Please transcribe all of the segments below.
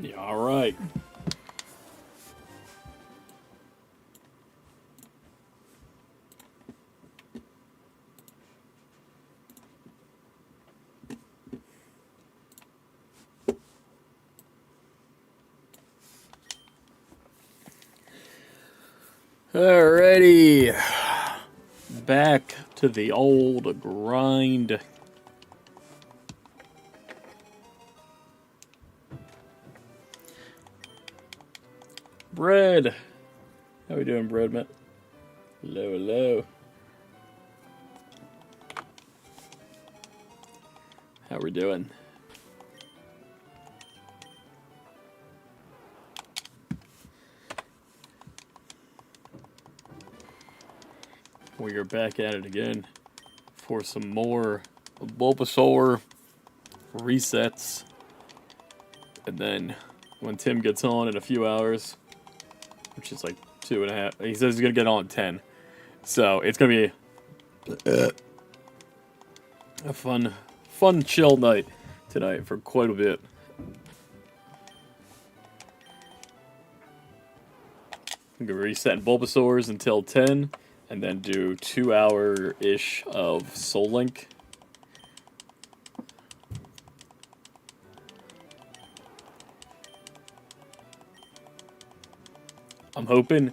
Yeah, all right. Alrighty. Back to the old grind. Bread. How we doing, Bread, man? Hello, hello. How we doing? We are back at it again for some more Bulbasaur resets. And then when Tim gets on in a few hours, which is like 2.5, he says he's going to get on 10. So it's going to be a fun, chill night tonight for quite a bit. I'm going to reset Bulbasaurs until 10. And then do 2 hour-ish of Soul Link. I'm hoping,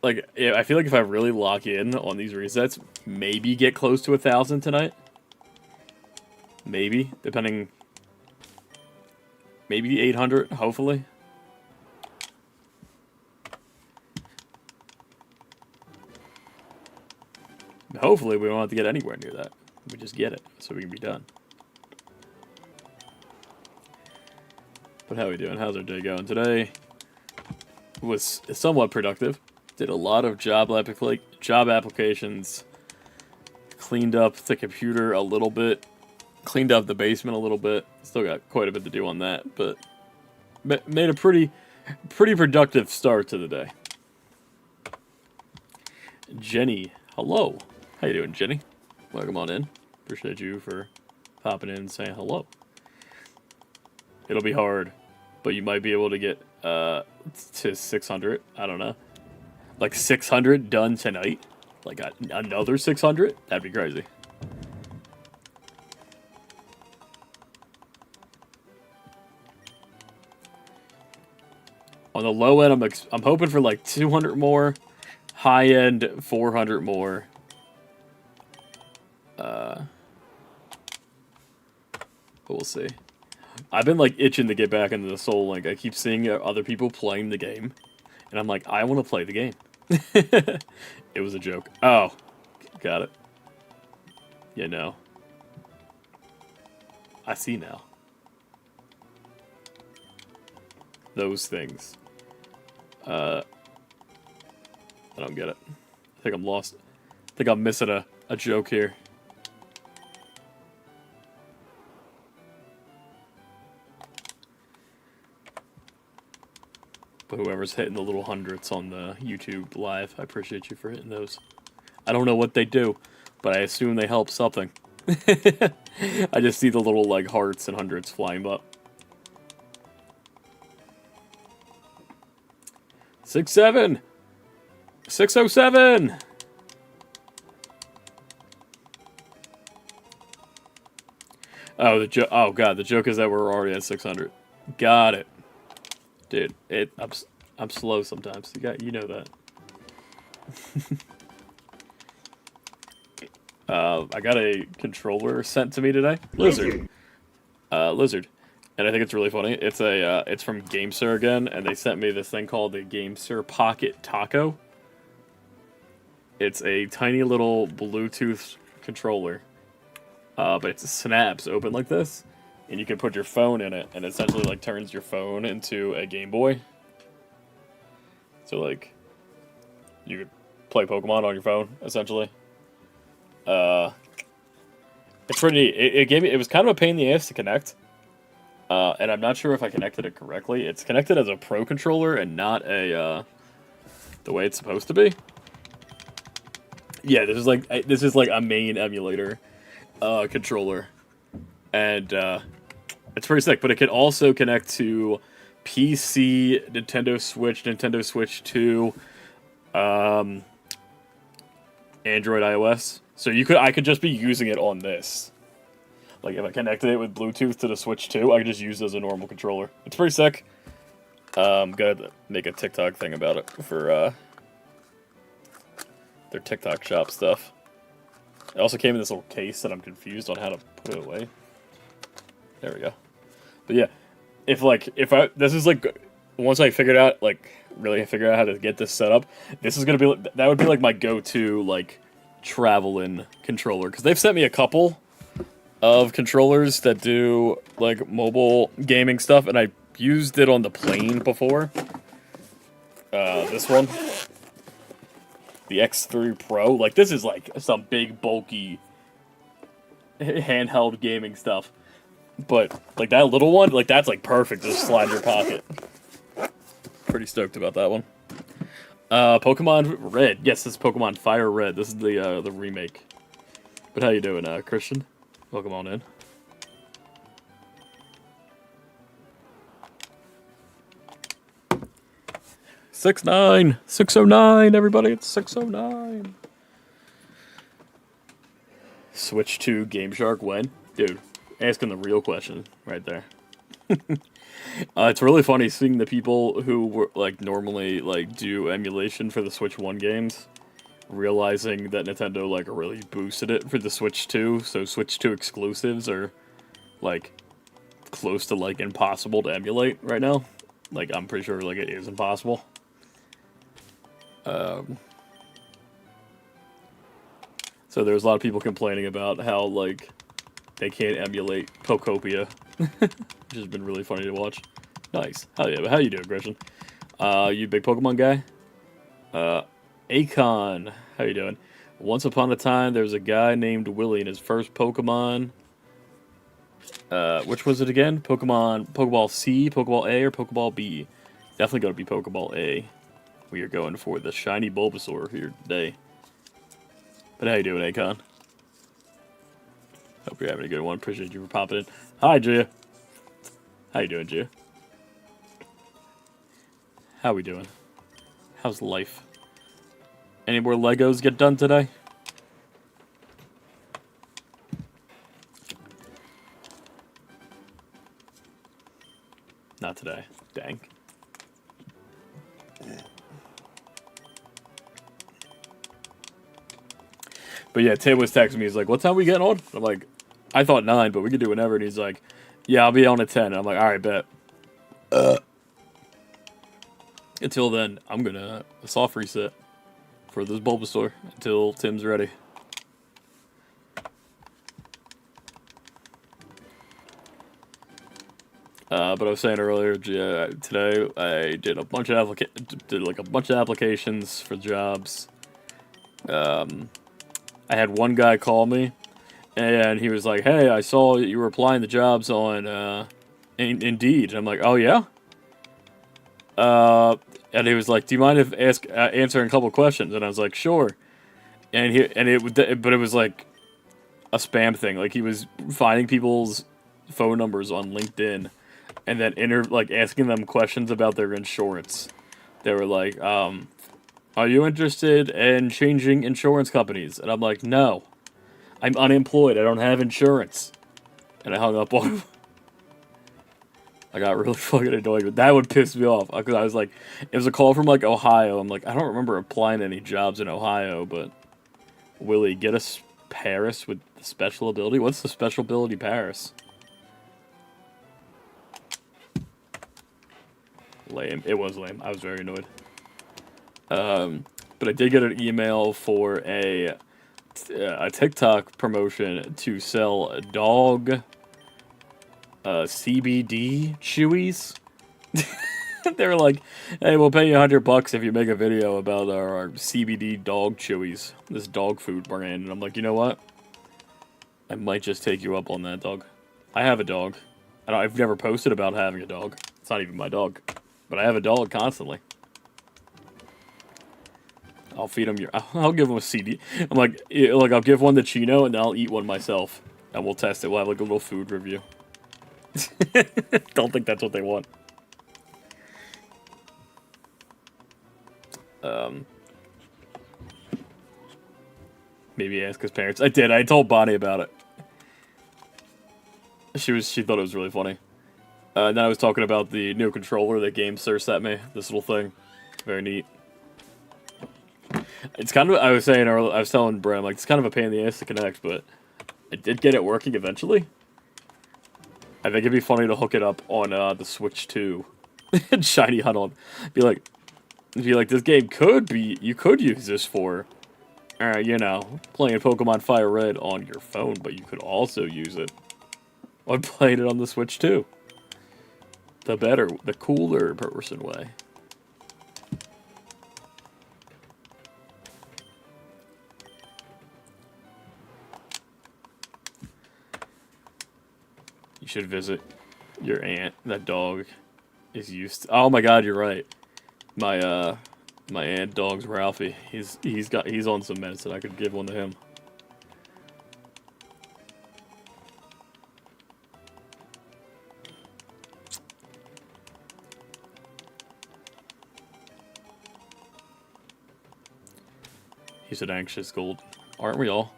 like, I feel like if I really lock in on these resets, maybe get close to 1,000 tonight. Maybe, depending. Maybe 800, hopefully. Hopefully we won't have to get anywhere near that. We just get it, so we can be done. But how are we doing? How's our day going? Today was somewhat productive. Did a lot of job applications. Cleaned up the computer a little bit. Cleaned up the basement a little bit. Still got quite a bit to do on that, but made a pretty productive start to the day. Jenny, hello. How you doing, Jenny? Welcome on in. Appreciate you for popping in and saying hello. It'll be hard, but you might be able to get to 600. I don't know. Like 600 done tonight? Like another 600? That'd be crazy. On the low end, I'm hoping for like 200 more. High end, 400 more. But we'll see. I've been like itching to get back into the Soul Link. I keep seeing other people playing the game, and I'm like, I want to play the game. It was a joke. Oh, got it. Yeah, no. I see now. Those things. I don't get it. I think I'm lost. I think I'm missing a joke here. But whoever's hitting the little hundreds on the YouTube live, I appreciate you for hitting those. I don't know what they do, but I assume they help something. I just see the little like hearts and hundreds flying up. 6-7! 607! Oh, oh god, the joke is that we're already at 600. Got it. Dude, I'm slow sometimes. You know that. I got a controller sent to me today. Lizard. Lizard. And I think it's really funny. It's from GameSir again, and they sent me this thing called the GameSir Pocket Taco. It's a tiny little Bluetooth controller. But it snaps open like this. And you can put your phone in it, and it essentially like turns your phone into a Game Boy. So like, you could play Pokemon on your phone, essentially. It's pretty. It was kind of a pain in the ass to connect. And I'm not sure if I connected it correctly. It's connected as a Pro controller and not a the way it's supposed to be. Yeah, this is like a main emulator controller, and It's pretty sick, but it can also connect to PC, Nintendo Switch 2, Android, iOS. So I could just be using it on this. Like if I connected it with Bluetooth to the Switch 2, I could just use it as a normal controller. It's pretty sick. Gotta make a TikTok thing about it for their TikTok shop stuff. It also came in this little case that I'm confused on how to put it away. There we go. But yeah, this is like, once I figured out, like, really figured out how to get this set up, this is gonna be, that would be like my go-to, like, traveling controller. Because they've sent me a couple of controllers that do, like, mobile gaming stuff, and I used it on the plane before. This one. The X3 Pro. Like, this is, like, some big, bulky, handheld gaming stuff. But, like, that little one, like, that's, like, perfect. Just slide in your pocket. Pretty stoked about that one. Pokemon Red. Yes, this is Pokemon Fire Red. This is the remake. But how you doing, Christian? Welcome on in. '69! 609, everybody! It's 609! Switch to Game Shark when? Dude, asking the real question right there. It's really funny seeing the people who were, like, normally, like, do emulation for the Switch 1 games, realizing that Nintendo, like, really boosted it for the Switch 2, so Switch 2 exclusives are, like, close to, like, impossible to emulate right now. Like, I'm pretty sure, like, it is impossible. So there's a lot of people complaining about how, like, they can't emulate Pokopia, which has been really funny to watch. Nice. Hell yeah. How you doing, Christian? You big Pokemon guy? Akon. How you doing? Once upon a time, there was a guy named Willie, and his first Pokemon... which was it again? Pokeball C, Pokeball A, or Pokeball B? Definitely going to be Pokeball A. We are going for the shiny Bulbasaur here today. But how you doing, Akon? Hope you're having a good one. Appreciate you for popping in. Hi, Gia. How you doing, Gia? How we doing? How's life? Any more Legos get done today? Not today. Dang. But yeah, Tim was texting me. He's like, what time are we getting on? I'm like, I thought 9, but we could do whenever. And he's like, yeah, I'll be on at 10. And I'm like, all right, bet. Until then, I'm going to soft reset for this Bulbasaur until Tim's ready. But I was saying earlier, today I did a bunch of applications for jobs. I had one guy call me, and he was like, "Hey, I saw you were applying the jobs on Indeed." And I'm like, "Oh yeah." And he was like, "Do you mind if answering a couple questions?" And I was like, "Sure." And but it was like a spam thing. Like he was finding people's phone numbers on LinkedIn, and then asking them questions about their insurance. They were like, are you interested in changing insurance companies? And I'm like, no. I'm unemployed. I don't have insurance. And I hung up on him. I got really fucking annoyed. But that would piss me off. Because I was like, it was a call from, like, Ohio. I'm like, I don't remember applying to any jobs in Ohio, but Willie, get us Paris with the special ability? What's the special ability Paris? Lame. It was lame. I was very annoyed. But I did get an email for a TikTok promotion to sell dog CBD chewies. They were like, "Hey, we'll pay you $100 if you make a video about our CBD dog chewies, this dog food brand." And I'm like, you know what? I might just take you up on that, dog. I have a dog. I've never posted about having a dog. It's not even my dog, but I have a dog constantly. I'll feed him I'll give him a CD. I'm like, I'll give one to Chino, and then I'll eat one myself. And we'll test it. We'll have, like, a little food review. Don't think that's what they want. Maybe ask his parents. I did. I told Bonnie about it. She thought it was really funny. And then I was talking about the new controller that GameSir sent me. This little thing, very neat. It's kind of. I was saying earlier. I was telling Brent, like, it's kind of a pain in the ass to connect, but I did get it working eventually. I think it'd be funny to hook it up on the Switch 2 and Shiny Hunt on. Be like, this game could be. You could use this for, you know, playing Pokemon Fire Red on your phone, but you could also use it on playing it on the Switch 2. The cooler person way. You should visit your aunt. That dog is used to... Oh my god, you're right. My aunt dog's Ralphie. He's on some medicine. I could give one to him. He's an anxious gold. Aren't we all?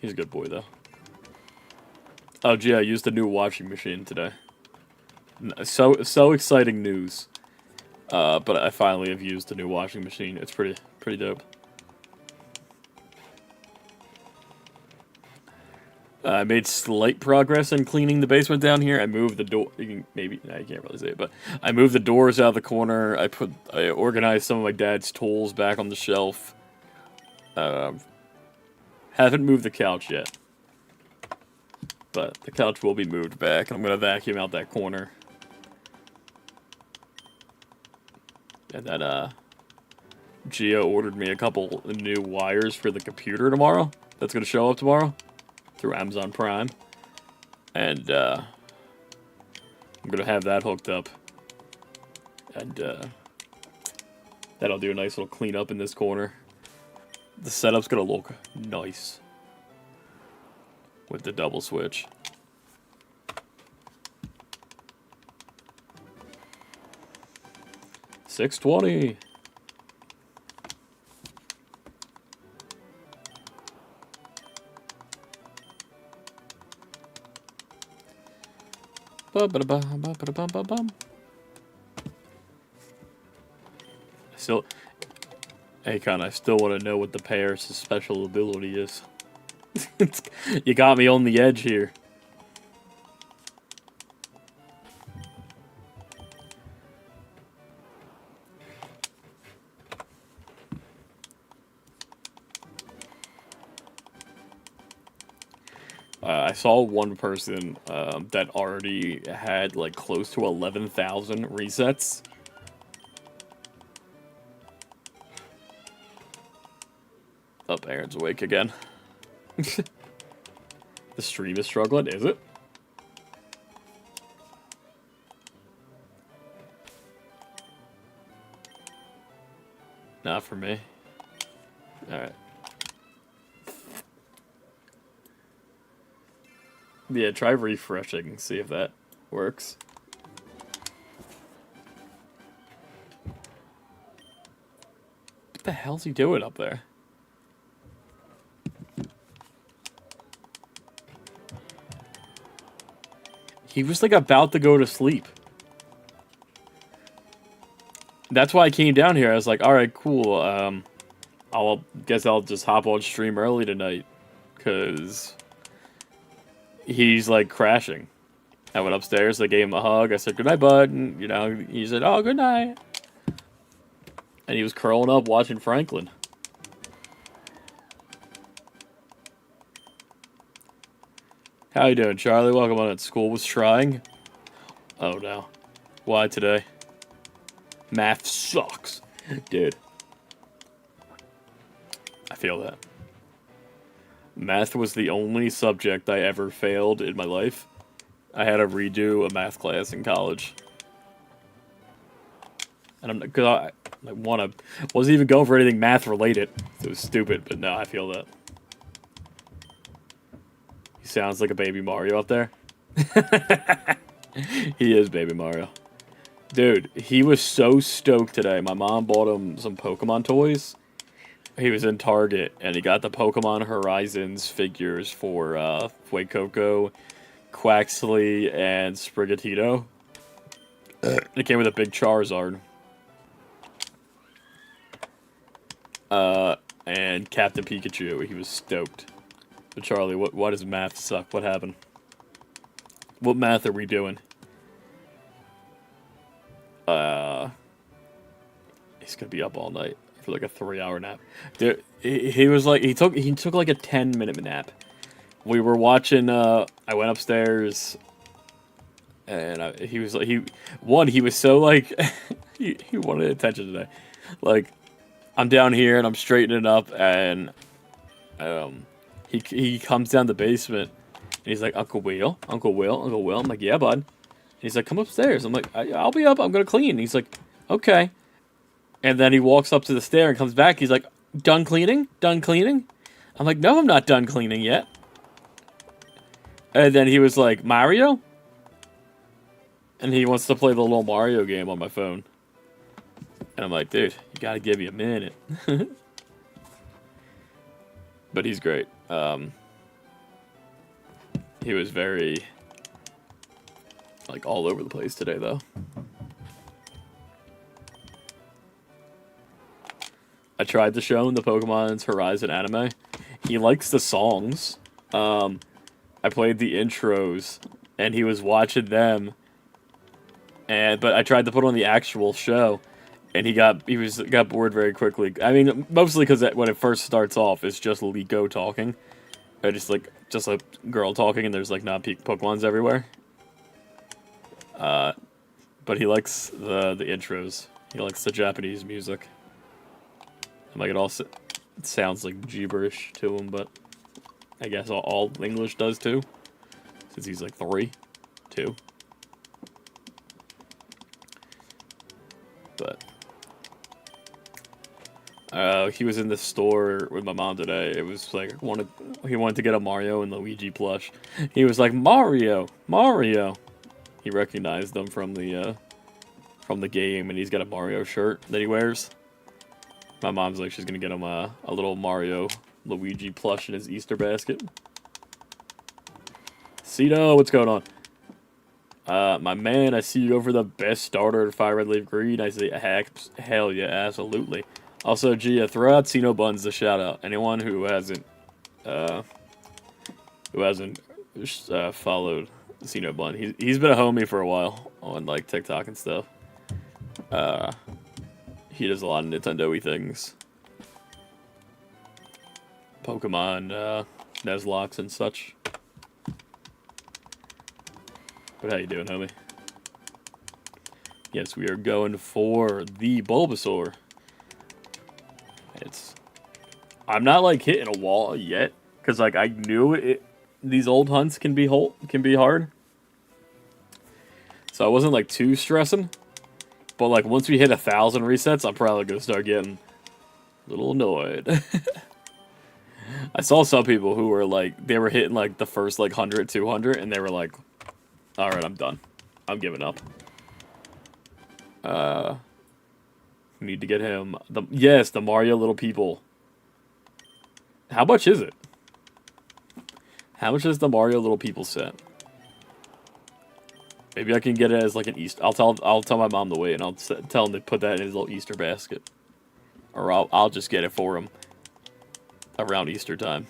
He's a good boy, though. Oh, gee, I used a new washing machine today. So exciting news. But I finally have used a new washing machine. It's pretty dope. I made slight progress in cleaning the basement down here. I moved the door. Maybe no, you can't really see it, but I moved the doors out of the corner. I organized some of my dad's tools back on the shelf. Haven't moved the couch yet, but the couch will be moved back. I'm gonna vacuum out that corner, and then Gia ordered me a couple new wires for the computer tomorrow. That's gonna show up tomorrow through Amazon Prime, and I'm gonna have that hooked up, and that'll do a nice little cleanup in this corner. The setup's gonna look nice with the double switch. $620. Still, hey, Con, I still want to know what the Paris' special ability is. You got me on the edge here. I saw one person that already had like close to 11,000 resets. Oh, Aaron's awake again. The stream is struggling, is it? Not for me. Alright. Yeah, try refreshing and see if that works. What the hell's he doing up there? He was like about to go to sleep. That's why I came down here. I was like, alright, cool. I'll guess I'll just hop on stream early tonight. Cause he's like crashing. I went upstairs, I gave him a hug, I said, good night, bud, and you know, he said, oh, good night. And he was curling up watching Franklin. How you doing, Charlie? Welcome on. School was trying. Oh no. Why today? Math sucks. Dude. I feel that. Math was the only subject I ever failed in my life. I had to redo a math class in college. And I'm because I wasn't even going for anything math related. So it was stupid, but no, I feel that. He sounds like a baby Mario up there. He is baby Mario. Dude, he was so stoked today. My mom bought him some Pokemon toys. He was in Target, and he got the Pokemon Horizons figures for Fuecoco, Quaxley, and Sprigatito. It came with a big Charizard. And Captain Pikachu. He was stoked. But Charlie, why does math suck? What happened? What math are we doing? He's gonna be up all night for like a 3-hour nap. Dude, he was like, he took like a 10-minute nap. We were watching, I went upstairs, and he was like, he was so like, he wanted attention today. Like, I'm down here and I'm straightening up, and he comes down the basement, and he's like, Uncle Will. I'm like, yeah, bud. And he's like, come upstairs. I'm like, I'll be up. I'm gonna clean. And he's like, okay. And then he walks up to the stair and comes back. He's like, done cleaning? Done cleaning? I'm like, no, I'm not done cleaning yet. And then he was like, Mario? And he wants to play the little Mario game on my phone. And I'm like, dude, you gotta give me a minute. But he's great. He was very, like, all over the place today, though. I tried to show him the Pokemon's Horizon anime. He likes the songs. I played the intros, and he was watching them. But I tried to put on the actual show, and he got bored very quickly. I mean, mostly because when it first starts off, it's just Liko talking, or just a girl talking, and there's like not Pokemons everywhere. But he likes the intros. He likes the Japanese music. Like it sounds like gibberish to him, but I guess all English does too, since he's like 2. But he was in the store with my mom today. It was like he wanted to get a Mario and Luigi plush. He was like, Mario. He recognized them from the game, and he's got a Mario shirt that he wears. My mom's like, she's gonna get him a little Mario Luigi plush in his Easter basket. Cito, what's going on? My man, I see you go for the best starter at Fire Red Leaf Green. I say, hell yeah, absolutely. Also, Gia, throw out Cino Buns a shout out. Anyone who hasn't followed Cino Bun, he's been a homie for a while on like TikTok and stuff. He does a lot of Nintendo-y things. Pokemon, Nuzlocke and such. But how you doing, homie? Yes, we are going for the Bulbasaur. I'm not like hitting a wall yet, because like I knew these old hunts can be hard. So I wasn't like too stressing. But like once we hit 1,000 resets, I'm probably gonna start getting a little annoyed. I saw some people who were like, they were hitting like the first like 100, 200, and they were like, all right, I'm done. I'm giving up. Need to get him the Mario Little People. How much is it? How much is the Mario Little People set? Maybe I can get it as like an Easter. I'll tell my mom to wait, and I'll tell him to put that in his little Easter basket, or I'll just get it for him around Easter time,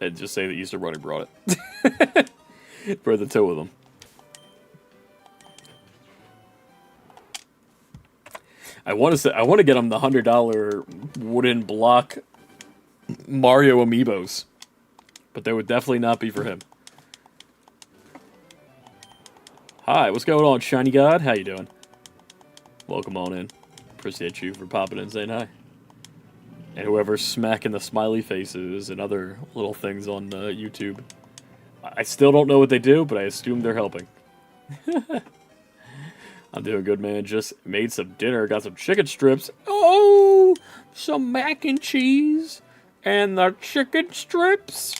and just say the Easter Bunny brought it for the 2 of them. I want to get him the $100 wooden block Mario amiibos, but they would definitely not be for him. Hi, what's going on, Shiny God? How you doing? Welcome on in. Appreciate you for popping in and saying hi. And whoever's smacking the smiley faces and other little things on YouTube. I still don't know what they do, but I assume they're helping. I'm doing good, man. Just made some dinner. Got some chicken strips. Oh, some mac and cheese. And the chicken strips.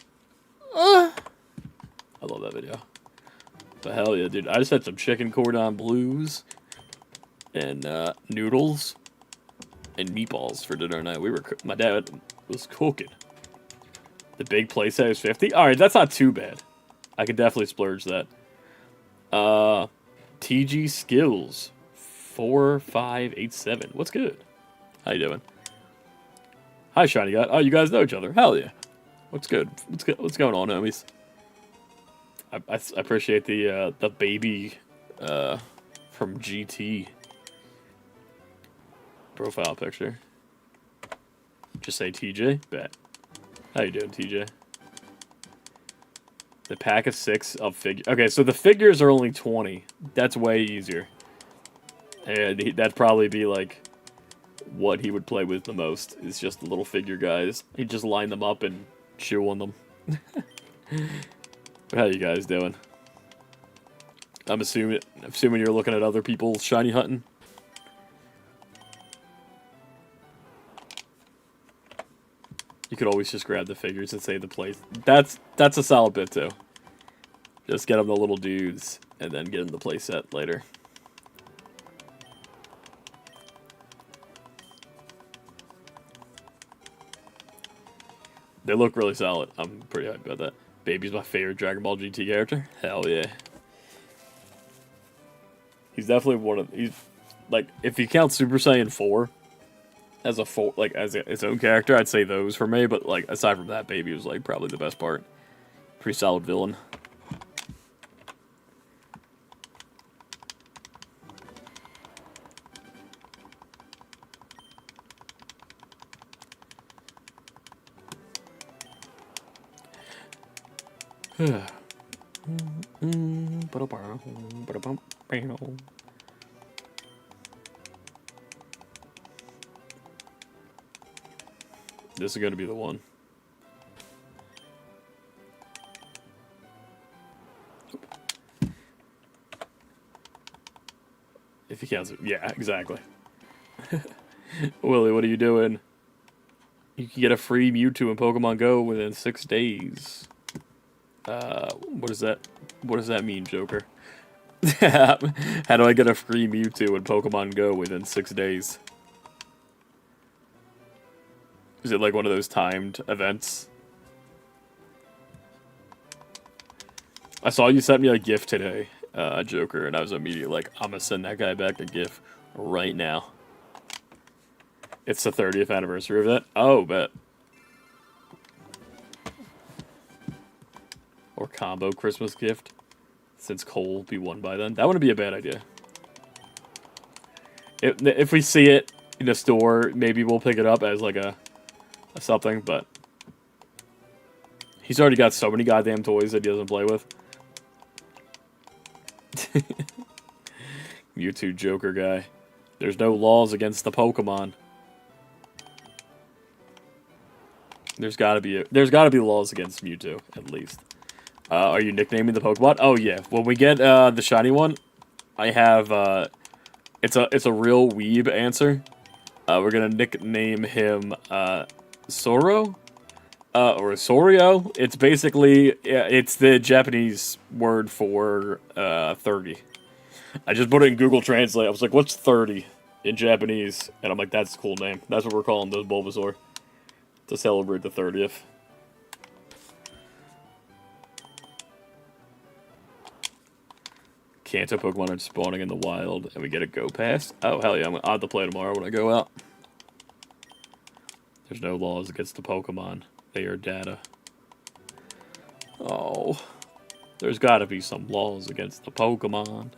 love that video. But hell yeah, dude. I just had some chicken cordon blues and noodles and meatballs for dinner tonight. My dad was cooking. The big play set is 50. All right, that's not too bad. I could definitely splurge that. TG Skills 4587. What's good? How you doing? Hi, Shiny God. Oh, you guys know each other. Hell yeah. What's good? What's going on, homies? I appreciate the baby from GT profile picture. Just say TJ. Bet. How you doing, TJ? The pack of 6 of figure. Okay, so the figures are only 20. That's way easier. And that'd probably be like what he would play with the most. Is just the little figure guys. He'd just line them up and chew on them. How you guys doing? I'm assuming you're looking at other people's shiny hunting. You could always just grab the figures and save the place. That's a solid bit too. Just get them the little dudes and then get them the play set later. They look really solid. I'm pretty happy about that. Baby's my favorite Dragon Ball GT character. Hell yeah. He's definitely one of... He's like, if you count Super Saiyan 4 as its own character, I'd say those for me. But like, aside from that, Baby was like probably the best part. Pretty solid villain. This is going to be the one. If he counts it. Yeah, exactly. Willie, what are you doing? You can get a free Mewtwo in Pokemon Go within 6 days. What does that mean, Joker? How do I get a free Mewtwo in Pokemon Go within 6 days? Is it like one of those timed events? I saw you sent me a gift today, Joker, and I was immediately like, I'm gonna send that guy back a gift right now. It's the 30th anniversary of that? Oh, bet. Or combo Christmas gift, since Cole will be won by then. That wouldn't be a bad idea. If we see it in a store, maybe we'll pick it up as like a something, but he's already got so many goddamn toys that he doesn't play with. Mewtwo Joker guy. There's no laws against the Pokemon. There's gotta be laws against Mewtwo, at least. Are you nicknaming the Pokemon? Oh yeah. When we get the shiny one, I have it's a real weeb answer. We're gonna nickname him Soro or Sorio. It's basically it's the Japanese word for 30. I just put it in Google Translate. I was like, "What's 30 in Japanese?" And I'm like, "That's a cool name. That's what we're calling those Bulbasaur to celebrate the 30th." Kanto Pokemon are spawning in the wild, and we get a Go Pass. Oh, hell yeah, I'll have to play tomorrow when I go out. There's no laws against the Pokemon. They are data. Oh, there's gotta be some laws against the Pokemon.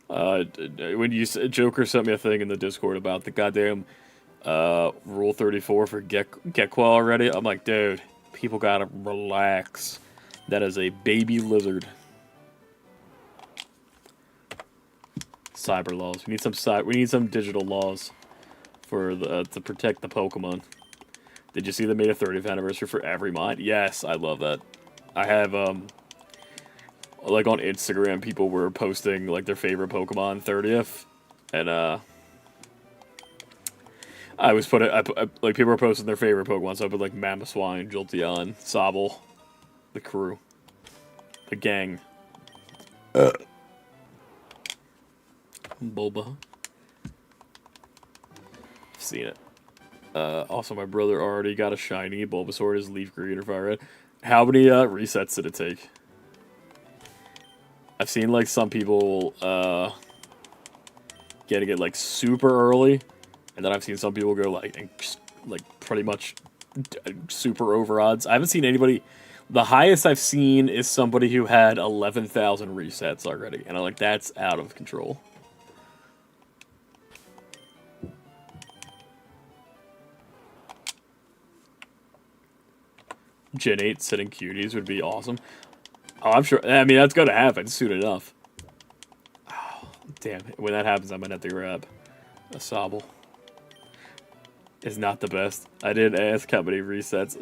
When Joker sent me a thing in the Discord about the goddamn Rule 34 for Gekwa already. I'm like, dude, people gotta relax. That is a baby lizard. Cyber laws. We need some digital laws for to protect the Pokemon. Did you see they made a 30th anniversary for every mod? Yes, I love that. I have like on Instagram, people were posting like their favorite Pokemon 30th, and I I was like people were posting their favorite Pokemon, so I put like Mamoswine, Jolteon, Sobble, the crew, the gang, Bulba. Seen it. Also, my brother already got a shiny Bulbasaur, his Leaf Green or Fire Red. How many resets did it take? I've seen like some people getting it like super early, and then I've seen some people go like pretty much super over odds. I haven't seen anybody. The highest I've seen is somebody who had 11,000 resets already, and I'm like, that's out of control. Gen 8 sitting cuties would be awesome. Oh, I'm sure. I mean, that's going to happen soon enough. Oh, damn. When that happens, I might have to grab a Sobble. It's not the best. I didn't ask how many resets.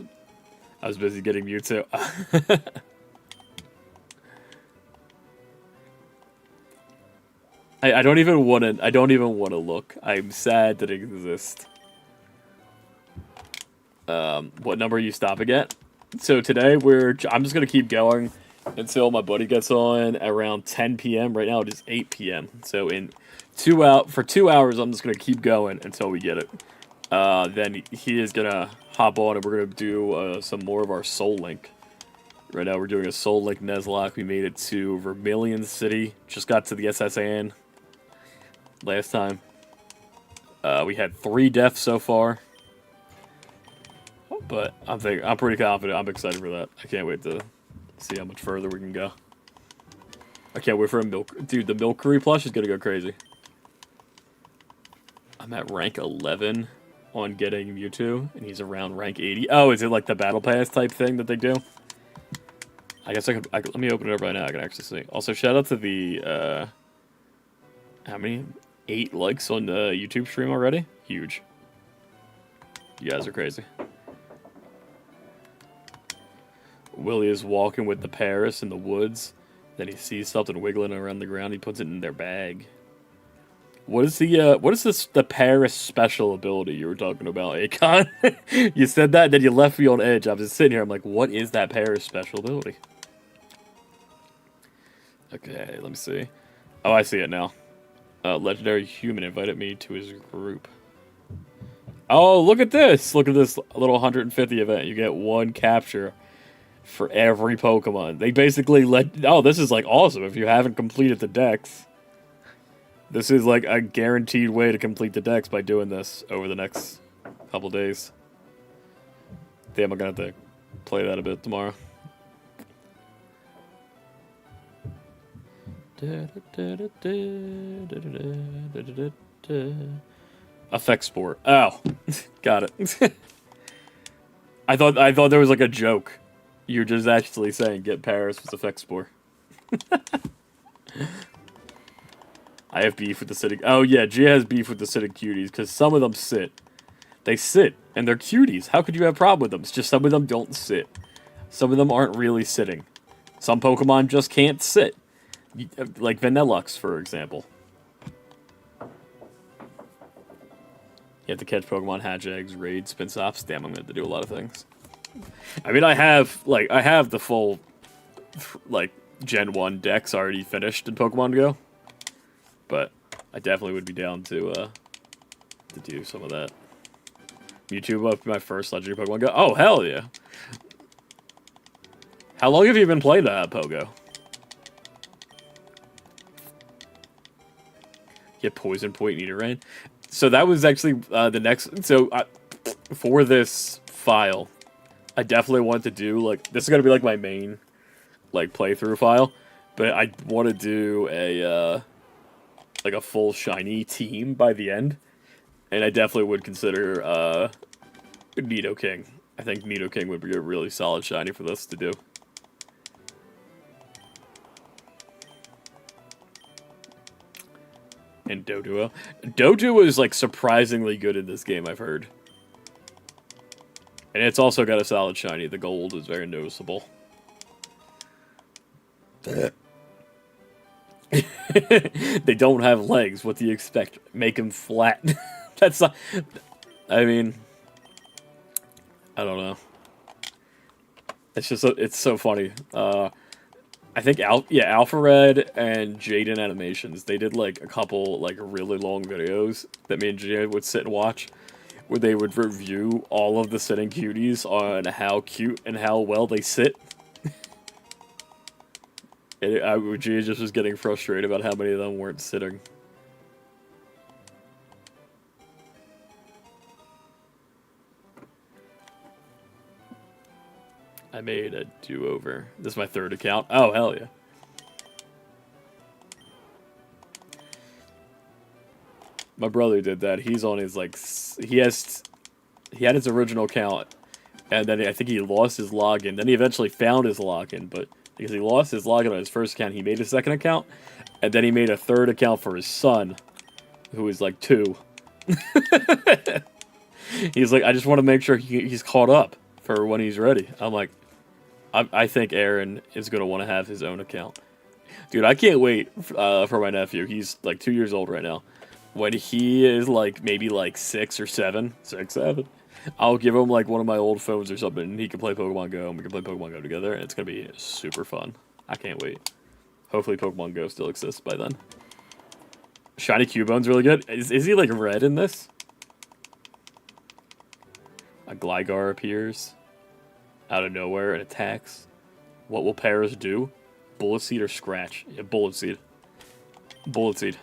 I was busy getting Mewtwo. I don't even want to. I don't even want to look. I'm sad that it exists. What number are you stopping at? So today I'm just gonna keep going until my buddy gets on around 10 p.m. Right now it is 8 p.m. So for 2 hours I'm just gonna keep going until we get it. Then he is gonna hop on and we're gonna do some more of our Soul Link. Right now we're doing a Soul Link Nuzlocke. We made it to Vermilion City. Just got to the S.S. Anne last time. We had 3 deaths so far. But I'm pretty confident. I'm excited for that. I can't wait to see how much further we can go. I can't wait for a milk. Dude, the Milcery plush is gonna go crazy. I'm at rank 11 on getting Mewtwo, and he's around rank 80. Oh, is it like the Battle Pass type thing that they do? I guess I could let me open it up right now. I can actually see. Also, shout out to the how many? 8 likes on the YouTube stream already. Huge. You guys are crazy. Willie is walking with the Paris in the woods. Then he sees something wiggling around the ground. He puts it in their bag. What is the Paris special ability you were talking about, Akon? You said that, and then you left me on edge. I was just sitting here. I'm like, what is that Paris special ability? Okay, let me see. Oh, I see it now. Legendary human invited me to his group. Oh, look at this! Look at this little 150 event. You get 1 capture for every Pokemon. They basically oh, this is like awesome if you haven't completed the dex. This is like a guaranteed way to complete the dex by doing this over the next couple days. Damn, I'm gonna have to play that a bit tomorrow. Effect Sport. Oh, got it. I thought there was like a joke. You're just actually saying get Paris with Effect Spore. I have beef with the sitting. Oh yeah, Gia has beef with the sitting cuties because some of them sit. They sit and they're cuties. How could you have a problem with them? It's just some of them don't sit. Some of them aren't really sitting. Some Pokemon just can't sit. Like Vanillux, for example. You have to catch Pokemon, hatch eggs, raid, spin stops. Damn, I'm going to have to do a lot of things. I mean, I have the full, like, Gen 1 decks already finished in Pokemon Go. But I definitely would be down to do some of that. Mewtwo will be my first Legendary Pokemon Go. Oh, hell yeah. How long have you been playing Pogo? Get Poison Point, Nidoran. So that was actually the next... So for this file, I definitely want to do, like... This is going to be, like, my main, like, playthrough file. But I want to do a, like, a full shiny team by the end. And I definitely would consider Nidoking. I think Nidoking would be a really solid shiny for this to do. And Doduo. Doduo is, like, surprisingly good in this game, I've heard. And it's also got a solid shiny. The gold is very noticeable. They don't have legs. What do you expect? Make them flat. That's not... I mean, I don't know. It's just it's so funny. I think Alpha Red and Jaden Animations, they did like a couple like really long videos that me and Jaden would sit and watch, where they would review all of the sitting cuties on how cute and how well they sit. And Gia just was getting frustrated about how many of them weren't sitting. I made a do-over. This is my third account. Oh, hell yeah. My brother did that. He's on his, like, he had his original account, and then I think he lost his login. Then he eventually found his login, but because he lost his login on his first account, he made a second account, and then he made a third account for his son, who is, like, 2. He's like, I just want to make sure he's caught up for when he's ready. I'm like, I think Aaron is going to want to have his own account. Dude, I can't wait for my nephew. He's like 2 years old right now. When he is like maybe like 6 or 7, I'll give him like one of my old phones or something, and he can play Pokemon Go, and we can play Pokemon Go together, and it's going to be super fun. I can't wait. Hopefully Pokemon Go still exists by then. Shiny Cubone's really good. Is he like red in this? A Gligar appears out of nowhere and attacks. What will Paris do? Bullet Seed or Scratch? Yeah, Bullet Seed. Bullet Seed.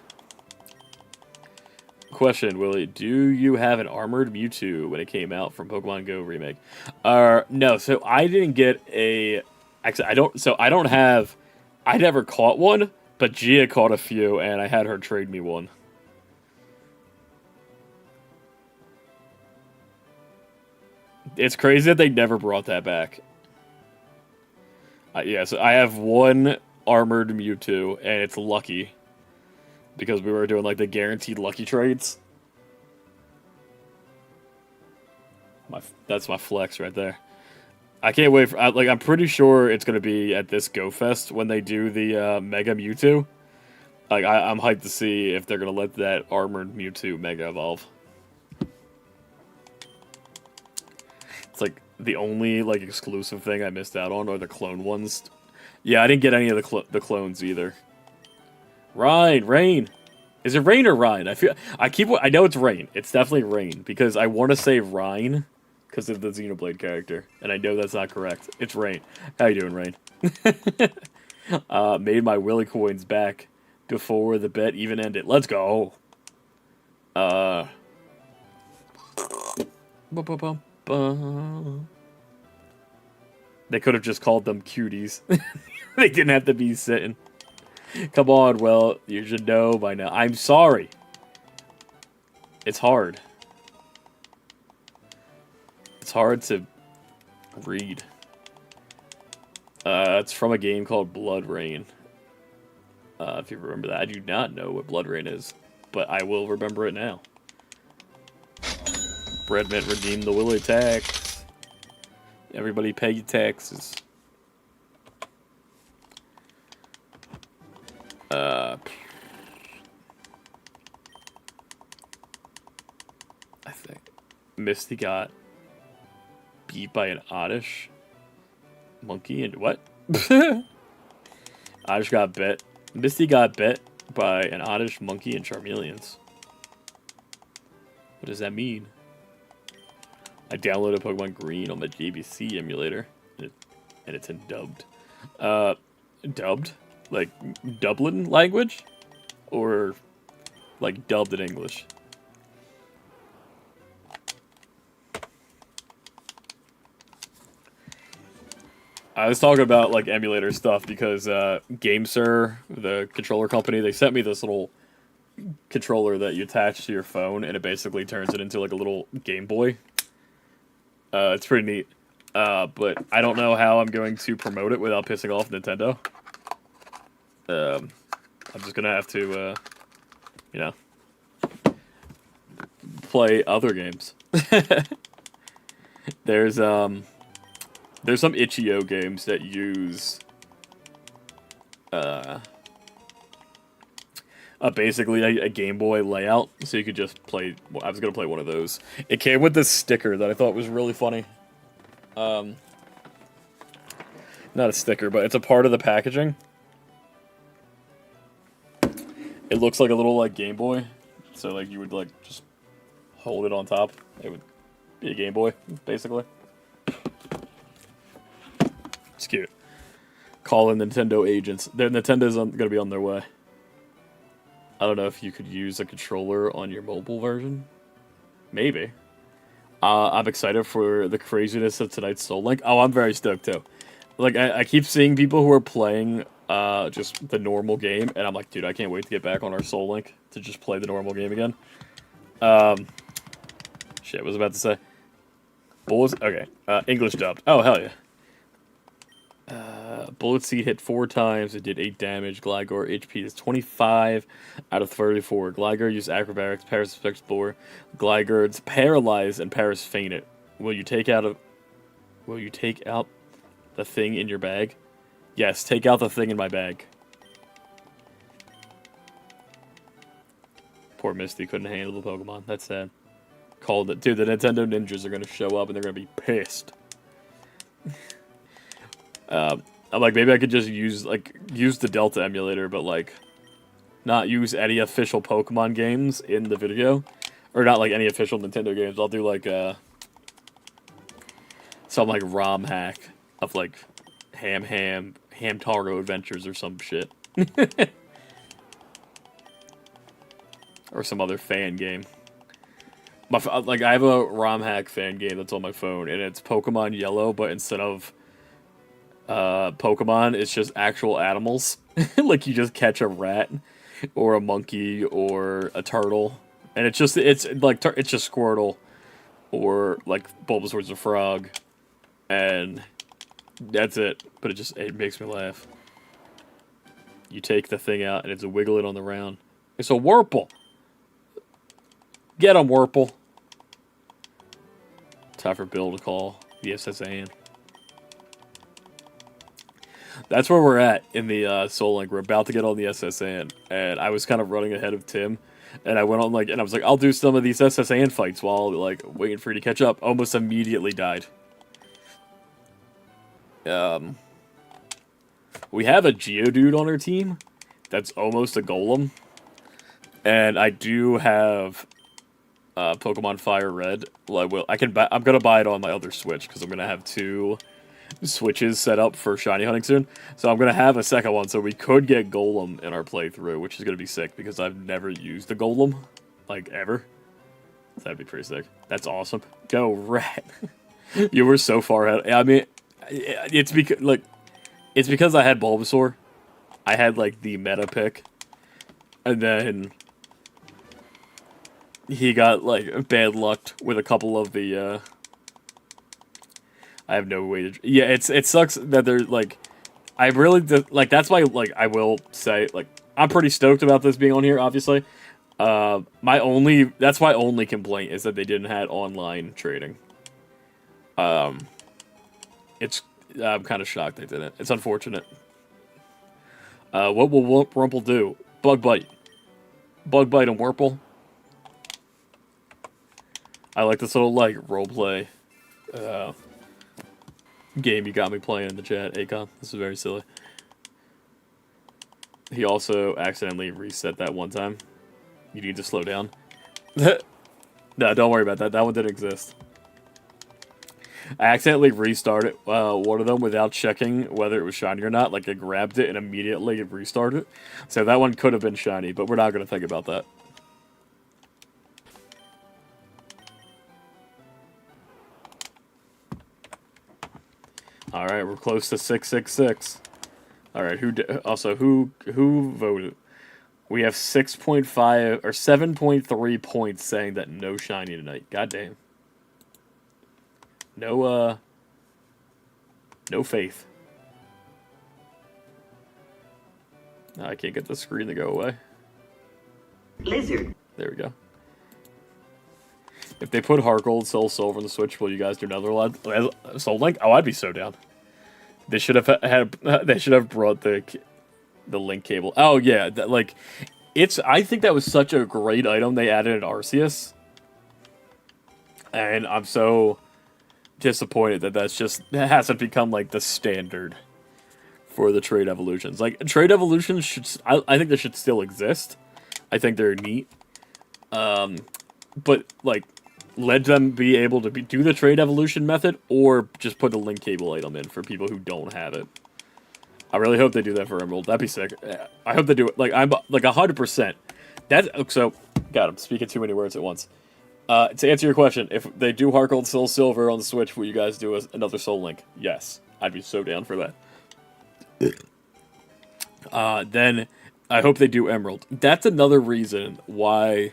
Question, Willie. Do you have an armored Mewtwo when it came out from Pokemon Go Remake? No, so I didn't get a... Actually, I don't have... I never caught one, but Gia caught a few, and I had her trade me one. It's crazy that they never brought that back. Yeah, so I have one armored Mewtwo, and it's lucky. Because we were doing, like, the guaranteed lucky trades. That's my flex right there. I can't wait for... I'm pretty sure it's going to be at this Go Fest when they do the Mega Mewtwo. Like, I'm hyped to see if they're going to let that armored Mewtwo Mega Evolve. It's like the only like exclusive thing I missed out on are the clone ones. Yeah, I didn't get any of the clones either. Rain. Is it Rain or Ryan? I know it's Rain. It's definitely Rain because I want to say Ryan because of the Xenoblade character, and I know that's not correct. It's Rain. How you doing, Rain? Made my Willy coins back before the bet even ended. Let's go. They could have just called them cuties. They didn't have to be sitting. Come on, well, you should know by now. I'm sorry. It's hard. It's hard to read. It's from a game called Blood Rain. If you remember that. I do not know what Blood Rain is, but I will remember it now. Breadmint redeemed the Willy tax. Everybody pay your taxes. I think Misty got beat by an Oddish monkey and what? Oddish got bit. Misty got bit by an Oddish monkey and Charmeleons. What does that mean? I downloaded Pokemon Green on my JBC emulator, and it's in dubbed. Dubbed? Like, Dublin language? Or, like, dubbed in English? I was talking about, like, emulator stuff because GameSir, the controller company, they sent me this little controller that you attach to your phone, and it basically turns it into, like, a little Game Boy. It's pretty neat. But I don't know how I'm going to promote it without pissing off Nintendo. I'm just gonna have to, you know, play other games. There's some itch.io games that use, basically a Game Boy layout, so you could just play. Well, I was gonna play one of those. It came with this sticker that I thought was really funny. Not a sticker, but it's a part of the packaging. It looks like a little like Game Boy, so like you would like just hold it on top. It would be a Game Boy, basically. It's cute. Call in Nintendo agents. Nintendo's gonna be on their way. I don't know if you could use a controller on your mobile version. Maybe. I'm excited for the craziness of tonight's Soul Link. Oh, I'm very stoked too. Like, I keep seeing people who are playing just the normal game, and I'm like, dude, I can't wait to get back on our Soul Link to just play the normal game again. Shit, what was I about to say? Bullets? Okay. English dubbed. Oh, hell yeah. Bullet Seed hit 4 times. It did 8 damage. Gligar HP is 25 out of 34. Gligar used acrobatics. Paris Explorer. Gligar's paralyzed and Paris fainted. Will you take out the thing in your bag? Yes, take out the thing in my bag. Poor Misty couldn't handle the Pokemon. That's sad. Called it. Dude, the Nintendo Ninjas are going to show up and they're going to be pissed. I'm like, maybe I could just use the Delta emulator, but like not use any official Pokemon games in the video. Or not like any official Nintendo games. I'll do like some like ROM hack of like Hamtaro Adventures or some shit. Or some other fan game. Like, I have a ROM hack fan game that's on my phone, and it's Pokemon Yellow, but instead of Pokemon, it's just actual animals. Like, you just catch a rat, or a monkey, or a turtle, and it's just Squirtle, or, like, Bulbasaur's a frog, and that's it. But it makes me laugh. You take the thing out, and it's a Wiglet on the round. It's a Wurple! Get him, Wurple. Time for Bill to call the SSAN. That's where we're at in the Soul Link. We're about to get on the SSAN, and I was kind of running ahead of Tim, and I went on and I was like, I'll do some of these SSAN fights while like waiting for you to catch up. Almost immediately died. We have a Geodude on our team. That's almost a Golem, and I do have Pokemon Fire Red. Well, I'm gonna buy it on my other Switch because I'm gonna have 2 Switches set up for shiny hunting soon. So I'm gonna have a second one, so we could get Golem in our playthrough, which is gonna be sick because I've never used a Golem, like ever. That'd be pretty sick. That's awesome. Go Rat. You were so far ahead. I mean, it's because I had Bulbasaur. I had like the meta pick, and then he got, like, bad lucked with a couple of the, I have no way to... Yeah, it sucks that they're, like... I really... Like, that's why, like, I will say, like... I'm pretty stoked about this being on here, obviously. That's my only complaint is that they didn't have online trading. I'm kind of shocked they didn't. It's unfortunate. What will Wurmple do? Bug Bite. Bug Bite and Wurmple. I like this little, like, roleplay game you got me playing in the chat, Akon. This is very silly. He also accidentally reset that one time. You need to slow down. No, don't worry about that. That one didn't exist. I accidentally restarted one of them without checking whether it was shiny or not. Like, I grabbed it and immediately restarted it. So that one could have been shiny, but we're not going to think about that. Alright, we're close to 666. Alright, who voted? We have 6.5 or 7.3 points saying that no shiny tonight. God damn. No faith. I can't get the screen to go away. Lizard. There we go. If they put Heart Gold, Soul Silver on the Switch, will you guys do another Soul Link? Oh, I'd be so down. They should have brought the link cable. Oh yeah, I think that was such a great item they added at Arceus. And I'm so disappointed that that hasn't become like the standard for the trade evolutions. Like trade evolutions I think they should still exist. I think they're neat. But like let them be able to do the trade evolution method, or just put the link cable item in for people who don't have it. I really hope they do that for Emerald. That'd be sick. I hope they do it. Like I'm like 100%. So God, I'm speaking too many words at once. To answer your question, if they do Heart Gold Soul Silver on the Switch, will you guys do another Soul Link? Yes, I'd be so down for that. Then I hope they do Emerald. That's another reason why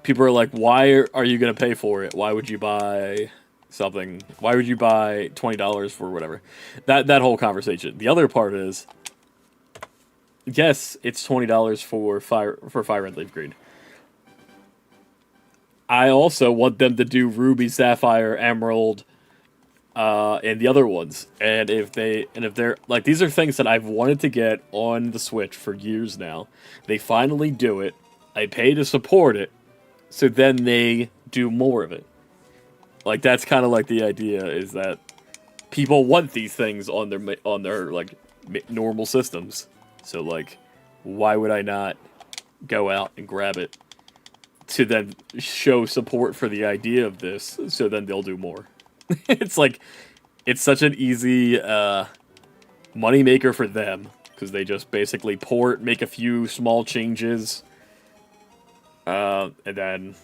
people are like, why are you going to pay for it? Why would you buy something? Why would you buy $20 for whatever? That whole conversation. The other part is, yes, it's $20 for Fire Red Leaf Green. I also want them to do Ruby, Sapphire, Emerald, and the other ones. And if they're like, these are things that I've wanted to get on the Switch for years now. They finally do it. I pay to support it, so then they do more of it. Like that's kind of like the idea is that people want these things on their like normal systems. So like, why would I not go out and grab it to then show support for the idea of this? So then they'll do more. It's like, it's such an easy money maker for them because they just basically port, make a few small changes, and then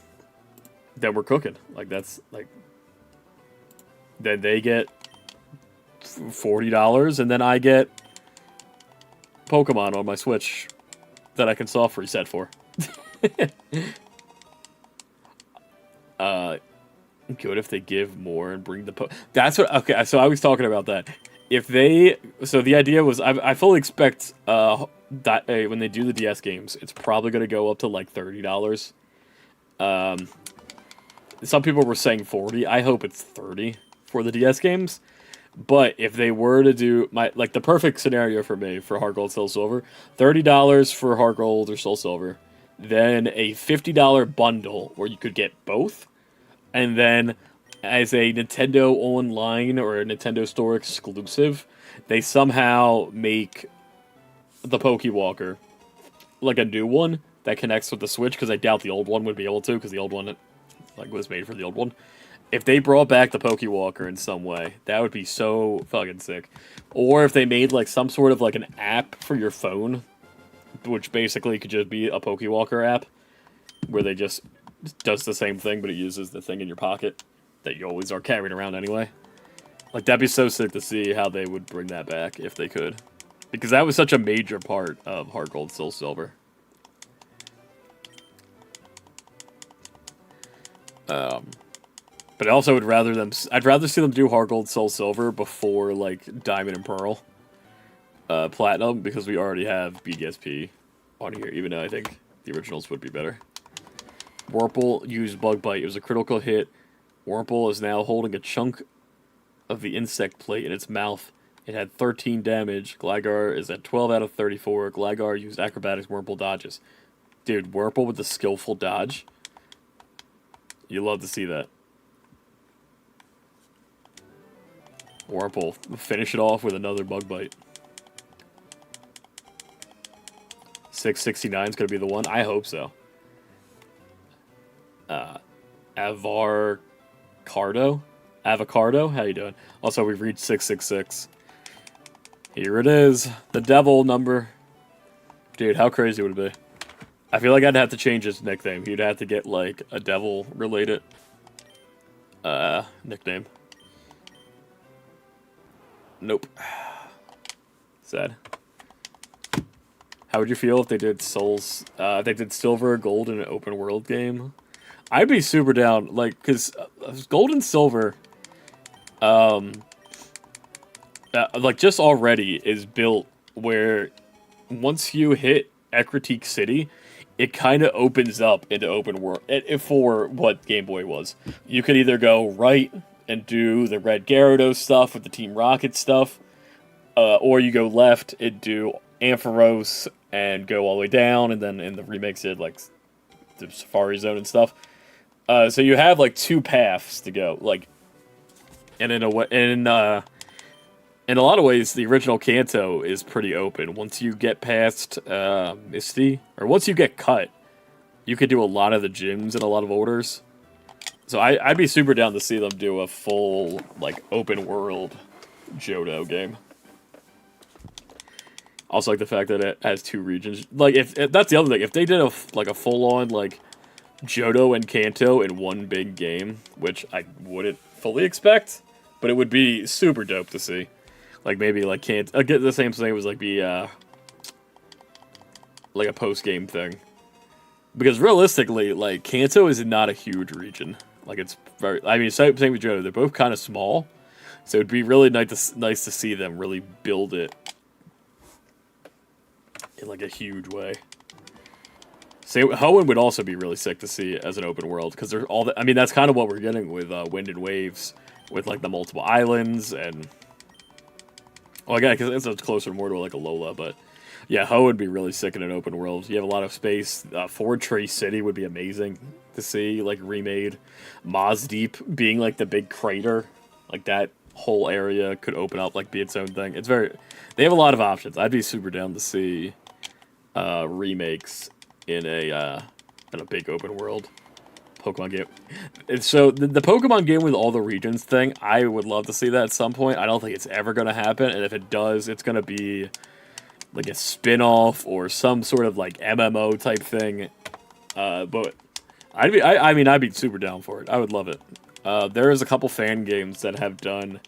we're cooking. Like that's like, then they get $40, and then I get Pokemon on my Switch that I can soft reset for. Good if they give more and bring the that's what. Okay, so I was talking about that. If they, so the idea was, I fully expect that when they do the DS games, it's probably going to go up to like $30. Some people were saying 40. I hope it's 30 for the DS games. But if they were to do the perfect scenario for me for Heart Gold, Soul Silver, $30 for Heart Gold or Soul Silver, then a $50 bundle where you could get both, and then as a Nintendo Online or a Nintendo Store exclusive, they somehow make the Pokewalker like a new one that connects with the Switch, because I doubt the old one would be able to, because the old one was made for the old one. If they brought back the Pokewalker in some way, that would be so fucking sick. Or if they made like some sort of like an app for your phone, which basically could just be a Pokewalker app, where they just does the same thing, but it uses the thing in your pocket that you always are carrying around anyway. Like, that'd be so sick to see how they would bring that back if they could. Because that was such a major part of Heart Gold, Soul Silver. But I also would I'd rather see them do Heart Gold, Soul Silver before, like, Diamond and Pearl. Platinum, because we already have BDSP on here, even though I think the originals would be better. Wurmple used Bug Bite. It was a critical hit. Wurmple is now holding a chunk of the insect plate in its mouth. It had 13 damage. Gligar is at 12 out of 34. Gligar used Acrobatics. Wurmple dodges. Dude, Wurmple with the skillful dodge. You love to see that. Wurmple, finish it off with another Bug Bite. 669 is going to be the one. I hope so. Avocardo? How you doing? Also, we've reached 666. Here it is. The devil number. Dude, how crazy would it be? I feel like I'd have to change his nickname. He'd have to get, like, a devil-related nickname. Nope. Sad. How would you feel if they did they did Silver or Gold in an open world game? I'd be super down, like, because Gold and Silver, like, just already is built where once you hit Ecruteak City, it kind of opens up into open world, for what Game Boy was. You could either go right and do the Red Gyarados stuff with the Team Rocket stuff, or you go left and do Ampharos and go all the way down, and then in the remakes it like the Safari Zone and stuff. So you have like two paths to go, like, and in a way, in a lot of ways, the original Kanto is pretty open. Once you get past Misty, or once you get cut, you could do a lot of the gyms in a lot of orders. So I'd be super down to see them do a full, like, open world Johto game. Also, like the fact that it has two regions. Like, if that's the other thing. If they did a full on like Johto and Kanto in one big game, which I wouldn't fully expect, but it would be super dope to see. Like maybe like Kanto, get the same thing was like be like a post game thing. Because realistically, like Kanto is not a huge region. Like it's very. I mean, same with Johto. They're both kind of small, so it'd be really nice to see them really build it in like a huge way. Say Hoenn would also be really sick to see as an open world because they're all. I mean, that's kind of what we're getting with Wind and Waves, with like the multiple islands and. Well, again, because it's closer more to like a Lola, but yeah, Hoenn would be really sick in an open world. You have a lot of space. Ford Tree City would be amazing to see, like remade. Maz Deep being like the big crater, like that whole area could open up, like be its own thing. It's very. They have a lot of options. I'd be super down to see remakes in a big open world Pokemon game. And so the Pokemon game with all the regions thing, I would love to see that at some point. I don't think it's ever going to happen, and if it does, it's going to be like a spin-off or some sort of like MMO type thing. But I'd be super down for it. I would love it. There is a couple fan games that have done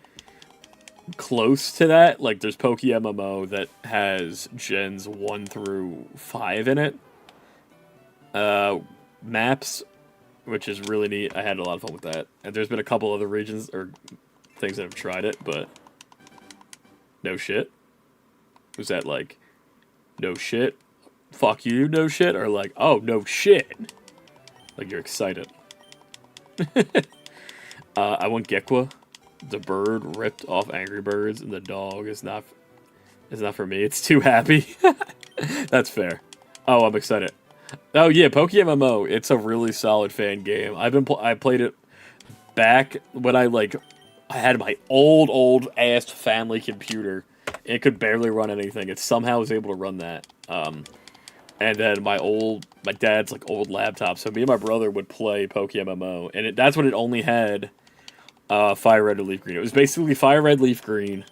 close to that. Like there's Poke MMO that has gens 1 through 5 in it. Maps, which is really neat. I had a lot of fun with that. And there's been a couple other regions or things that have tried it, but no shit. Was that like, no shit? Fuck you, no shit? Or like, oh, no shit? Like you're excited. I want Gekwa. The bird ripped off Angry Birds, and the dog is not for me. It's too happy. That's fair. Oh, I'm excited. Oh yeah, Poke MMO. It's a really solid fan game. I played it back when I had my old ass family computer. It could barely run anything. It somehow was able to run that. And then my dad's like old laptop. So me and my brother would play Poke MMO, and that's when it only had Fire Red or Leaf Green. It was basically Fire Red, Leaf Green,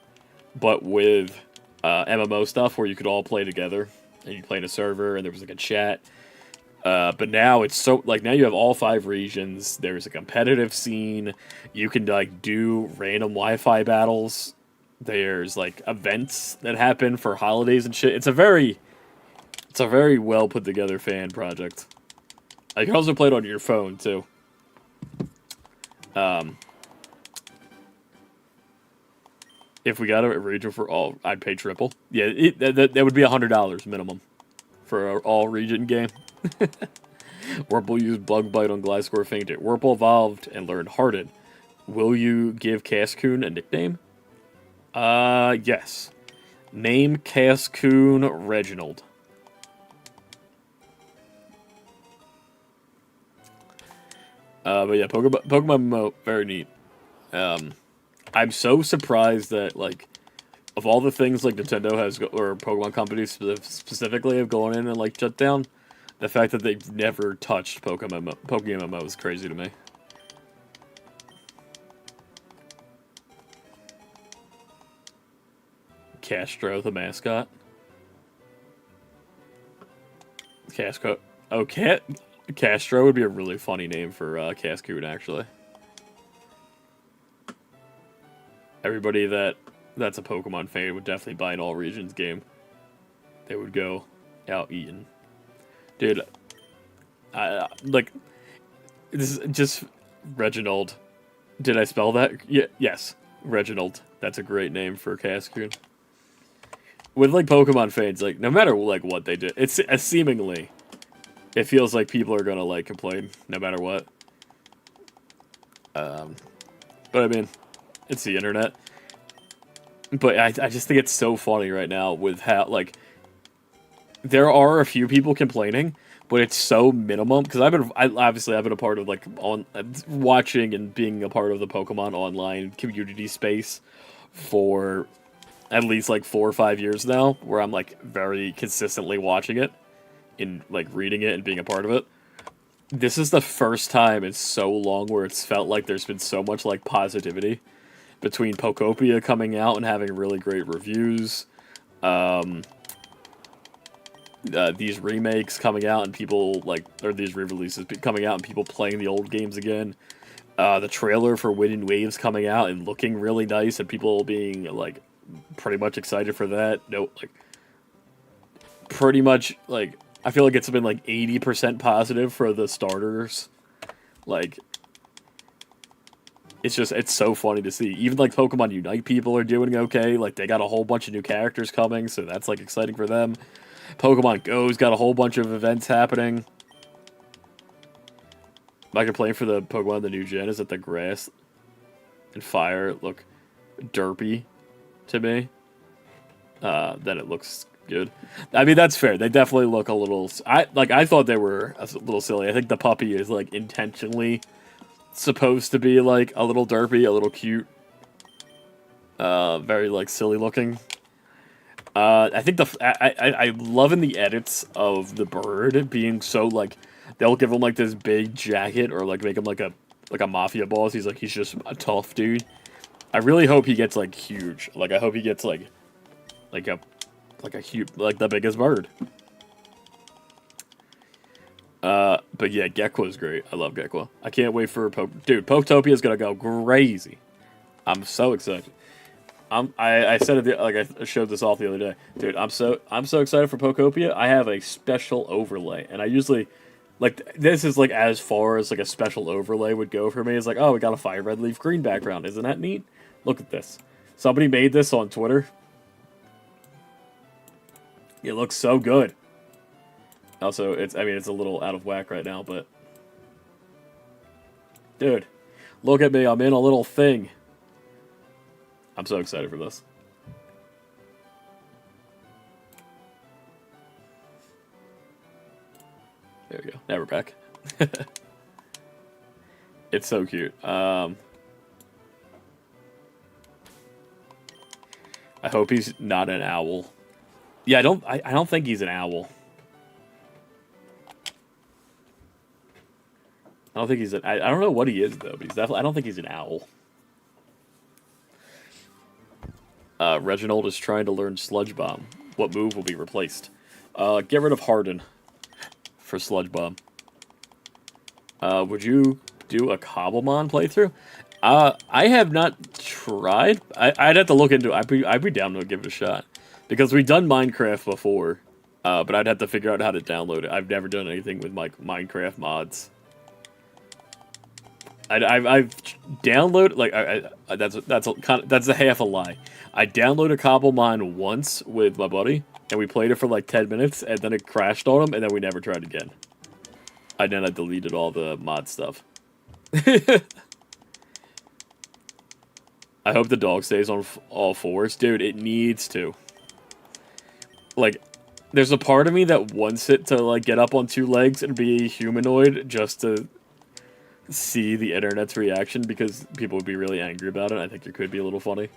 but with MMO stuff where you could all play together and you play in a server and there was like a chat. But now it's so now you have all 5 regions. There's a competitive scene. You can like do random Wi-Fi battles. There's like events that happen for holidays and shit. It's a very well put together fan project. You can also play it on your phone too. If we got a region for all, I'd pay triple. Yeah, that would be $100 minimum for an all region game. Wurple used Bug Bite on Gliscor fainted. Wurple evolved and learned Harden. Will you give Cascoon a nickname? Yes. Name Cascoon Reginald. But yeah, Pokemon very neat. I'm so surprised that of all the things Nintendo has or Pokemon companies specifically have gone in and shut down, the fact that they've never touched Pokemon MMO is crazy to me. Castro, the mascot. Casco. Oh, Castro would be a really funny name for Cascoon, actually. Everybody that's a Pokemon fan would definitely buy an All Regions game. They would go out eating. Dude, this is just Reginald. Did I spell that? Yes, Reginald. That's a great name for Cascoon. With Pokemon fans, no matter what they do, it's seemingly, it feels like people are gonna complain no matter what. But I mean, it's the internet. But I just think it's so funny right now with how there are a few people complaining, but it's so minimum because obviously I've been a part of like on watching and being a part of the Pokemon online community space for at least like 4 or 5 years now, where I'm like very consistently watching it and like reading it and being a part of it. This is the first time in so long where it's felt like there's been so much like positivity between Pokopia coming out and having really great reviews. These remakes coming out and people like, or these re-releases coming out and people playing the old games again. The trailer for Wind and Waves coming out and looking really nice and people being like pretty much excited for that. No, like pretty much like I feel like it's been like 80% positive for the starters. Like it's so funny to see. Even like Pokemon Unite people are doing okay. Like they got a whole bunch of new characters coming, so that's like exciting for them. Pokemon Go's got a whole bunch of events happening. My complaint for the Pokemon the new gen is that the grass and fire look derpy to me. Then it looks good. I mean, that's fair. They definitely look a little... I thought they were a little silly. I think the puppy is like intentionally supposed to be like a little derpy, a little cute. Very like silly looking. I think I'm loving the edits of the bird being so like they'll give him like this big jacket or like make him like a mafia boss. He's just a tough dude. I really hope he gets like huge. Like I hope he gets like a huge like the biggest bird. But yeah, Gekwa's great. I love Gekwa. I can't wait for dude. Poketopia is gonna go crazy. I'm so excited. I said it like I showed this off the other day, dude. I'm so excited for Pokopia. I have a special overlay, and I usually like this is like as far as like a special overlay would go for me. It's like, oh, we got a fire red leaf green background. Isn't that neat? Look at this. Somebody made this on Twitter. It looks so good. Also, it's a little out of whack right now, but dude, look at me. I'm in a little thing. I'm so excited for this. There we go. Now we're back. It's so cute. I hope he's not an owl. Yeah, I don't think he's an owl. I don't think he's I don't know what he is though, but he's definitely I don't think he's an owl. Reginald is trying to learn Sludge Bomb. What move will be replaced? Get rid of Harden for Sludge Bomb. Would you do a Cobblemon playthrough? I have not tried. I'd have to look into it. I'd be down to give it a shot. Because we've done Minecraft before, but I'd have to figure out how to download it. I've never done anything with Minecraft mods. I've downloaded that's a half a lie. I downloaded Cobblemon once with my buddy, and we played it for like 10 minutes, and then it crashed on him, and then we never tried again. And then I deleted all the mod stuff. I hope the dog stays on all fours, dude. It needs to. Like, there's a part of me that wants it to like get up on 2 legs and be a humanoid just to see the internet's reaction because people would be really angry about it. I think it could be a little funny,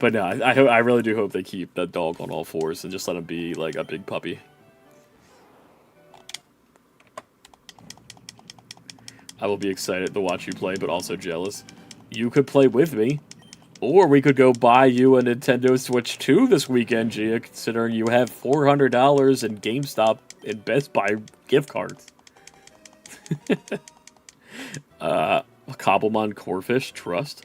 but no, I really do hope they keep that dog on all fours and just let him be like a big puppy. I will be excited to watch you play, but also jealous. You could play with me, or we could go buy you a Nintendo Switch 2 this weekend, Gia, considering you have $400 in GameStop and Best Buy gift cards. Cobblemon Corphish Trust.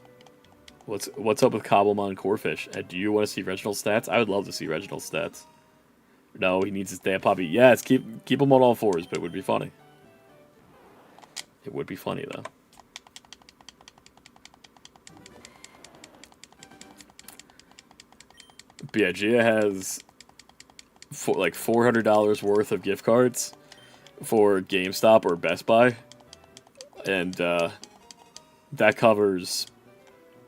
What's up with Cobblemon Corphish? Do you want to see Reginald's stats? I would love to see Reginald's stats. No, he needs his damn puppy. Yes, keep him on all fours, but it would be funny. It would be funny though. But yeah, Gia has like $400 worth of gift cards for GameStop or Best Buy. And that covers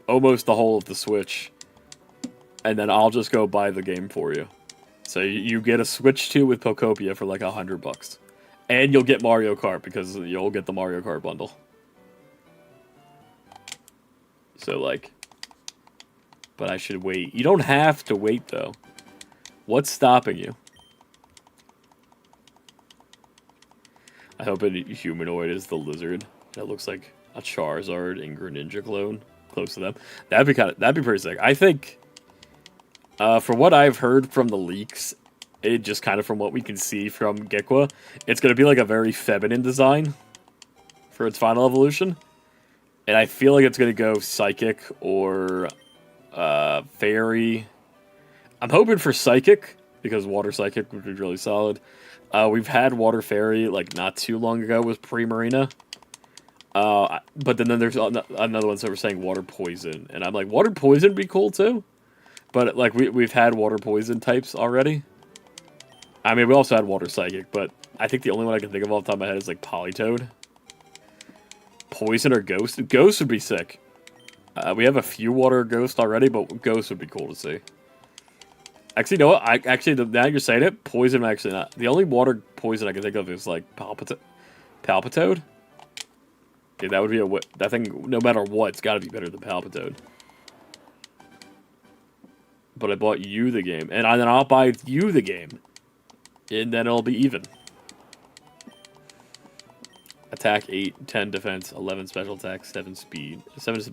almost the whole of the Switch. And then I'll just go buy the game for you. So you get a Switch 2 with Pokopia for like $100. And you'll get Mario Kart because you'll get the Mario Kart bundle. So like, but I should wait. You don't have to wait though. What's stopping you? I hope a humanoid is the lizard. That looks like a Charizard and Greninja clone. Close to them. That'd be pretty sick. I think, from what I've heard from the leaks, it just kind of from what we can see from Gekwa, it's gonna be like a very feminine design for its final evolution. And I feel like it's gonna go Psychic or Fairy. I'm hoping for Psychic, because Water Psychic would be really solid. We've had Water Fairy, like, not too long ago with Primarina. But then there's another one that we're saying Water Poison. And I'm like, Water Poison would be cool, too. But, like, we've had Water Poison types already. I mean, we also had Water Psychic, but I think the only one I can think of off the top of my head is, like, Politoed. Poison or Ghost? Ghost would be sick. We have a few Water Ghosts already, but Ghost would be cool to see. Actually, you know what? Now you're saying it, Poison actually not. The only Water Poison I can think of is, like, Palpitoad. Okay, that would be that thing, no matter what, it's gotta be better than Palpitoad. But I bought you the game, and then I'll buy you the game. And then it'll be even. Attack 8, 10 defense, 11 special attack, 7 speed, 7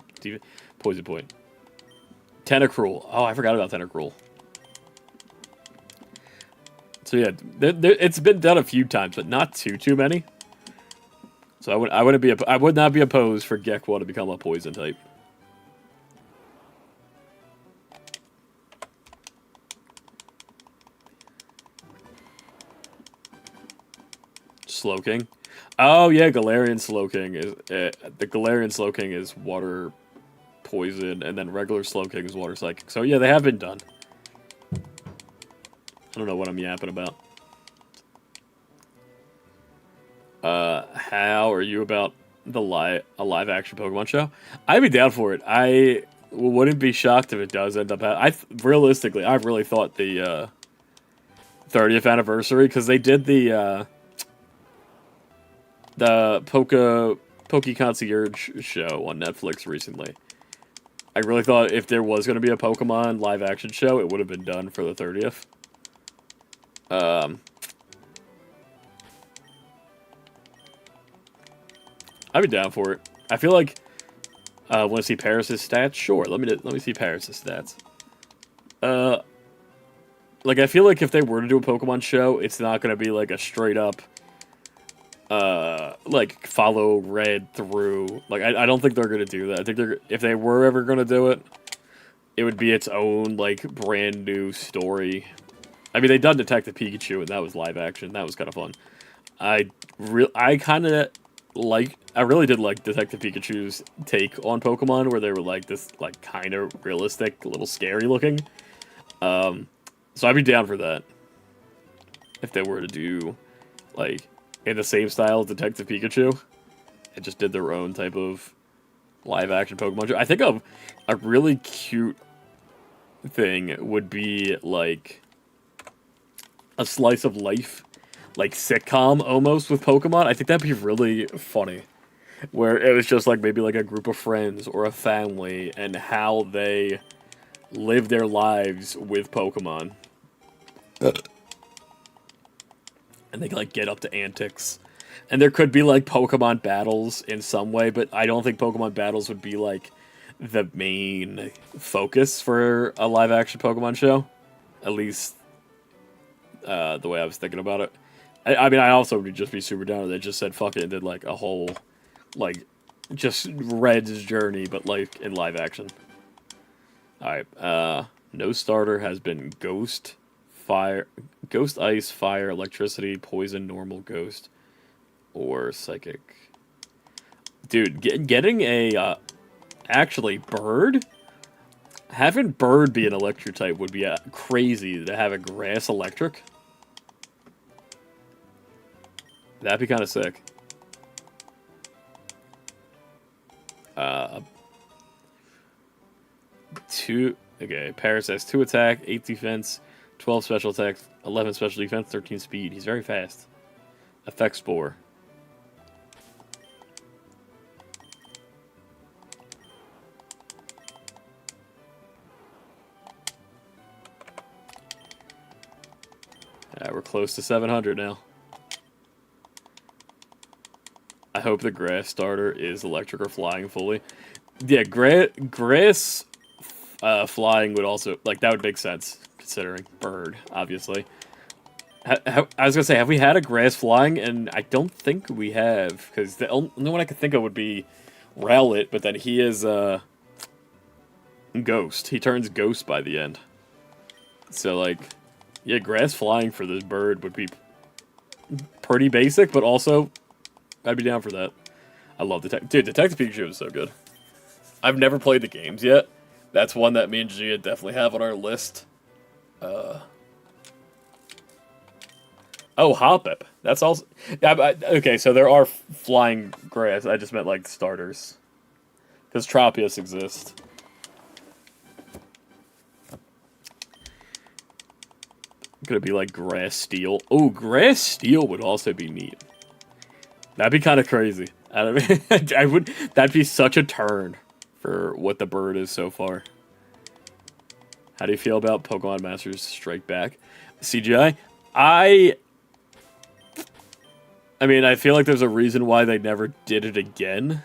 poison point. Tentacruel. Oh, I forgot about Tentacruel. So yeah, it's been done a few times, but not too many. So I would not be opposed for Gekwa to become a poison type. Slowking. Oh yeah, Galarian Slowking is the Galarian Slowking is water poison, and then regular Slowking is water psychic. So yeah, they have been done. I don't know what I'm yapping about. How are you about a live action Pokemon show? I'd be down for it. I wouldn't be shocked if it does end up. Realistically, I really thought the 30th anniversary, because they did the Poke Concierge show on Netflix recently. I really thought if there was going to be a Pokemon live action show, it would have been done for the 30th. I'd be down for it. I feel like want to see Paris' stats? Sure, let me see Paris' stats. Like I feel like if they were to do a Pokemon show, it's not going to be like a straight up like follow Red through. Like I don't think they're going to do that. I think if they were ever going to do it, it would be its own like brand new story. I mean, they done Detective Pikachu, and that was live action. That was kind of fun. I really did like Detective Pikachu's take on Pokemon, where they were like this, like kind of realistic, a little scary looking. So I'd be down for that if they were to do like in the same style as Detective Pikachu, and just did their own type of live action Pokemon show. I think a really cute thing would be like a slice of life, like sitcom almost with Pokemon. I think that'd be really funny, where it was just like maybe like a group of friends or a family and how they live their lives with Pokemon. And they like get up to antics. And there could be like Pokemon battles in some way, but I don't think Pokemon battles would be like the main focus for a live action Pokemon show. At least the way I was thinking about it. I mean, I also would just be super down if they just said fuck it and did like a whole, like, just Red's journey, but like in live action. Alright, no starter has been Ghost, Fire, Ghost, Ice, Fire, Electricity, Poison, Normal, Ghost, or Psychic. Dude, getting a, actually, Bird? Having Bird be an electric type would be crazy to have a Grass Electric. That'd be kind of sick. Okay, Paris has 2 attack, 8 defense, 12 special attack, 11 special defense, 13 speed. He's very fast. Effect Spore. We're close to 700 now. I hope the grass starter is electric or flying fully. Yeah, grass flying would also, like, that would make sense, considering bird, obviously. I was gonna say, have we had a grass flying? And I don't think we have, because the only one I could think of would be Rowlet, but then he is Ghost. He turns Ghost by the end. So, like, yeah, grass flying for this bird would be pretty basic, but also, I'd be down for that. I love Dude, Detective Pikachu is so good. I've never played the games yet. That's one that me and Gia definitely have on our list. Oh, Hoppip. That's also... Yeah, okay, so there are flying grass. I just meant, like, starters. Because Tropius exists. Gonna be like Grass Steel. Oh, Grass Steel would also be neat. That'd be kind of crazy. I mean, I would. That'd be such a turn for what the bird is so far. How do you feel about Pokemon Masters Strike Back? CGI? I mean, I feel like there's a reason why they never did it again.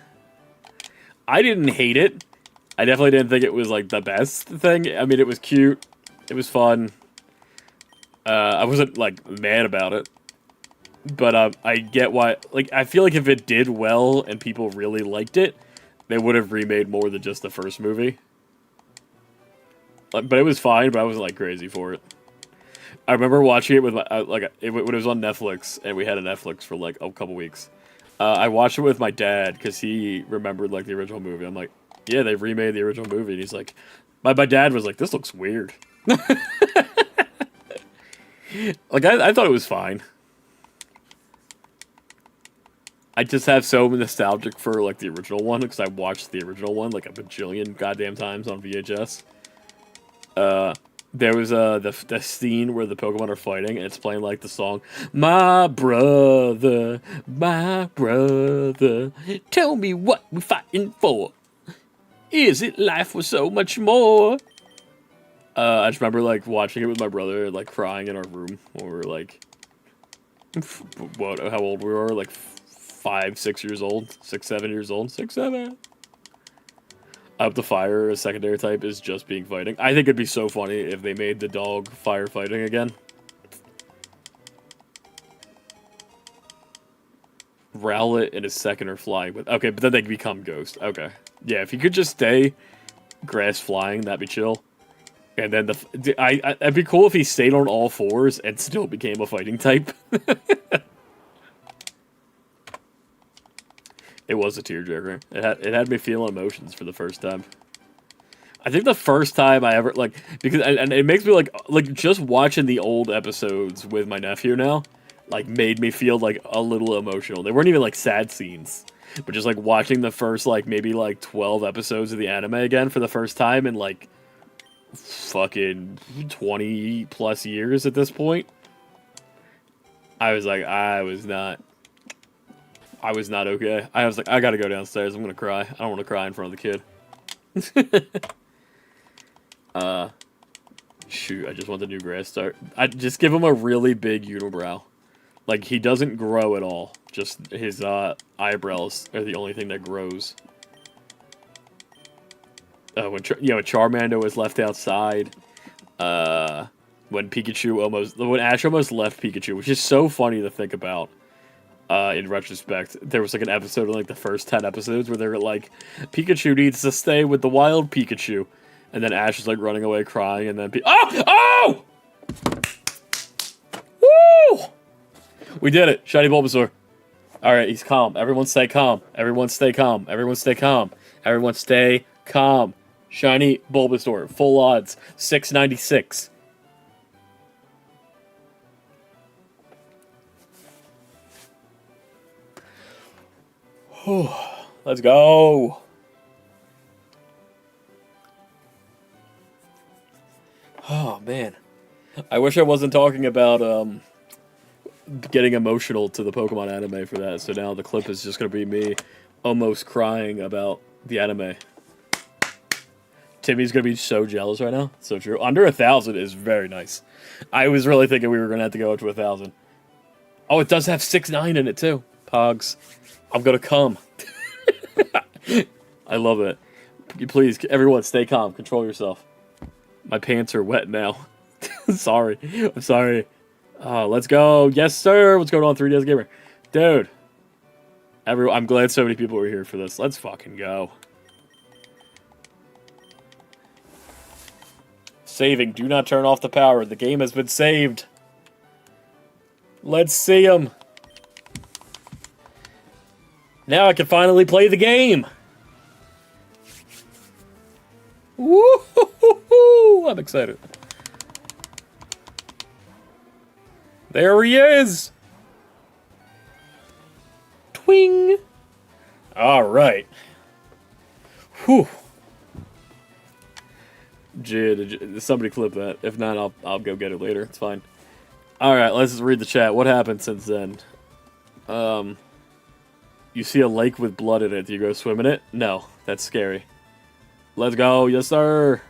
I didn't hate it. I definitely didn't think it was, like, the best thing. I mean, it was cute. It was fun. I wasn't, like, mad about it. But, I get why... Like, I feel like if it did well and people really liked it, they would have remade more than just the first movie. But it was fine, but I wasn't, like, crazy for it. I remember watching it with my... when it was on Netflix, and we had a Netflix for, like, a couple weeks. I watched it with my dad, because he remembered, like, the original movie. I'm like, yeah, they remade the original movie. And he's like... My dad was like, this looks weird. Like, I thought it was fine. I just have so nostalgic for, like, the original one, because I watched the original one, like, a bajillion goddamn times on VHS. There was, the scene where the Pokemon are fighting, and it's playing, like, the song, my brother, tell me what we fighting for. Is it life with so much more? I just remember, like, watching it with my brother, like, crying in our room when we were, like, how old we were, like, 5, 6 years old, 6, 7 years old, 6, 7. Up the fire, a secondary type, is just being fighting. I think it'd be so funny if they made the dog firefighting again. Rowlet and his second are flying, but okay, but then they can become Ghost. Okay. Yeah, if he could just stay grass flying, that'd be chill. And then it'd be cool if he stayed on all fours and still became a fighting type. It was a tearjerker. It had me feeling emotions for the first time. I think the first time I ever, like, because, and it makes me, like, just watching the old episodes with my nephew now, like, made me feel, like, a little emotional. They weren't even, like, sad scenes. But just, like, watching the first, like, maybe, like, 12 episodes of the anime again for the first time in, like, fucking 20 plus years at this point, I was like, I was not okay. I was like, I gotta go downstairs. I'm gonna cry. I don't want to cry in front of the kid. Shoot, I just want the new grass start. I just give him a really big unibrow. Like, he doesn't grow at all. Just his eyebrows are the only thing that grows. When Charmander was left outside, when Ash almost left Pikachu, which is so funny to think about. In retrospect, there was like an episode in like the first 10 episodes where they were like, Pikachu needs to stay with the wild Pikachu, and then Ash is like running away crying, and then oh! Woo! We did it, shiny Bulbasaur. All right, he's calm. Everyone stay calm. Everyone stay calm. Everyone stay calm. Everyone stay calm. Shiny Bulbasaur, full odds, 696. Let's go. Oh, man. I wish I wasn't talking about getting emotional to the Pokemon anime for that. So now the clip is just gonna be me almost crying about the anime. Timmy's gonna be so jealous right now. So true. Under 1,000 is very nice. I was really thinking we were gonna have to go up to 1,000. Oh, it does have 6-9 in it too. Pogs, I'm gonna come. I love it. Please, everyone, stay calm. Control yourself. My pants are wet now. Sorry. I'm sorry. Let's go. Yes, sir. What's going on, 3DS Gamer? Dude. I'm glad so many people were here for this. Let's fucking go. Saving. Do not turn off the power. The game has been saved. Let's see him. Now I can finally play the game. Woo-hoo-hoo-hoo! I'm excited. There he is! Twing! Alright. Whew. Gee, somebody clip that. If not, I'll go get it later. It's fine. Alright, let's just read the chat. What happened since then? You see a lake with blood in it. Do you go swim in it? No. That's scary. Let's go. Yes, sir.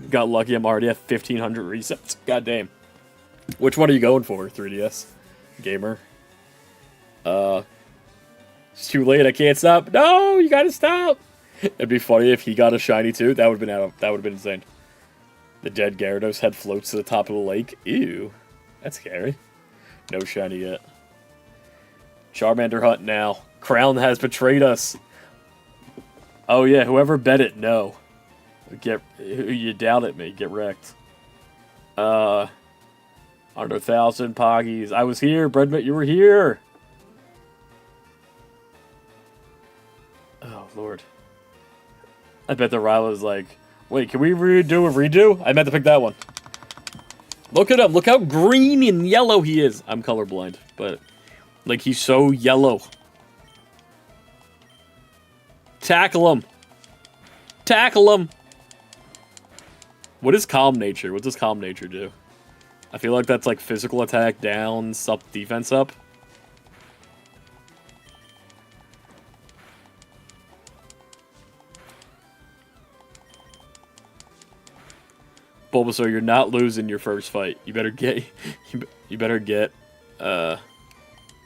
Got lucky. I'm already at 1,500 resets. God damn. Which one are you going for, 3DS? Gamer? It's too late. I can't stop. No, you gotta stop. It'd be funny if he got a shiny too. That would have been insane. The dead Gyarados head floats to the top of the lake. Ew. That's scary. No shiny yet. Charmander hunt now. Crown has betrayed us. Oh yeah, whoever bet it, no. You doubted me, get wrecked. Under 1,000 Poggies. I was here, Breadmit, you were here. Oh lord. I bet the Ryla was like, wait, can we redo a redo? I meant to pick that one. Look at him, look how green and yellow he is. I'm colorblind, but like he's so yellow. Tackle him. Tackle him. What is Calm Nature? What does Calm Nature do? I feel like that's like physical attack down, defense up. Bulbasaur, you're not losing your first fight. You better get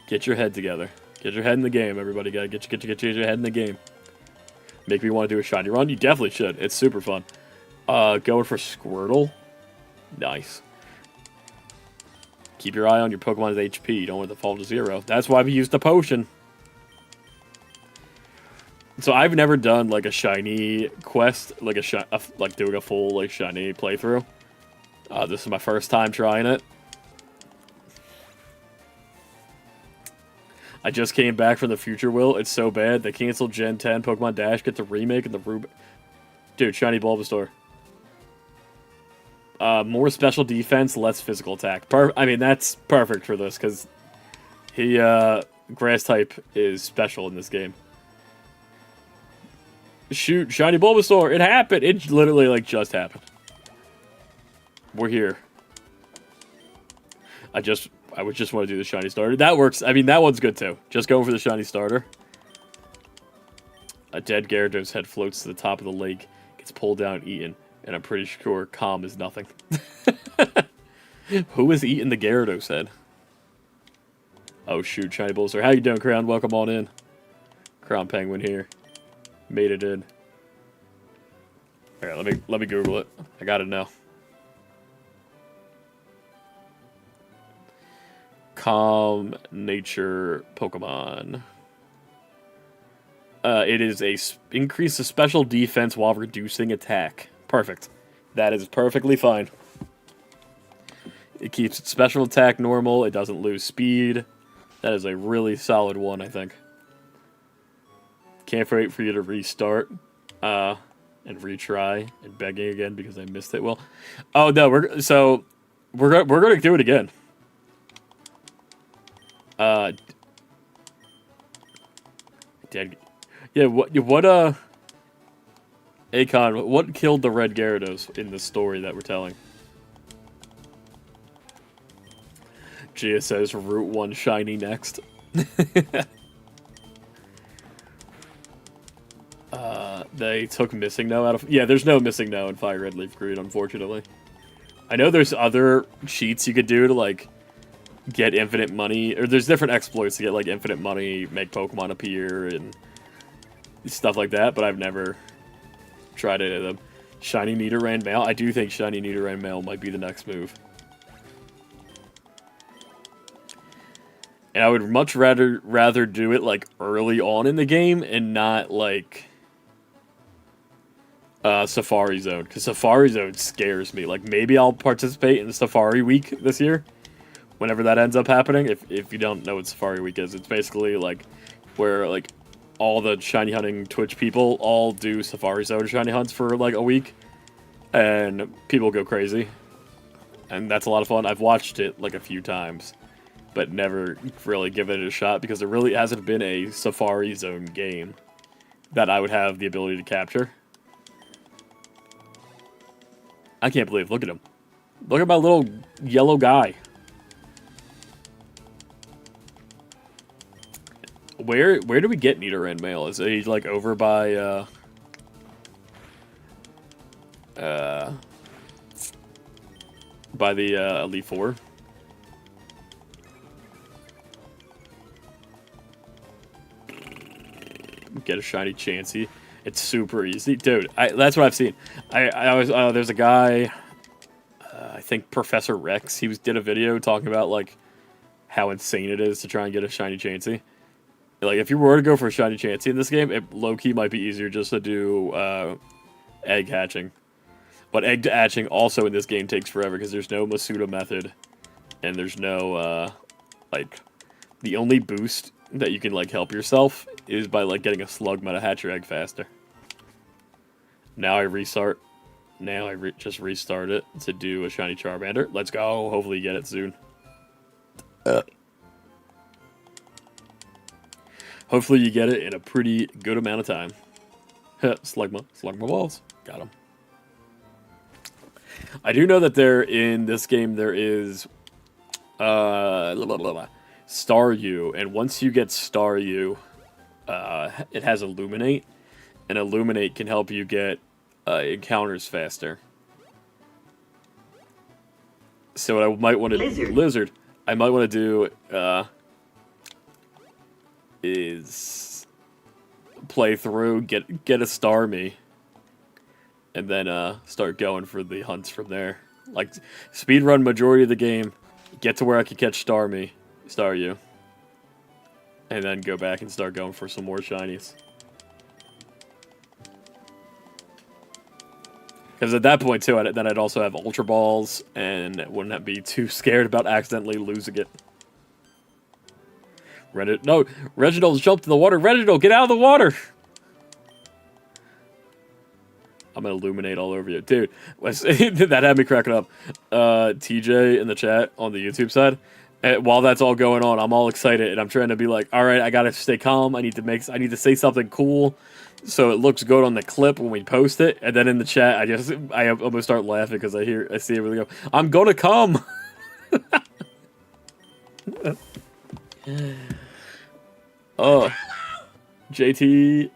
get your head together. Get your head in the game, everybody. Gotta get your head in the game. Make me want to do a shiny run? You definitely should. It's super fun. Going for Squirtle. Nice. Keep your eye on your Pokemon's HP. You don't want it to fall to 0. That's why we used the potion. So I've never done like a shiny quest, like like doing a full like shiny playthrough. This is my first time trying it. I just came back from the Future Will. It's so bad. They canceled Gen 10 Pokemon Dash, get the remake, and the Dude, shiny Bulbasaur. More special defense, less physical attack. I mean, that's perfect for this, because he, Grass type is special in this game. Shoot, shiny Bulbasaur! It happened! It literally, like, just happened. We're here. I would just want to do the shiny starter. That works. I mean, that one's good too. Just going for the shiny starter. A dead Gyarados head floats to the top of the lake, gets pulled down and eaten, and I'm pretty sure calm is nothing. Who is eating the Gyarados head? Oh shoot, shiny Bulbasaur. How you doing, Crown? Welcome on in. Crown Penguin here. Made it in. Alright, let me Google it. I got it now. Calm Nature Pokemon. It is a increase of special defense while reducing attack. Perfect. That is perfectly fine. It keeps its special attack normal. It doesn't lose speed. That is a really solid one, I think. Can't wait for you to restart and retry and begging again because I missed it. Well, oh no, we're gonna do it again. Dead. Yeah, Akon, what killed the red Gyarados in the story that we're telling? Gia says Route 1 shiny next. They took Missing No out of... Yeah, there's no Missing No in Fire Red Leaf Green, unfortunately. I know there's other cheats you could do to, like, get infinite money. Or there's different exploits to get, like, infinite money, make Pokemon appear, and stuff like that, but I've never tried any of them. Shiny Nidoran Male. I do think Shiny Nidoran Male might be the next move. And I would much rather do it, like, early on in the game and not, like, Safari Zone. Because Safari Zone scares me. Like, maybe I'll participate in Safari Week this year. Whenever that ends up happening. If you don't know what Safari Week is, it's basically, like, where, like, all the shiny hunting Twitch people all do Safari Zone shiny hunts for, like, a week. And people go crazy. And that's a lot of fun. I've watched it, like, a few times. But never really given it a shot because there really hasn't been a Safari Zone game that I would have the ability to capture. I can't believe, look at him. Look at my little yellow guy. Where do we get Nidoran Male? Is he, like, over by, by the, Elite Four? Get a shiny Chansey. It's super easy. Dude, that's what I've seen. I always, there's a guy, I think Professor Rex, he did a video talking about, like, how insane it is to try and get a shiny Chansey. Like, if you were to go for a shiny Chansey in this game, it low-key might be easier just to do, egg hatching. But egg hatching also in this game takes forever because there's no Masuda method. And there's no, like, the only boost that you can, like, help yourself is by, like, getting a Slugma to hatch your egg faster. Now I restart. Now I just restart it to do a shiny Charmander. Let's go. Hopefully you get it soon. Hopefully you get it in a pretty good amount of time. Slugma. Slugma balls. Got him. I do know that in this game there is Staryu, and once you get Staryu, it has Illuminate, and Illuminate can help you get encounters faster. So what I might want to Lizard. I might want to do is play through, get a Starmie, and then start going for the hunts from there. Like, speedrun majority of the game, get to where I can catch Staryu, and then go back and start going for some more shinies. Because at that point, too, then I'd also have Ultra Balls, and wouldn't be too scared about accidentally losing it. No, Reginald jumped in the water. Reginald, get out of the water! I'm gonna illuminate all over you. Dude, that had me cracking up. TJ in the chat on the YouTube side, while that's all going on, I'm all excited, and I'm trying to be like, alright, I gotta stay calm, I need to say something cool, so it looks good on the clip when we post it, and then in the chat, I almost start laughing, because I see everything go, I'm gonna come! Oh, JT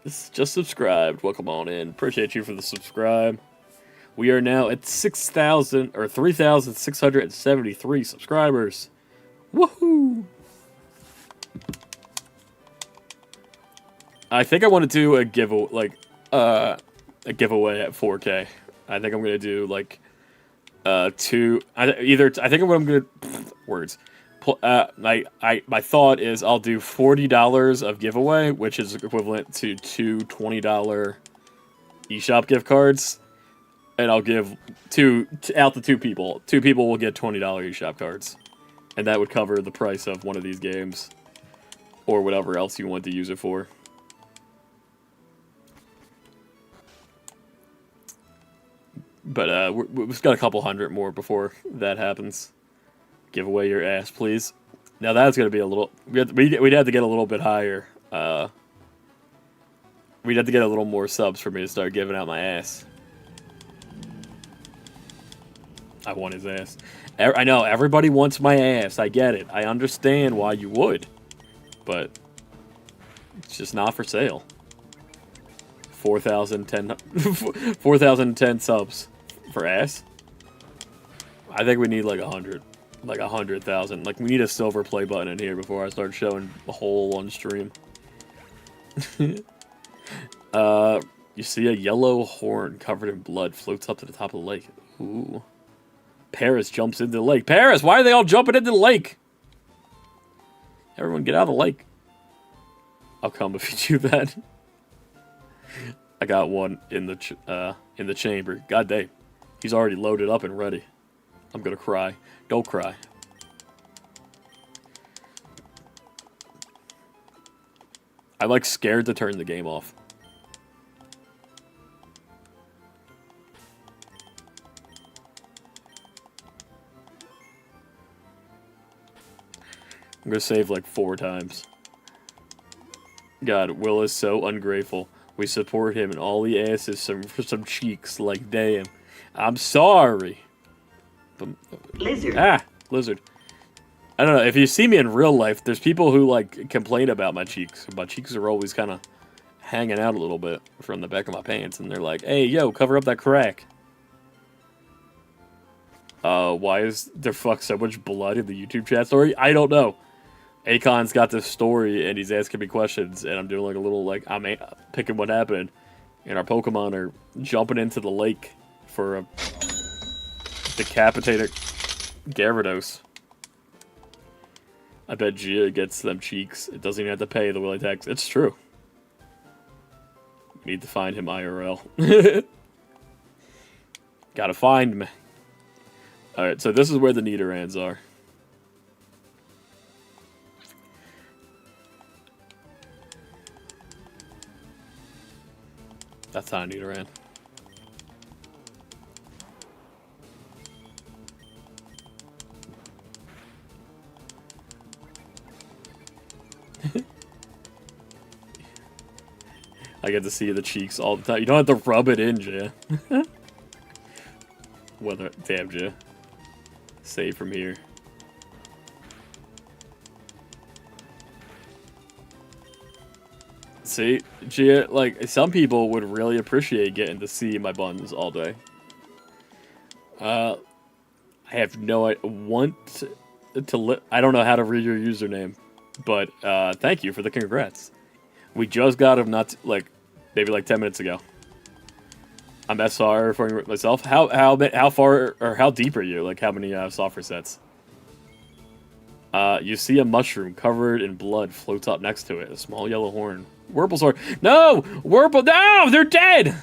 just subscribed. Welcome on in. Appreciate you for the subscribe. We are now at 3,673 subscribers. Woohoo! I think I want to do a giveaway, a giveaway at 4K. I think I'm gonna do like two. I think what I'm gonna words. My thought is I'll do $40 of giveaway, which is equivalent to two $20 eShop gift cards, and I'll give out to two people. Two people will get $20 eShop cards, and that would cover the price of one of these games, or whatever else you want to use it for. But we've got a couple hundred more before that happens. Give away your ass, please. Now that's going to be a little... We'd have to get a little bit higher. We'd have to get a little more subs for me to start giving out my ass. I want his ass. I know, everybody wants my ass. I get it. I understand why you would. But it's just not for sale. 4,010 subs for ass. I think we need like 100. Like 100,000. Like, we need a silver play button in here before I start showing a hole on stream. You see a yellow horn covered in blood floats up to the top of the lake. Ooh. Paris jumps into the lake. Paris, why are they all jumping into the lake? Everyone get out of the lake. I'll come if you do that. I got one in the chamber. God dang. He's already loaded up and ready. I'm gonna cry. Don't cry. I'm like scared to turn the game off. I'm gonna save like 4 times. God, Will is so ungrateful. We support him and all he asks is for some cheeks. Like, damn. I'm sorry. But, Lizard. Lizard. I don't know. If you see me in real life, there's people who, like, complain about my cheeks. My cheeks are always kind of hanging out a little bit from the back of my pants. And they're like, hey, yo, cover up that crack. Why is there so much blood in the YouTube chat story? I don't know. Akon's got this story, and he's asking me questions, and I'm doing like a little, like, I'm picking what happened, and our Pokemon are jumping into the lake for a decapitated Gyarados. I bet Gia gets them cheeks. It doesn't even have to pay the Willy tax. It's true. Need to find him IRL. Gotta find me. Alright, so this is where the Nidorans are. That's not a Nidoran. I get to see the cheeks all the time. You don't have to rub it in, Jay. Damn, Jay. Save from here. See, Gia, like, some people would really appreciate getting to see my buns all day. I have no idea. I don't know how to read your username, but thank you for the congrats. We just got him maybe like 10 minutes ago. I'm SR for myself. How far or how deep are you? Like, how many software sets? You see a mushroom covered in blood floats up next to it. A small yellow horn. Wurplesaur. No! No! They're dead!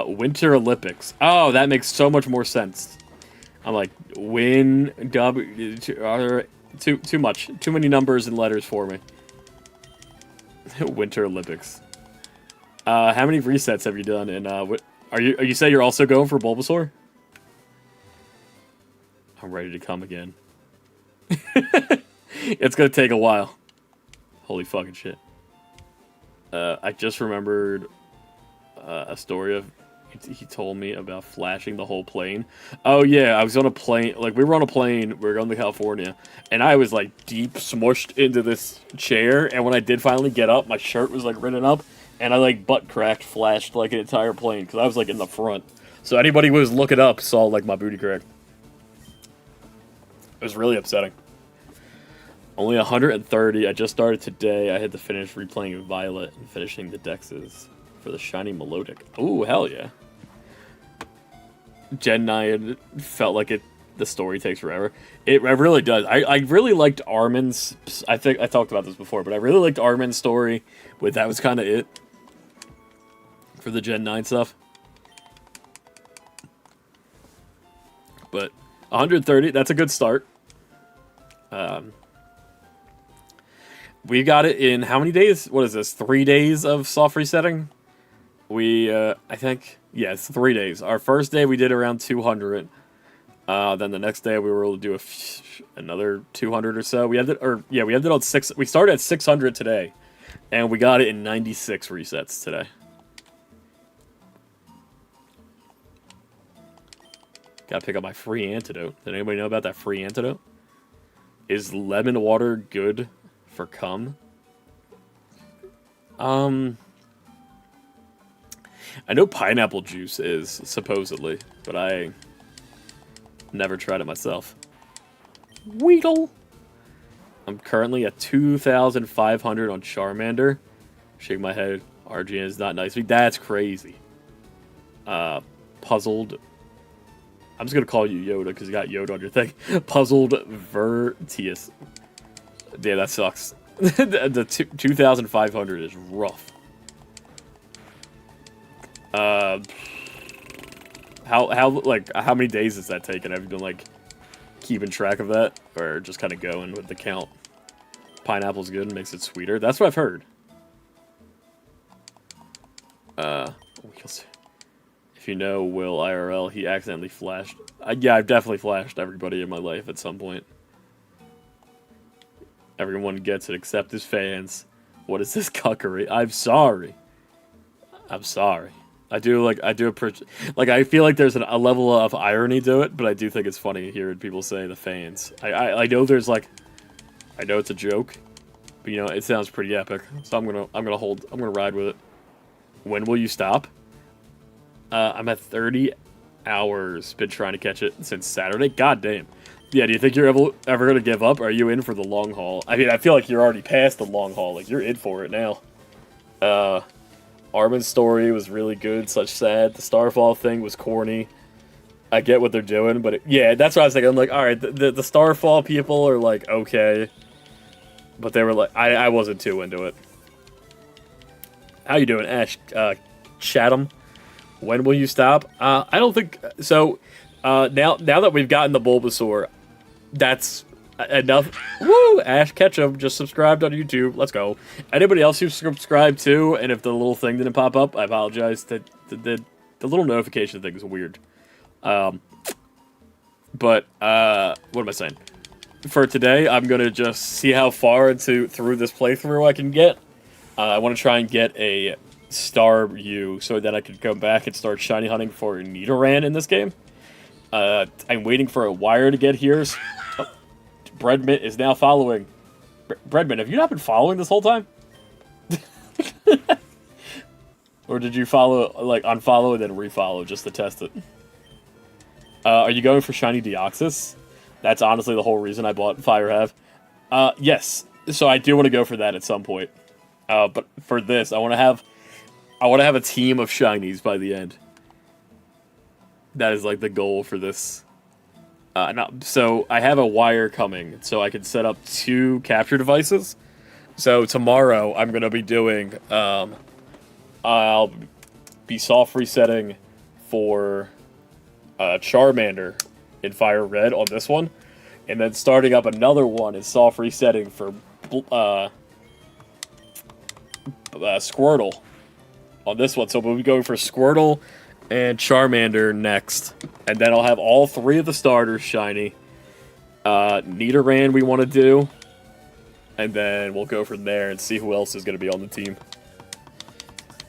Winter Olympics. Oh, that makes so much more sense. I'm like, too much. Too many numbers and letters for me. Winter Olympics. How many resets have you done? And you say you're also going for Bulbasaur? I'm ready to come again. It's gonna take a while. Holy fucking shit. I just remembered a story of he told me about flashing the whole plane. Oh yeah, I was on a plane. Like, we were on a plane. We were going to California, and I was like deep smushed into this chair. And when I did finally get up, my shirt was like written up, and I like butt cracked, flashed like an entire plane because I was like in the front. So anybody who was looking up saw like my booty crack. It was really upsetting. Only 130. I just started today. I had to finish replaying Violet and finishing the Dexes for the shiny Melodic. Ooh, hell yeah. Gen 9 felt like the story takes forever. It really does. I really liked Armin's. I think I talked about this before, but I really liked Armin's story. That was kind of it for the Gen 9 stuff. But 130, that's a good start. We got it in how many days? What is this? 3 days of soft resetting? I think, yeah, it's 3 days. Our first day we did around 200. Then the next day we were able to do another 200 or so. We ended on 6. We started at 600 today, and we got it in 96 resets today. Gotta pick up my free antidote. Did anybody know about that free antidote? Is lemon water good for cum? I know pineapple juice is, supposedly, but I never tried it myself. Weedle! I'm currently at 2,500 on Charmander. Shake my head. RGN is not nice. That's crazy. Puzzled. I'm just gonna call you Yoda because you got Yoda on your thing. Puzzled Vertius. Yeah, that sucks. The 2,500 is rough. How many days has that taken? Have you been like keeping track of that, or just kind of going with the count? Pineapple's good and makes it sweeter. That's what I've heard. If you know Will IRL, he accidentally flashed. Yeah, I've definitely flashed everybody in my life at some point. Everyone gets it except his fans. What is this cuckery? I'm sorry. I'm sorry. I appreciate. Like, I feel like there's a level of irony to it, but I do think it's funny hearing people say the fans. I know there's like, I know it's a joke, but you know it sounds pretty epic. So I'm gonna ride with it. When will you stop? I'm at 30 hours. Been trying to catch it since Saturday. God damn. Yeah, do you think you're ever going to give up? Or are you in for the long haul? I mean, I feel like you're already past the long haul. Like, you're in for it now. Armin's story was really good, such sad. The Starfall thing was corny. I get what they're doing, but yeah, that's what I was thinking. I'm like, alright, the Starfall people are like, okay. But they were like, I wasn't too into it. How you doing, Ash? Chatham? When will you stop? I don't think so. Now that we've gotten the Bulbasaur, that's enough. Woo! Ash Ketchum just subscribed on YouTube. Let's go. Anybody else who subscribed too? And if the little thing didn't pop up, I apologize. The little notification thing is weird. But what am I saying? For today, I'm gonna just see how far through this playthrough I can get. I want to try and get a Star U so that I could come back and start shiny hunting for Nidoran in this game. I'm waiting for a wire to get here. Oh, Breadmint is now following. Breadmint, have you not been following this whole time? Or did you follow, like, unfollow and then refollow just to test it? Are you going for shiny Deoxys? That's honestly the whole reason I bought Fire Have. Yes. So I do want to go for that at some point. But for this, I want to have a team of shinies by the end. That is like the goal for this. So I have a wire coming, so I can set up 2 capture devices. So tomorrow I'm gonna be doing. I'll be soft resetting for Charmander in Fire Red on this one, and then starting up another one in soft resetting for Squirtle on this one. So we'll be going for Squirtle and Charmander next, and then I'll have all 3 of the starters shiny. Nidoran we want to do, and then we'll go from there and see who else is going to be on the team.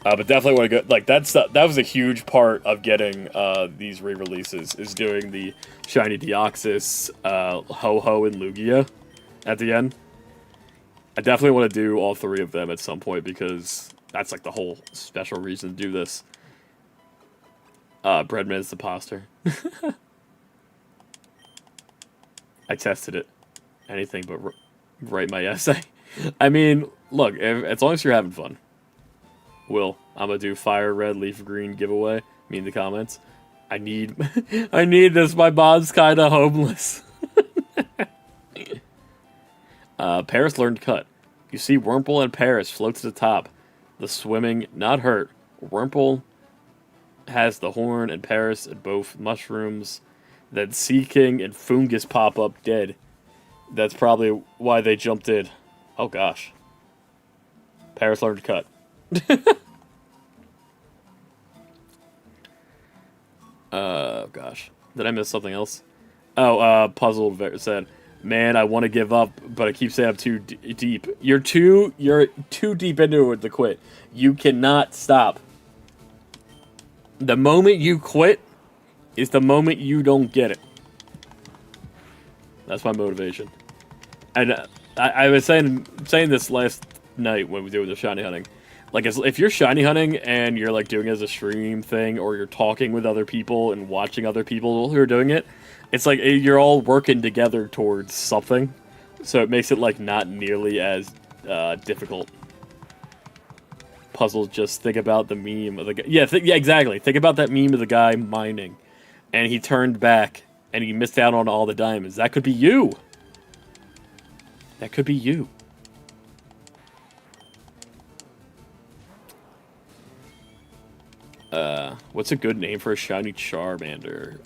But definitely want to go. Like that was a huge part of getting these re-releases, is doing the shiny Deoxys, Ho-Oh, and Lugia at the end. I definitely want to do all 3 of them at some point because that's like the whole special reason to do this. Breadman is the poster. I tested it. Anything but write my essay. I mean, look, as long as you're having fun. I'm gonna do Fire Red, Leaf Green giveaway. Me in the comments. I need this. My mom's kinda homeless. Paris learned cut. You see Wurmple and Paris float to the top. The swimming, not hurt. Wurmple has the horn and Paris and both mushrooms. Then Sea King and Fungus pop up dead. That's probably why they jumped in. Oh gosh. Paris learned cut. Gosh. Did I miss something else? Oh, Puzzled said, man, I want to give up, but I keep saying I'm too deep. You're too deep into it to quit. You cannot stop. The moment you quit, is the moment you don't get it. That's my motivation. And I was saying this last night when we did the shiny hunting. Like, if you're shiny hunting and you're like doing it as a stream thing, or you're talking with other people and watching other people who are doing it, it's like you're all working together towards something. So it makes it like not nearly as difficult. Puzzles. Just think about the meme of the guy. Yeah, yeah, exactly. Think about that meme of the guy mining, and he turned back and he missed out on all the diamonds. That could be you. That could be you. What's a good name for a shiny Charmander?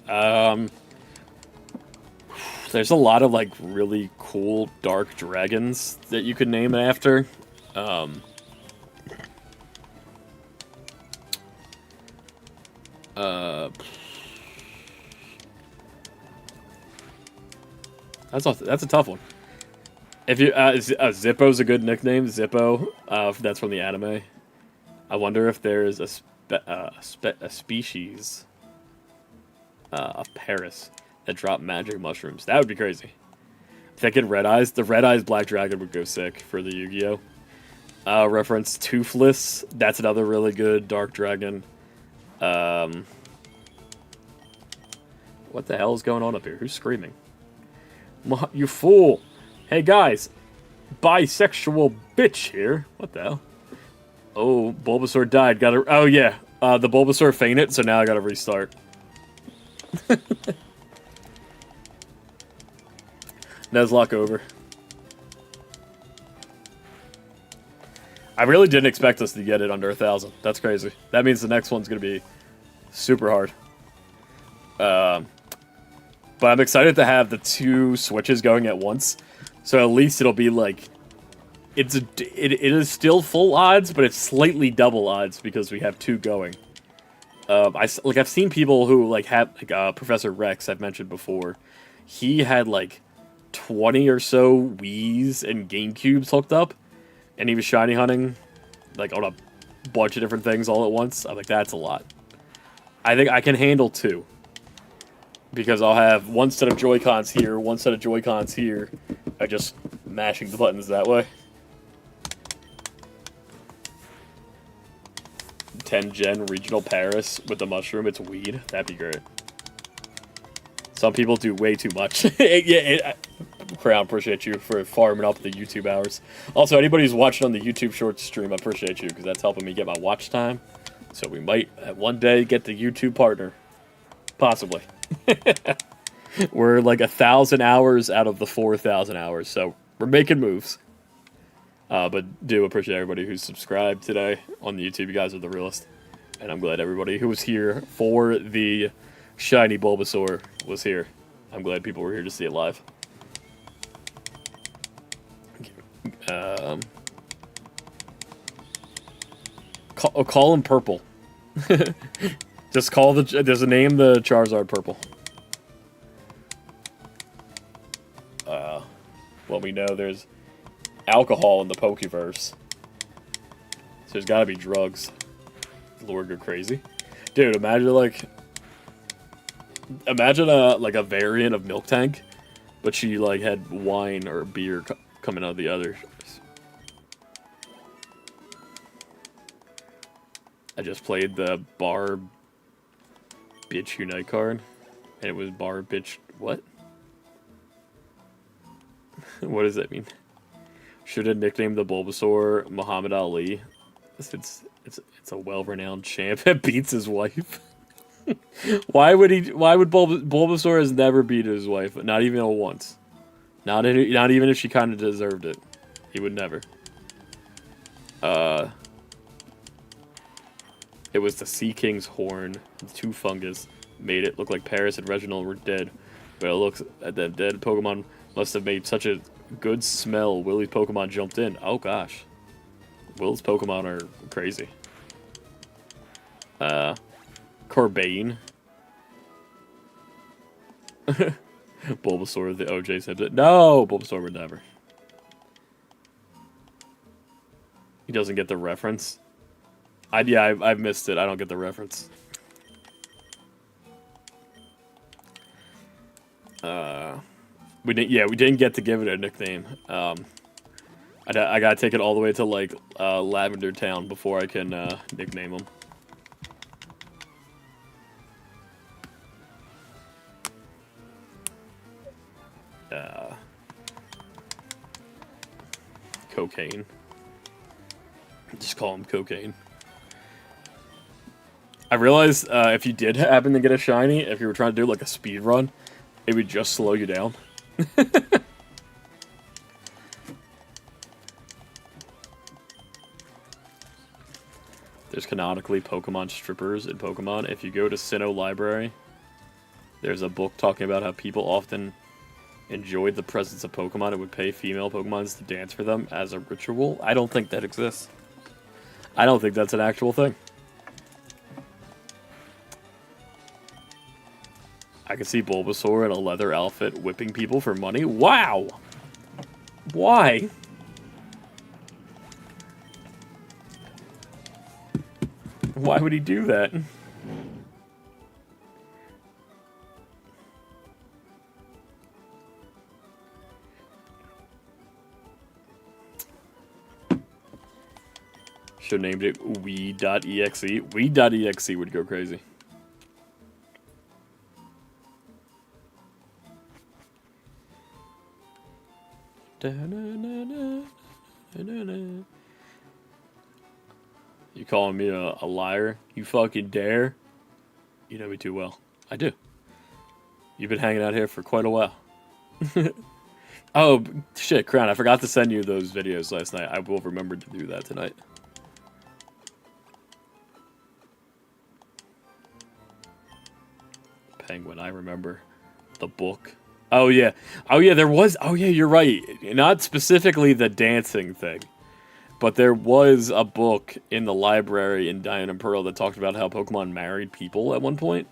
There's a lot of like really cool dark dragons that you could name it after. That's a tough one. If you Zippo's a good nickname. Zippo. That's from the anime. I wonder if there's a species of Paris that drop magic mushrooms. That would be crazy. Thinking Red Eyes. The Red Eyes Black Dragon would go sick for the Yu-Gi-Oh! Reference Toothless. That's another really good dark dragon. What the hell is going on up here? Who's screaming? You fool! Hey guys! Bisexual bitch here. What the hell? Oh, Bulbasaur died. Oh yeah. The Bulbasaur fainted, so now I gotta restart. Nuzlocke over. I really didn't expect us to get it under 1,000. That's crazy. That means the next one's gonna be super hard. But I'm excited to have the 2 switches going at once. So at least it'll be like... It is still full odds, but it's slightly double odds because we have 2 going. I've seen people who like have Professor Rex I've mentioned before. He had like 20 or so Wiis and GameCubes hooked up, and he was shiny hunting like on a bunch of different things all at once. I'm like, that's a lot. I think I can handle 2 because I'll have one set of Joy-Cons here, one set of Joy-Cons here. I just mashing the buttons that way. 10 gen regional Paris with the mushroom. It's weed. That'd be great. Some people do way too much. Crown, appreciate you for farming up the YouTube hours. Also, anybody who's watching on the YouTube Shorts stream, I appreciate you because that's helping me get my watch time. So we might one day get the YouTube partner. Possibly. We're like 1,000 hours out of the 4,000 hours, so we're making moves. But do appreciate everybody who's subscribed today on the YouTube. You guys are the realest. And I'm glad everybody who was here for the shiny Bulbasaur was here. I'm glad people were here to see it live. Call him Purple. Just name the Charizard Purple. Well, we know there's alcohol in the Pokeverse. So there's gotta be drugs. Lord, go crazy. Dude, imagine a variant of Milk Tank, but she like had wine or beer coming out of the others. I just played the Bar Bitch Unite card, and it was Bar Bitch what? What does that mean? Should have nicknamed the Bulbasaur Muhammad Ali. It's a well-renowned champ that beats his wife. Why would Bulbasaur has never beat his wife? Not even once. Not even if she kind of deserved it. He would never. It was the Sea King's horn. The 2 fungus made it look like Paris and Reginald were dead. But it looks that dead Pokemon must have made such a good smell. Willie's Pokemon jumped in. Oh gosh. Will's Pokemon are crazy. Corbane. Bulbasaur, the OJ said it. No! Bulbasaur would never. He doesn't get the reference. I've missed it. I don't get the reference. We didn't get to give it a nickname. I gotta take it all the way to like Lavender Town before I can nickname him. Cocaine. Just call him Cocaine. I realized if you did happen to get a shiny, if you were trying to do like a speed run, it would just slow you down. There's canonically Pokemon strippers in Pokemon. If you go to Sinnoh Library, there's a book talking about how people often enjoyed the presence of Pokemon and would pay female Pokemons to dance for them as a ritual. I don't think that exists. I don't think that's an actual thing. I can see Bulbasaur in a leather outfit whipping people for money. Wow! Why? Why would he do that? Should have named it Wii.exe. Wii.exe would go crazy. You calling me a liar? You fucking dare? You know me too well. I do. You've been hanging out here for quite a while. Oh, shit, Crown. I forgot to send you those videos last night. I will remember to do that tonight. Penguin, I remember. The book. Oh, yeah. Oh, yeah, there was... Oh, yeah, you're right. Not specifically the dancing thing. But there was a book in the library in Diamond and Pearl that talked about how Pokemon married people at one point.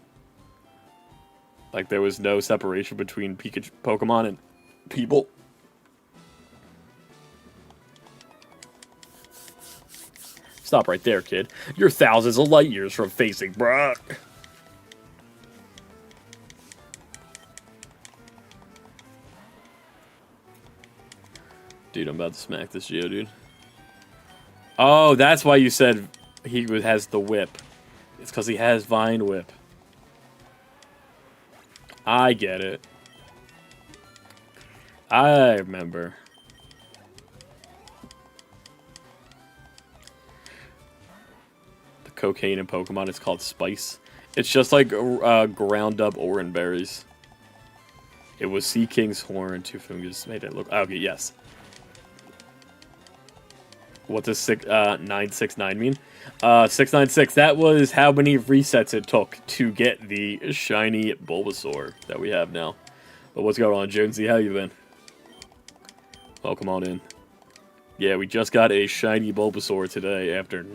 Like, there was no separation between Pikachu, Pokemon and people. Stop right there, kid. You're thousands of light years from facing Brock. Dude, I'm about to smack this Geodude. Oh, that's why you said he has the whip. It's because he has Vine Whip. I get it. I remember. The cocaine in Pokemon is called Spice. It's just like ground up Oran berries. It was Sea King's horn. Two fingers made it look... Okay, yes. What does 969 mean? 696. That was how many resets it took to get the shiny Bulbasaur that we have now. But what's going on, Jonesy? How you been? Welcome on in. Yeah, we just got a shiny Bulbasaur today after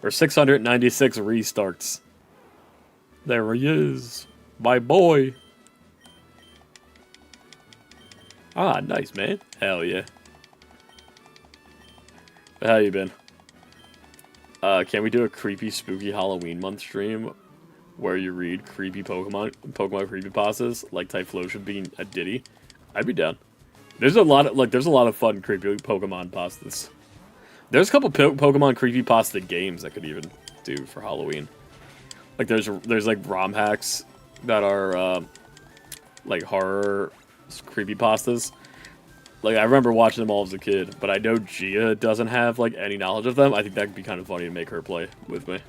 696 restarts. There he is. My boy. Ah, nice, man. Hell yeah. How you been? Can we do a creepy, spooky Halloween month stream where you read creepy Pokemon creepypastas like Typhlosion being a ditty? I'd be down. There's a lot of fun creepy Pokemon pastas. There's a couple Pokemon creepypasta games that could even do for Halloween. Like there's like ROM hacks that are like horror creepypastas. Like, I remember watching them all as a kid, but I know Gia doesn't have, like, any knowledge of them. I think that'd be kind of funny to make her play with me.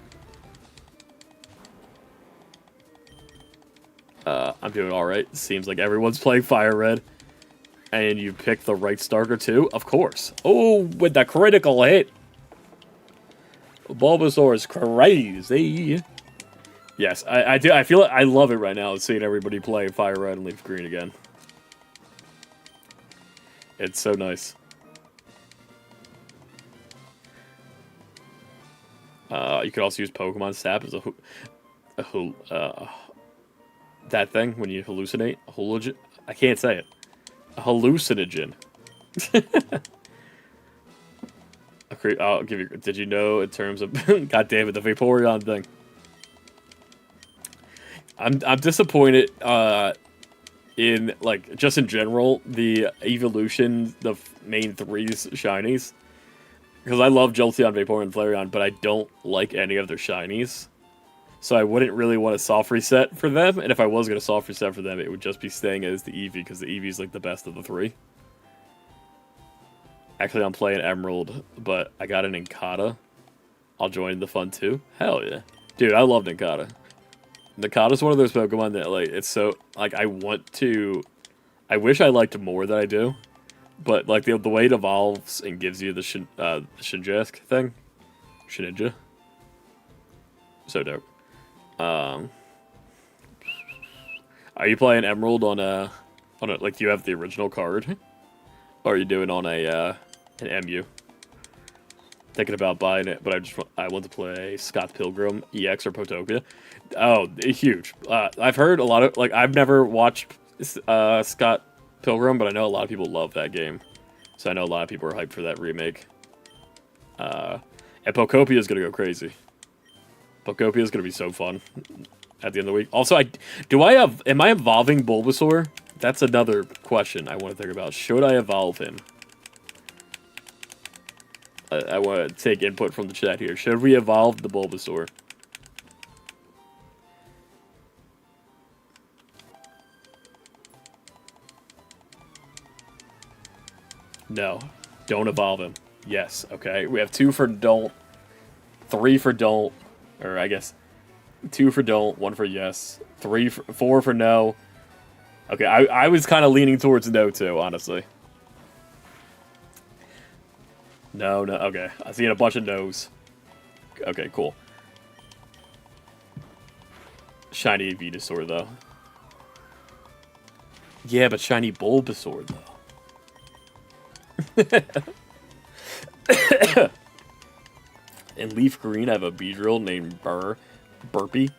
I'm doing alright. Seems like everyone's playing Fire Red. And you picked the right Starker, too? Of course. Oh, with the critical hit! Bulbasaur is crazy! Yes, I do. I feel it. I love it right now, seeing everybody play Fire Red and Leaf Green again. It's so nice. You could also use Pokemon Sap as that thing when you hallucinate. I can't say it. A hallucinogen. I'll give you. Did you know in terms of? God damn it, the Vaporeon thing. I'm disappointed. in like just in general the evolution, the main threes shinies. Because I love Jolteon, Vaporeon, and Flareon, but I don't like any of their shinies. So I wouldn't really want a soft reset for them, and if I was going to soft reset for them, it would just be staying as the Eevee, because the Eevee is like the best of the three. Actually, I'm playing Emerald, but I got an Nincada. I'll join the fun too. Hell yeah. Dude, I love Nincada. Nincada's one of those Pokemon that, like, it's so, like, I wish I liked more than I do. But, like, the way it evolves and gives you the Shinjisk thing. Shinichi. So dope. Are you playing Emerald on a, like, do you have the original card? Or are you doing on an MU? Thinking about buying it, but I want to play Scott Pilgrim, EX, or Potopia. Oh, huge. I've heard a lot of, like, I've never watched Scott Pilgrim, but I know a lot of people love that game. So I know a lot of people are hyped for that remake. And Pokopia is going to go crazy. Pokopia is going to be so fun at the end of the week. Also, am I evolving Bulbasaur? That's another question I want to think about. Should I evolve him? I want to take input from the chat here. Should we evolve the Bulbasaur? No. Don't evolve him. Yes. Okay. We have 2 for don't. 3 for don't. Or I guess 2 for don't, 1 for yes. 4 for no. Okay, I was kind of leaning towards no too, honestly. No, okay. I see a bunch of no's. Okay, cool. Shiny Venusaur, though. Yeah, but shiny Bulbasaur, though. In Leaf Green, I have a Beedrill named Burpee.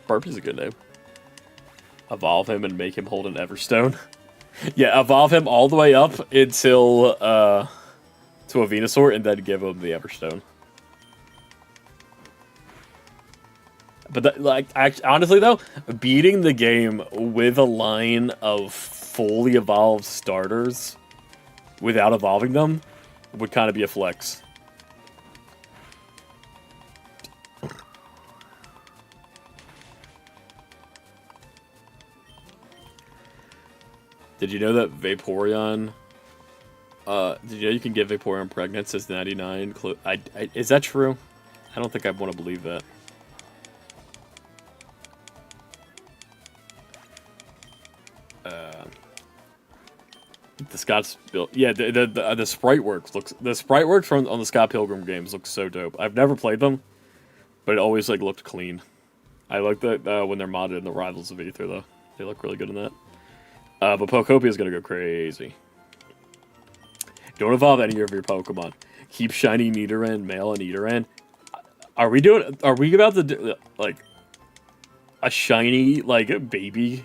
Burpee's a good name. Evolve him and make him hold an Everstone. Yeah, evolve him all the way up until to a Venusaur, and then give him the Everstone. But that, like, honestly though, beating the game with a line of fully evolved starters without evolving them would kind of be a flex. Did you know that Vaporeon? Did you know you can get Vaporeon pregnant? Says 99. Is that true? I don't think I want to believe that. The Scott's build, yeah. The sprite works from on the Scott Pilgrim games looks so dope. I've never played them, but it always like looked clean. I like that when they're modded in the Rivals of Aether though. They look really good in that. But Pokopia is gonna go crazy. Don't evolve any of your Pokemon. Keep shiny Nidoran, male, and Nidoran. Are we about to do like a shiny like baby?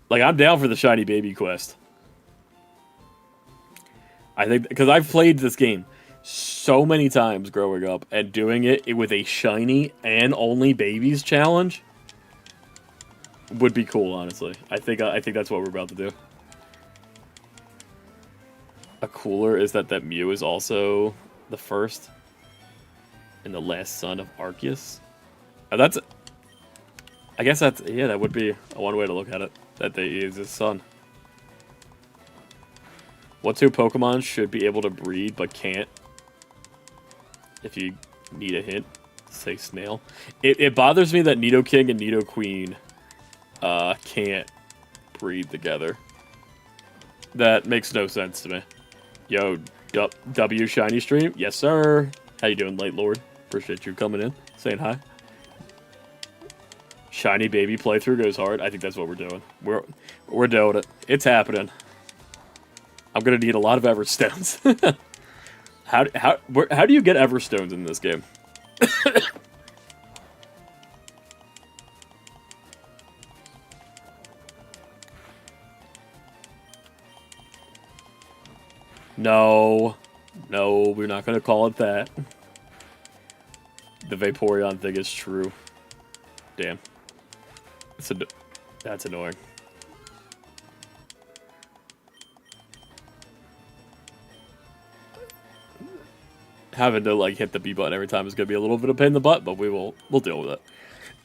Like, I'm down for the shiny baby quest. I think because I've played this game so many times growing up, and doing it with a shiny and only babies challenge would be cool. Honestly, I think that's what we're about to do. A cooler is that Mew is also the first and the last son of Arceus. That's, I guess that's, yeah, that would be one way to look at it. That he is his son. What 2 Pokemon should be able to breed but can't? If you need a hint, say snail. It bothers me that Nidoking and Nidoqueen can't breed together. That makes no sense to me. Yo, W Shiny Stream? Yes, sir. How you doing, Light Lord? Appreciate you coming in, saying hi. Shiny baby playthrough goes hard. I think that's what we're doing. We're doing it. It's happening. I'm gonna need a lot of Everstones. How do you get Everstones in this game? No, we're not gonna call it that. The Vaporeon thing is true. Damn. That's annoying. Having to like hit the B button every time is gonna be a little bit of a pain in the butt, but we'll deal with it.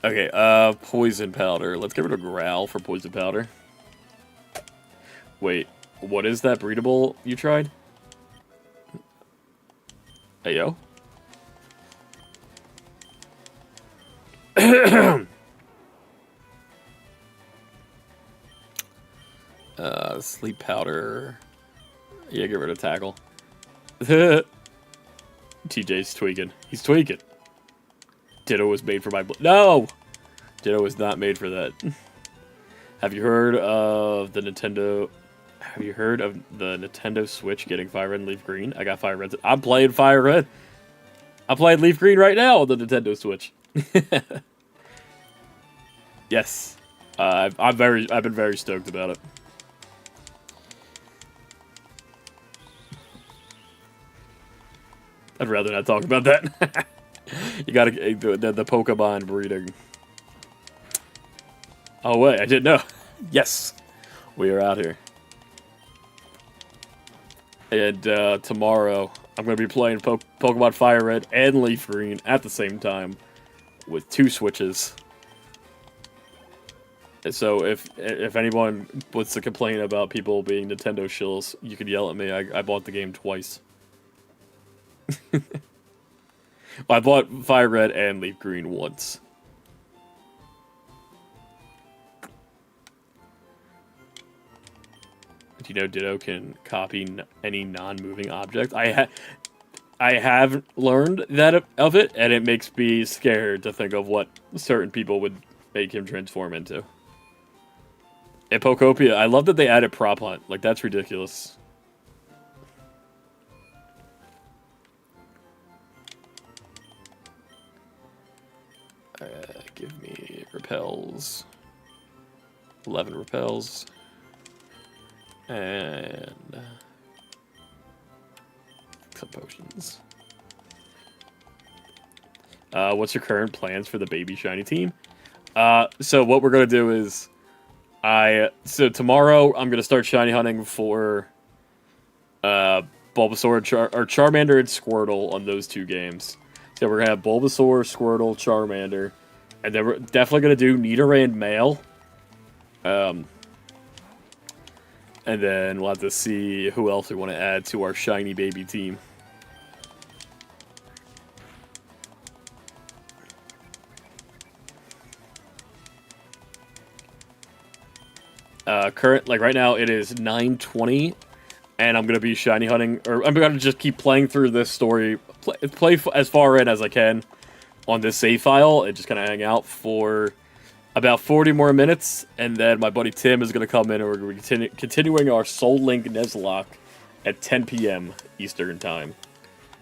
Okay, poison powder. Let's get rid of Growl for poison powder. Wait, what is that breedable you tried? Hey, yo. Sleep powder. Yeah, get rid of tackle. TJ's tweaking. He's tweaking. Ditto was made for my... No! Ditto was not made for that. Have you heard of the Nintendo... Have you heard of the Nintendo Switch getting Fire Red and Leaf Green? I got Fire Red. I'm playing Fire Red. I'm playing Leaf Green right now on the Nintendo Switch. Yes. I've been very stoked about it. I'd rather not talk about that. You gotta the Pokemon breeding. Oh wait, I didn't know. Yes, we are out here. And tomorrow I'm gonna be playing Pokemon Fire Red and Leaf Green at the same time with 2 Switches. So if anyone wants to complain about people being Nintendo shills, you can yell at me. I bought the game twice. I bought Fire Red and Leaf Green once. Do you know Ditto can copy any non-moving object? I have learned that of it, and it makes me scared to think of what certain people would make him transform into. In Pokopia, I love that they added Prop Hunt. Like, that's ridiculous. Give me repels. 11 repels. And some potions. What's your current plans for the baby shiny team? So what we're gonna do is so tomorrow I'm gonna start shiny hunting for Bulbasaur or Charmander and Squirtle on those 2 games. So we're gonna have Bulbasaur, Squirtle, Charmander, and then we're definitely gonna do Nidoran male. And then we'll have to see who else we want to add to our shiny baby team. Right now it is 9:20, and I'm gonna be shiny hunting, or I'm gonna just keep playing through this story, play as far in as I can on this save file, and just kind of hang out for about 40 more minutes, and then my buddy Tim is going to come in, and we're going to be continuing our Soul Link Nuzlocke at 10 p.m. Eastern Time.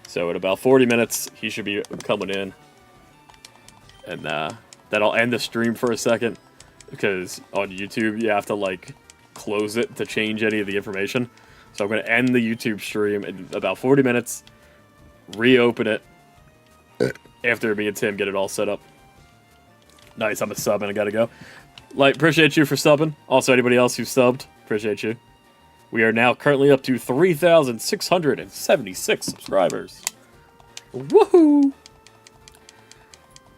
So in about 40 minutes, he should be coming in. And then I'll end the stream for a second, because on YouTube, you have to, like, close it to change any of the information. So I'm going to end the YouTube stream in about 40 minutes, reopen it, after me and Tim get it all set up. Nice, I'm a sub and I gotta go. Like, appreciate you for subbing. Also, anybody else who subbed, appreciate you. We are now currently up to 3,676 subscribers. Woohoo!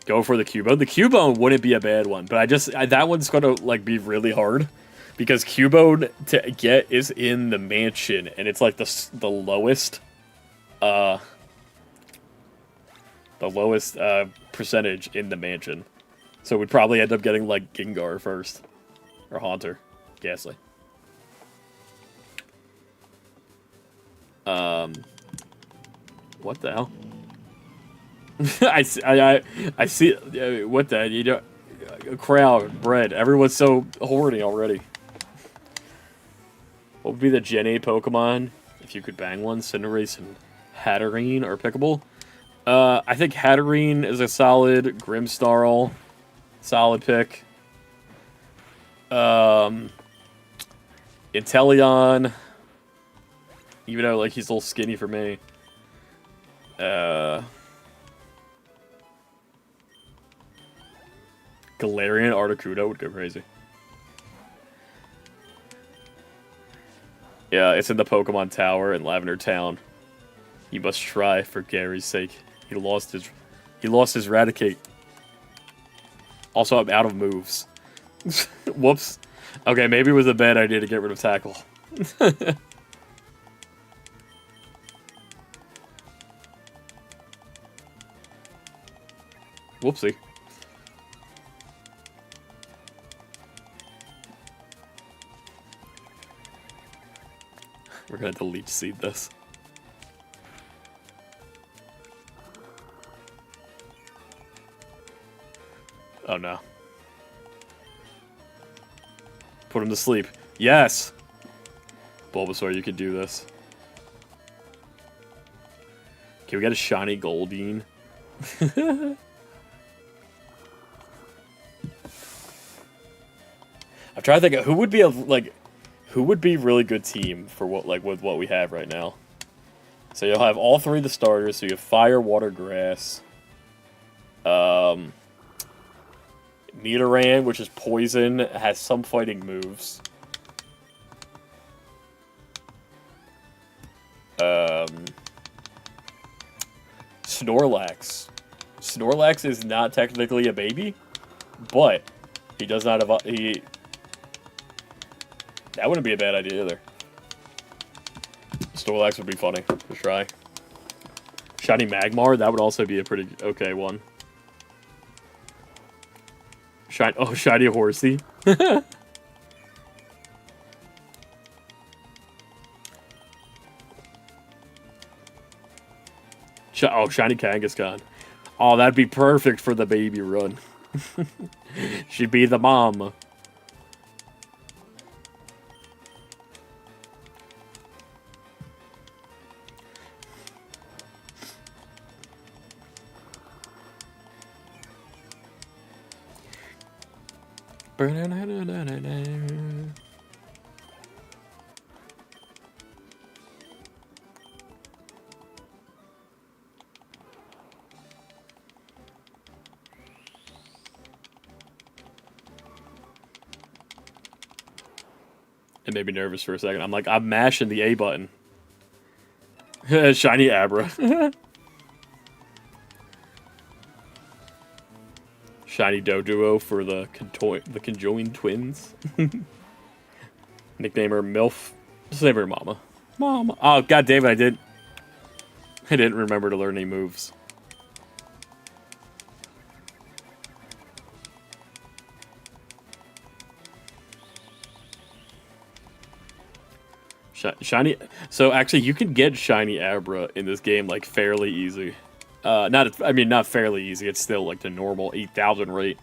Go for the Cubone. The Cubone wouldn't be a bad one, but that one's gonna, like, be really hard. Because Cubone to get is in the mansion, and it's, like, the lowest, percentage in the mansion. So we'd probably end up getting, like, Gengar first. Or Haunter. Ghastly. What the hell? I see... What the... You know... A crowd, bread. Everyone's so horny already. What would be the Gen 8 Pokemon? If you could bang one, Cinderace and Hatterene are pickable. I think Hatterene is a solid. Grimmsnarl... solid pick. Inteleon, even though like he's a little skinny for me. Galarian Articuno would go crazy. Yeah, it's in the Pokemon Tower in Lavender Town. You must try for Gary's sake. He lost his Raticate. Also, I'm out of moves. Whoops. Okay, maybe it was a bad idea to get rid of Tackle. Whoopsie. We're gonna delete seed this. Oh no. Put him to sleep. Yes! Bulbasaur, you can do this. Can we get a shiny Goldeen? I'm trying to think of who would be who would be really good team for with what we have right now. So you'll have all three of the starters. So you have Fire, Water, Grass. Nidoran, which is poison, has some fighting moves. Snorlax. Snorlax is not technically a baby, but he does not have that wouldn't be a bad idea either. Snorlax would be funny to try. Shiny Magmar, that would also be a pretty okay one. Shiny Horsey. Oh, shiny Kangaskhan. Oh, that'd be perfect for the baby run. She'd be the mom. It made me nervous for a second. I'm mashing the A button. Shiny Abra. Shiny Doduo for the conjoined twins. Nickname her MILF. Just name her Mama. Mama. Oh, god damn it, I didn't remember to learn any moves. Shiny. So actually, you can get Shiny Abra in this game like fairly easy. Not fairly easy. It's still like the normal 8,000 rate.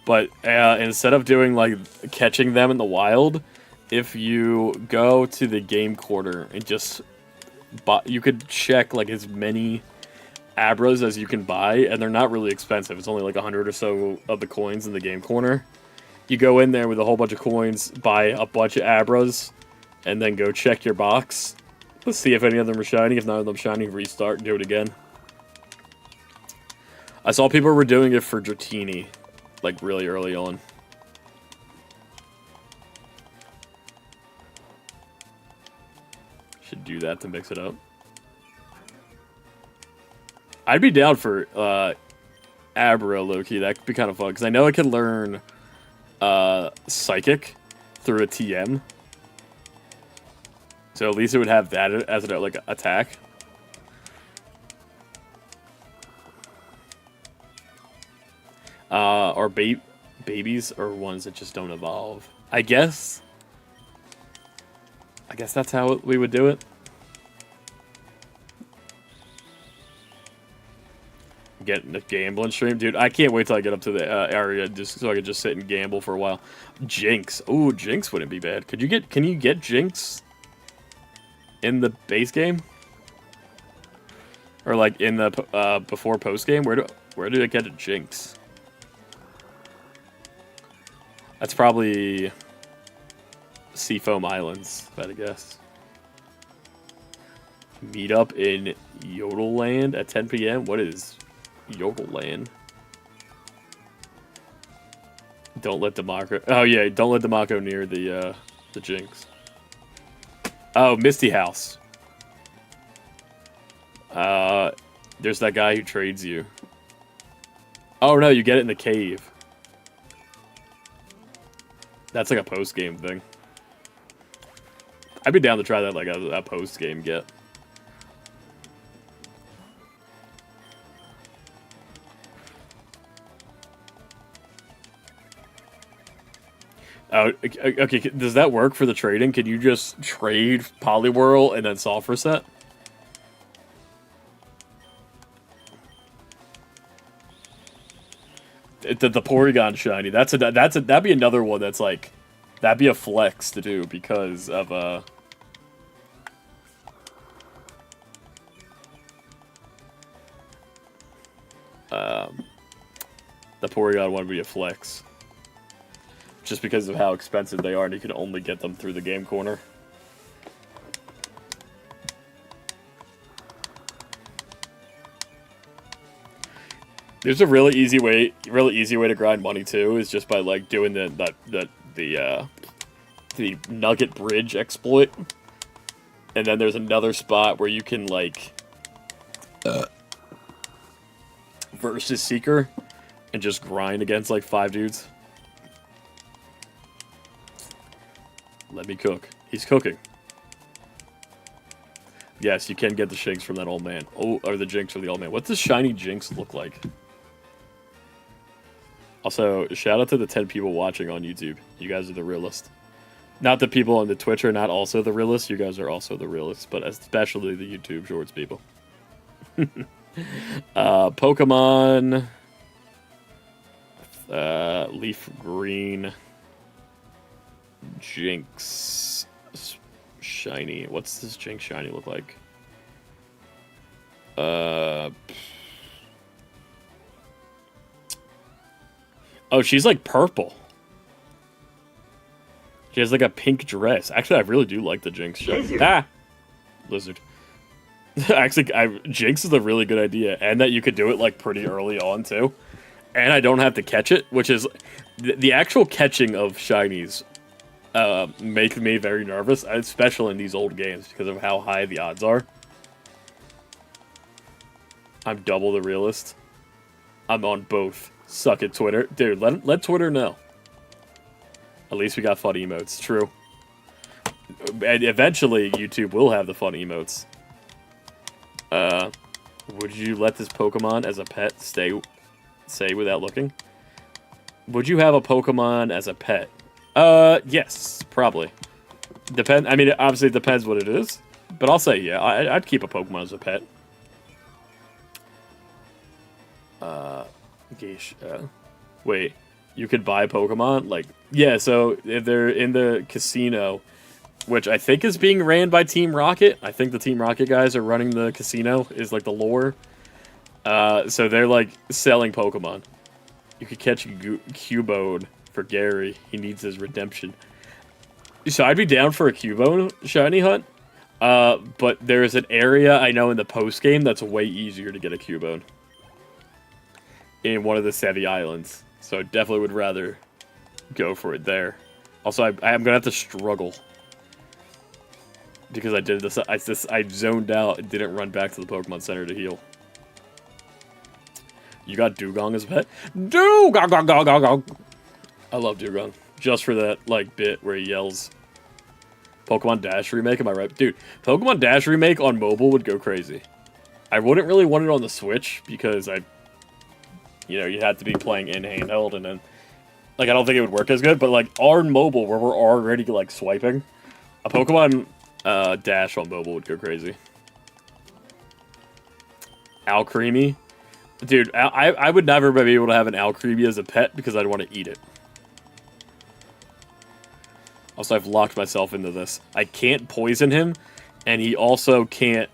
But instead of doing like catching them in the wild, if you go to the game corner and just you could check like as many Abras as you can buy, and they're not really expensive. It's only like 100 or so of the coins in the game corner. You go in there with a whole bunch of coins, buy a bunch of Abras, and then go check your box. Let's see if any of them are shiny. If none of them shiny, restart and do it again. I saw people were doing it for Dratini, like really early on. Should do that to mix it up. I'd be down for Abra, Loki. That could be kind of fun, because I know I can learn Psychic through a TM. So at least it would have that as an like attack. Or babies are ones that just don't evolve. I guess that's how we would do it. Getting a gambling stream, dude. I can't wait till I get up to the area just so I can just sit and gamble for a while. Jinx. Ooh, Jinx wouldn't be bad. Can you get Jinx in the base game? Or like in the before post game? Where do I get a Jinx? That's probably Seafoam Islands, if I had to guess. Meet up in Yodel Land at 10 p.m. What is Yodel Land? Don't let Demaco. Oh yeah, don't let Demaco near the Jinx. Oh, Misty House. There's that guy who trades you. Oh no, you get it in the cave. That's like a post-game thing. I'd be down to try that like a post-game get. Oh, okay. Does that work for the trading? Can you just trade Poliwhirl and then soft reset? The Porygon shiny. That'd be another one that's like, that'd be a flex to do because of the Porygon one would be a flex. Just because of how expensive they are, and you can only get them through the game corner. There's a really easy way to grind money too, is just by like doing the Nugget Bridge exploit, and then there's another spot where you can like versus Seeker and just grind against like 5 dudes. Let me cook. He's cooking. Yes, you can get the Shinx from that old man. Oh, or the Jinx from the old man. What does shiny Jinx look like? Also, shout out to the 10 people watching on YouTube. You guys are the realest. Not the people on the Twitch are not also the realists. You guys are also the realists, but especially the YouTube Shorts people. Pokemon. Leaf Green. Jinx. Shiny. What's this Jinx shiny look like? Oh, she's like purple. She has like a pink dress. Actually, I really do like the Jinx shiny. Lizard. Lizard. Actually, Jinx is a really good idea, and that you could do it like pretty early on too. And I don't have to catch it, which is the actual catching of shinies make me very nervous, especially in these old games because of how high the odds are. I'm double the realist. I'm on both. Suck it, Twitter. Dude, let Twitter know. At least we got fun emotes. True. And eventually, YouTube will have the fun emotes. Would you let this Pokemon as a pet say without looking? Would you have a Pokemon as a pet? Yes, probably. I mean, obviously it depends what it is. But I'll say, yeah, I'd keep a Pokemon as a pet. Geesh. Wait, you could buy Pokemon? Like, yeah, so if they're in the casino, which I think is being ran by Team Rocket. I think the Team Rocket guys are running the casino, is like the lore. So they're like selling Pokemon. You could catch Cubone for Gary. He needs his redemption. So I'd be down for a Cubone shiny hunt. But there's an area I know in the post game that's way easier to get a Cubone. In one of the Sevi Islands. So I definitely would rather go for it there. Also, I'm going to have to struggle. Because I did this, I zoned out and didn't run back to the Pokemon Center to heal. You got Dugong as a pet? Dugong! I love Dugong. Just for that, like, bit where he yells. Pokemon Dash remake, am I right? Dude, Pokemon Dash remake on mobile would go crazy. I wouldn't really want it on the Switch, because you'd have to be playing in handheld, and then, like, I don't think it would work as good, but, like, on mobile, where we're already, like, swiping, a Pokemon Dash on mobile would go crazy. Alcremie. Dude, I would never be able to have an Alcremie as a pet because I'd want to eat it. Also, I've locked myself into this. I can't poison him, and he also can't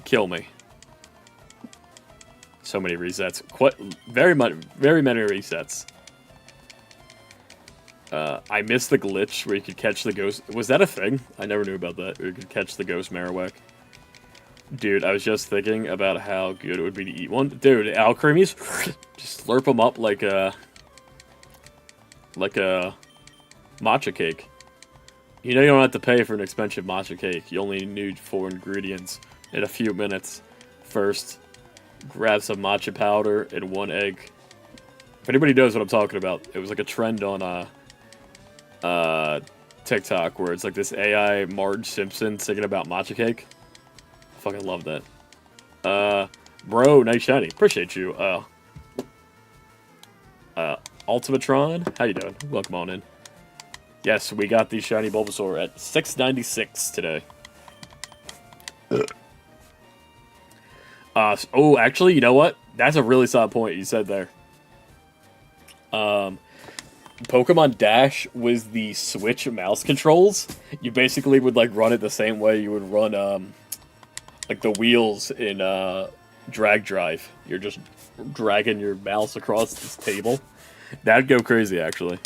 kill me. So many resets. Very many resets. I missed the glitch where you could catch the ghost. Was that a thing? I never knew about that. Where you could catch the ghost Marowak. Dude, I was just thinking about how good it would be to eat one. Dude, Alcremies, just slurp them up like a matcha cake. You know you don't have to pay for an expensive matcha cake. You only need 4 ingredients in a few minutes. First, grab some matcha powder and 1 egg. If anybody knows what I'm talking about, it was like a trend on TikTok where it's like this AI Marge Simpson singing about matcha cake. Fucking love that. Bro, nice shiny. Appreciate you. Ultimatron, how you doing? Welcome on in. Yes, we got the shiny Bulbasaur at 696 today. Oh, actually, you know what? That's a really solid point you said there. Pokemon Dash was the Switch mouse controls. You basically would like run it the same way you would run like the wheels in Drag Drive. You're just dragging your mouse across this table. That'd go crazy, actually.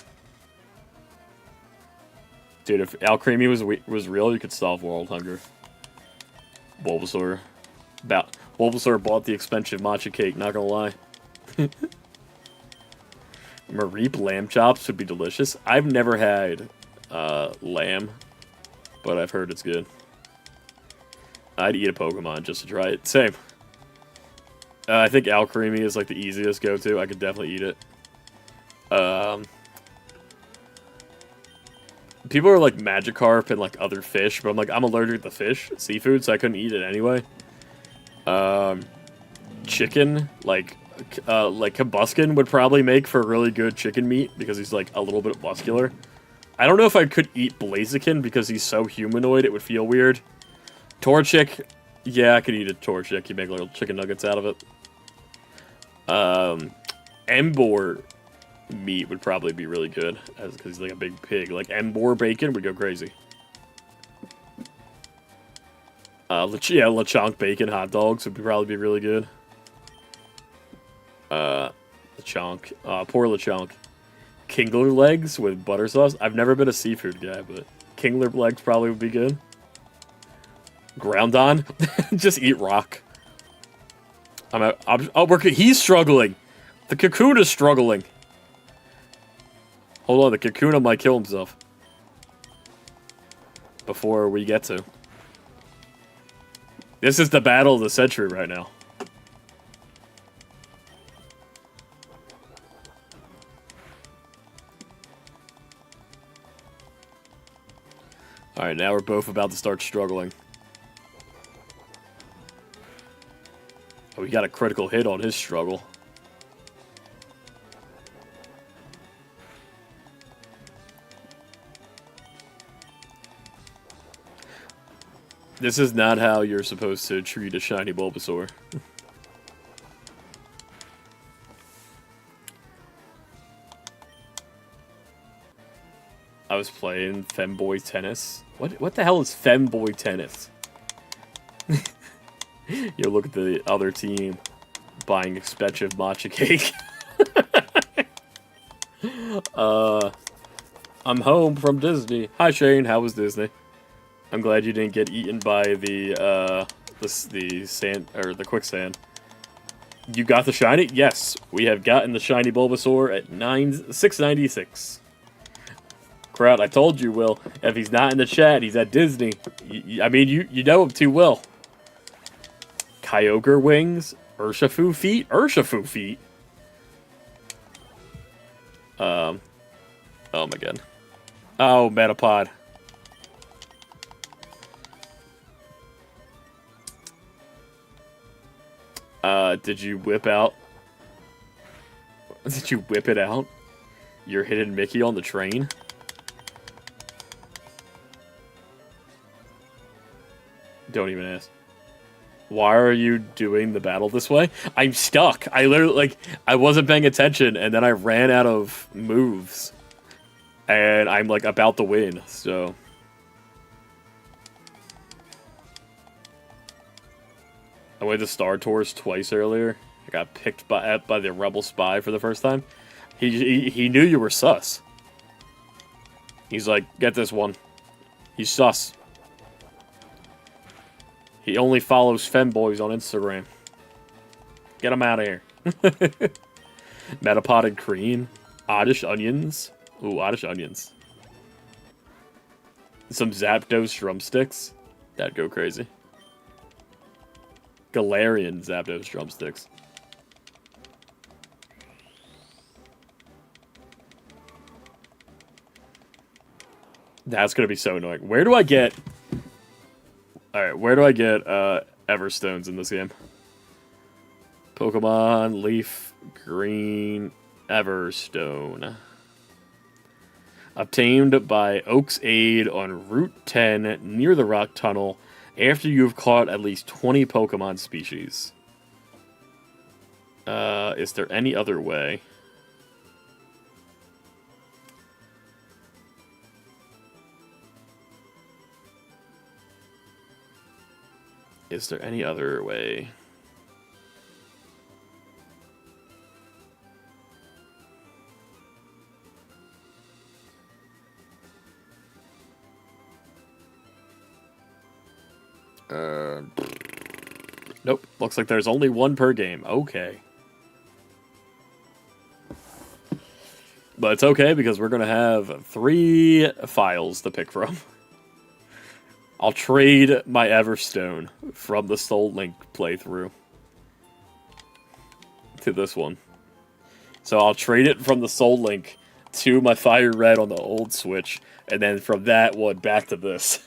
Dude, if Alcremie was real, you could solve world hunger. Bulbasaur. Bulbasaur bought the expensive matcha cake, not gonna lie. Mareep lamb chops would be delicious. I've never had lamb, but I've heard it's good. I'd eat a Pokemon just to try it. Same. I think Alcremie is like the easiest go-to. I could definitely eat it. People are like Magikarp and like other fish, but I'm like, I'm allergic to fish, seafood, so I couldn't eat it anyway. Chicken, like Combuskin would probably make for really good chicken meat because he's like a little bit muscular. I don't know if I could eat Blaziken because he's so humanoid, it would feel weird. Torchic, yeah, I could eat a Torchic. You make little chicken nuggets out of it. Emboar meat would probably be really good because he's like a big pig. Like Emboar bacon would go crazy. Lechonk bacon hot dogs would probably be really good. Lechonk, poor Lechonk. Kingler legs with butter sauce. I've never been a seafood guy, but Kingler legs probably would be good. Groundon, just eat rock. He's struggling. The Cocoon is struggling. Hold on, the Kakuna might kill himself. Before we get to. This is the battle of the century right now. Alright, now we're both about to start struggling. Oh, we got a critical hit on his struggle. This is not how you're supposed to treat a shiny Bulbasaur. I was playing Femboy Tennis. What the hell is Femboy Tennis? You look at the other team buying expensive matcha cake. I'm home from Disney. Hi Shane, how was Disney? I'm glad you didn't get eaten by the sand or the quicksand. You got the shiny? Yes, we have gotten the shiny Bulbasaur at 696. Crowd, I told you, Will. If he's not in the chat, he's at Disney. I mean, you know him too well. Kyogre wings, Urshifu feet, Urshifu feet. Oh my god. Oh, Metapod. Did you whip out? Did you whip it out? Your hidden Mickey on the train? Don't even ask. Why are you doing the battle this way? I'm stuck. I literally, I wasn't paying attention, and then I ran out of moves. And I'm, about to win, so... I went to Star Tours twice earlier. I got picked by the Rebel Spy for the first time. He knew you were sus. He's like, get this one. He's sus. He only follows femboys on Instagram. Get him out of here. Metapod and cream. Oddish onions. Ooh, oddish onions. Some Zapdos drumsticks. That'd go crazy. Galarian Zapdos drumsticks. That's gonna be so annoying. Where do I get... Alright, where do I get Everstones in this game? Pokemon, Leaf, Green, Everstone. Obtained by Oak's Aid on Route 10 near the Rock Tunnel after you've caught at least 20 Pokemon species. Is there any other way? Is there any other way? Nope. Looks like there's only one per game. Okay. But it's okay because we're going to have 3 files to pick from. I'll trade my Everstone from the Soul Link playthrough to this one. So I'll trade it from the Soul Link to my Fire Red on the old Switch, and then from that one back to this.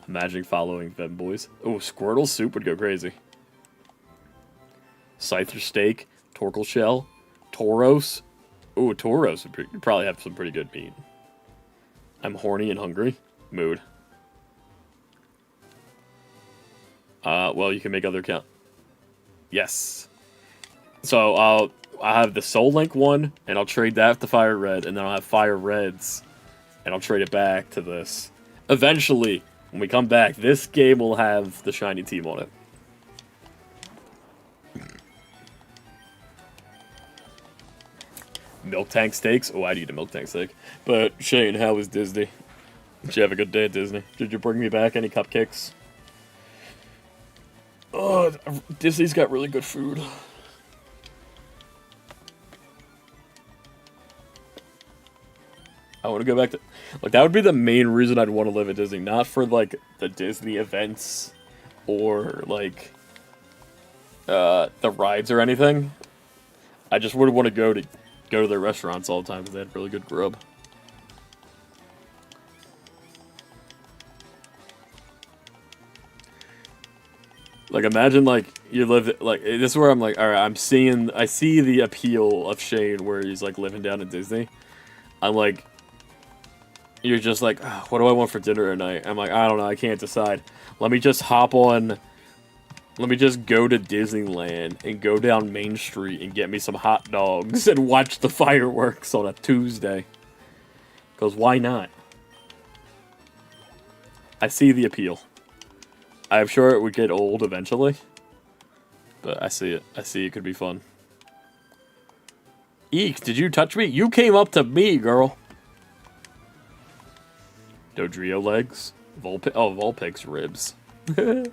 Imagine following them, boys. Oh, Squirtle Soup would go crazy. Scyther Steak, Torkoal Shell, Tauros. Oh, Tauros would probably have some pretty good meat. I'm horny and hungry. Mood. Well, you can make other count. Yes. So I'll have the Soul Link one, and I'll trade that to Fire Red, and then I'll have Fire Reds, and I'll trade it back to this. Eventually, when we come back, this game will have the shiny team on it. Milk Tank Steaks? Oh, I'd eat a Milk Tank Steak. But, Shane, how was Disney? Did you have a good day at Disney? Did you bring me back any cupcakes? Oh, Disney's got really good food. I want to go back to... Like, that would be the main reason I'd want to live at Disney. Not for, like, the Disney events or, like, the rides or anything. I just would want to go to their restaurants all the time because they had really good grub. Like, imagine, like, you live, like, this is where I'm like, alright, I see the appeal of Shane where he's, like, living down at Disney. I'm like, you're just like, oh, what do I want for dinner tonight? I'm like, I don't know, I can't decide. Let me just go to Disneyland and go down Main Street and get me some hot dogs and watch the fireworks on a Tuesday. Because why not? I see the appeal. I'm sure it would get old eventually. But I see it. I see it could be fun. Eek, did you touch me? You came up to me, girl. Dodrio legs. Vulpix ribs. Yeah,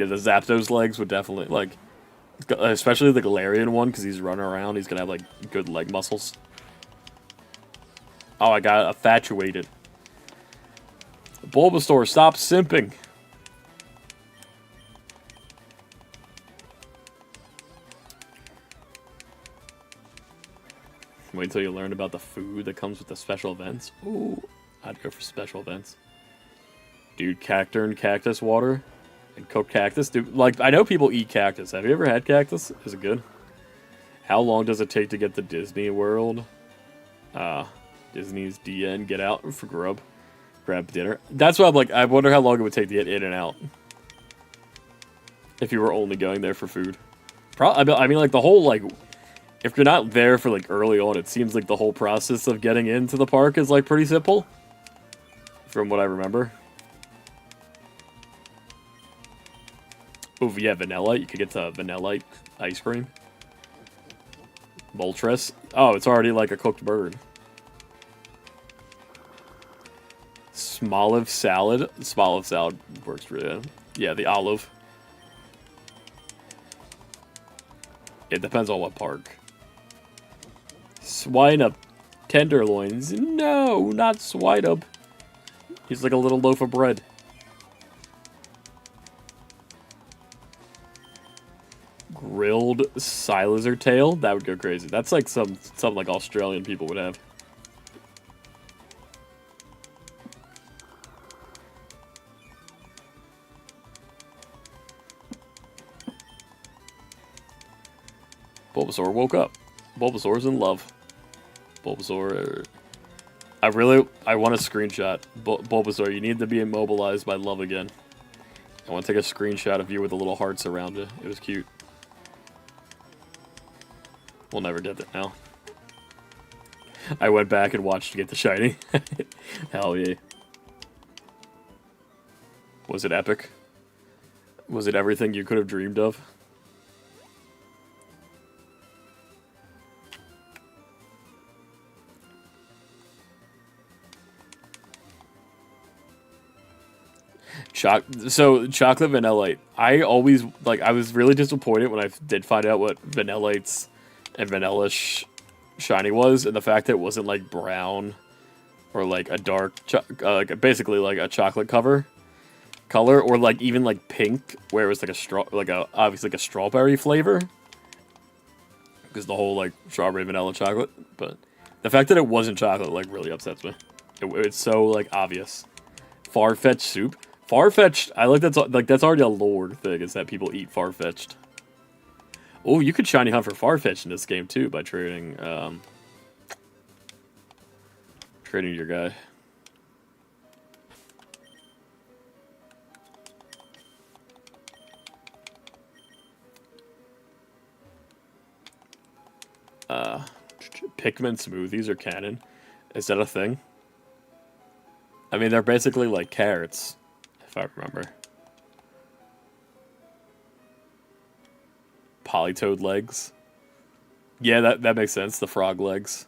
the Zapdos legs would definitely, like, especially the Galarian one, because he's running around, he's gonna have, like, good leg muscles. Oh, I got infatuated. Bulbasaur, stop simping. Wait until you learn about the food that comes with the special events. Ooh, I'd go for special events. Dude, Cacturne cactus water and cooked cactus. Dude, like, I know people eat cactus. Have you ever had cactus? Is it good? How long does it take to get to Disney World? Disney's DN. Get out for grub. Grab dinner. That's why I'm like, I wonder how long it would take to get in and out. If you were only going there for food. I mean, like, the whole, like... If you're not there for, like, early on, it seems like the whole process of getting into the park is, like, pretty simple. From what I remember. Oh, yeah, Vanillite. You could get to Vanillite ice cream. Moltres. Oh, it's already, like, a cooked bird. Smoliv salad. Smoliv salad works really well. Yeah, the olive. It depends on what park. Swine up. Tenderloins. No, not Swidub. He's like a little loaf of bread. Grilled sea lizard tail? That would go crazy. That's like something like Australian people would have. Bulbasaur woke up. Bulbasaur's in love. Bulbasaur. I want a screenshot. Bulbasaur, you need to be immobilized by love again. I want to take a screenshot of you with the little hearts around it. It was cute. We'll never get that now. I went back and watched to get the shiny. Hell yeah. Was it epic? Was it everything you could have dreamed of? So chocolate Vanillite. I always I was really disappointed when I did find out what Vanillites and Vanilla shiny was, and the fact that it wasn't like brown or like a dark, basically like a chocolate color, or like even like pink, where it was like obviously like a strawberry flavor, because the whole like strawberry vanilla chocolate. But the fact that it wasn't chocolate like really upsets me. It's so like obvious. Farfetch'd soup. Farfetch'd, I like that's already a lore thing, is that people eat Farfetch'd. Oh, you could shiny hunt for Farfetch'd in this game too by trading your guy. Pikmin smoothies are canon. Is that a thing? I mean, they're basically like carrots, if I remember. Polytoad legs. Yeah, that makes sense. The frog legs.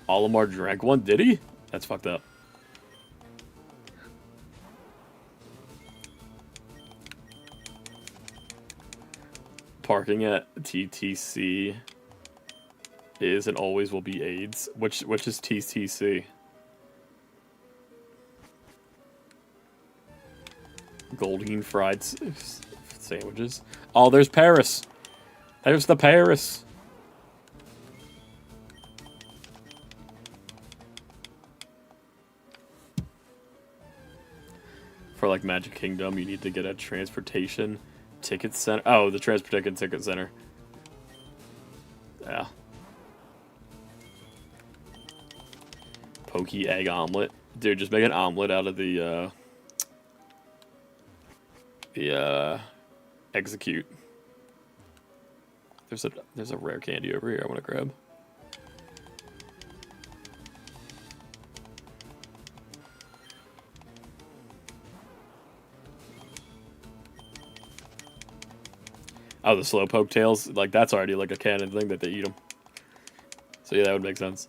Olimar drank one, did he? That's fucked up. Parking at TTC is and always will be AIDS. Which is TTC? Goldine fried sandwiches. Oh, there's Paris. There's the Paris. For like Magic Kingdom, you need to get a transportation ticket center. Oh, the transportation ticket center. Yeah. Pokey egg omelet. Dude, just make an omelet out of the execute. There's a rare candy over here I want to grab. Oh, the Slowpoke tails? Like, that's already like a canon thing that they eat them. So yeah, that would make sense.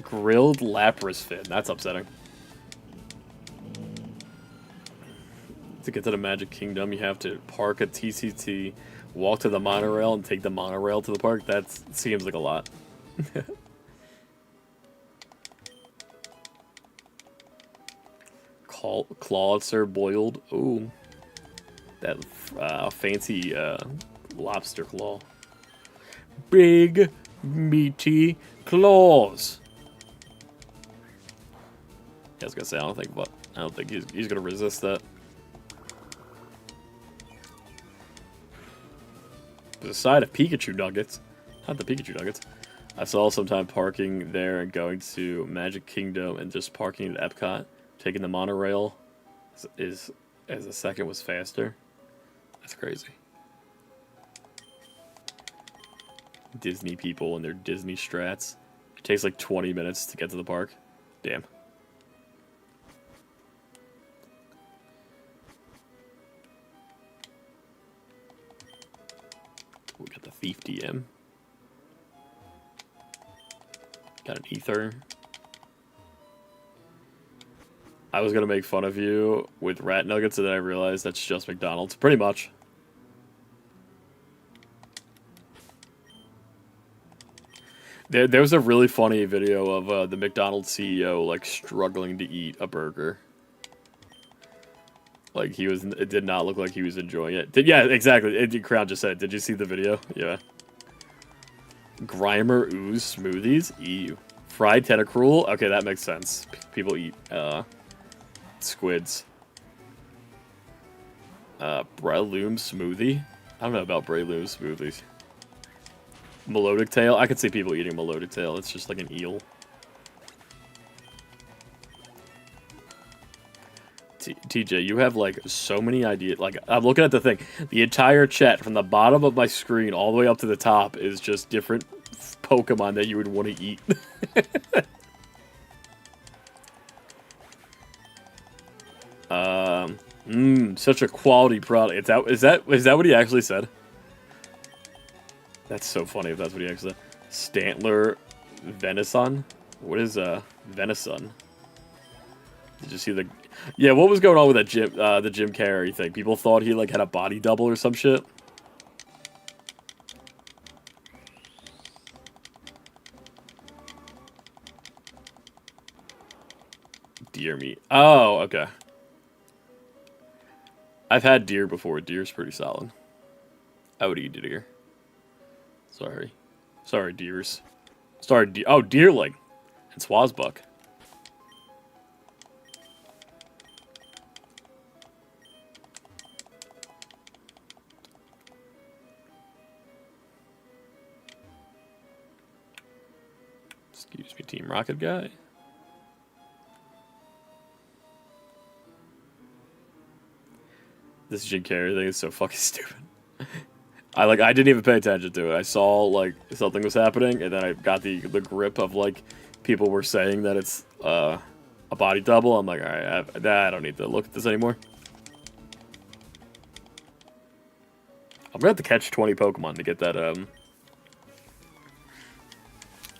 Grilled Lapras fin. That's upsetting. To get to the Magic Kingdom, you have to park at TCT, walk to the monorail, and take the monorail to the park. That seems like a lot. Claw served boiled. Ooh. That fancy lobster claw. Big, meaty claws. I was gonna say I don't think he's gonna resist that. There's a side of Pikachu nuggets, not the Pikachu nuggets. I saw sometime parking there and going to Magic Kingdom and just parking at Epcot, taking the monorail is as the second was faster. That's crazy. Disney people and their Disney strats. It takes like 20 minutes to get to the park. Damn. We got the Thief DM. Got an Ether. I was gonna make fun of you with rat nuggets, and then I realized that's just McDonald's. Pretty much. There was a really funny video of the McDonald's CEO like struggling to eat a burger. Like it did not look like he was enjoying it. Yeah, exactly. Crowd just said, "Did you see the video?" Yeah. Grimer ooze smoothies. Ew. Fried tentacruel. Okay, that makes sense. People eat squids. Breloom smoothie. I don't know about Breloom smoothies. Melodic tail. I could see people eating melodic tail. It's just like an eel. TJ, you have like so many ideas. Like, I'm looking at the thing. The entire chat from the bottom of my screen all the way up to the top is just different Pokemon that you would want to eat. Such a quality product. Is that what he actually said? That's so funny if that's what he actually said. Stantler Venison? What is Venison? Did you see the... Yeah, what was going on with that the Jim Carrey thing? People thought he like had a body double or some shit. Deer meat. Oh, okay. I've had deer before. Deer's pretty solid. I would eat deer. Sorry. Sorry, deers. Sorry, deerling. And swazbuck. Excuse me, Team Rocket guy. This Jim Carrey thing is so fucking stupid. I didn't even pay attention to it. I saw like something was happening, and then I got the grip of like people were saying that it's a body double. I'm like, all right, I don't need to look at this anymore. I'm gonna have to catch 20 Pokemon to get that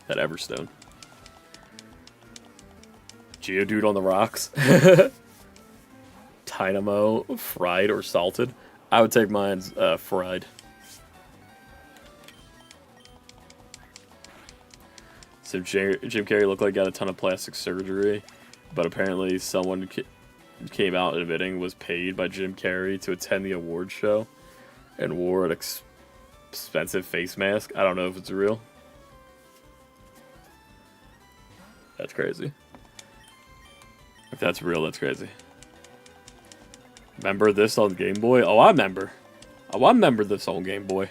that Everstone. Geodude on the rocks. Dynamo, fried or salted? I would take mine fried. So Jim Carrey looked like he got a ton of plastic surgery, but apparently someone came out admitting was paid by Jim Carrey to attend the award show and wore an expensive face mask. I don't know if it's real. That's crazy. If that's real, that's crazy. Remember this on Game Boy? Oh, I remember. Oh, I remember this on Game Boy.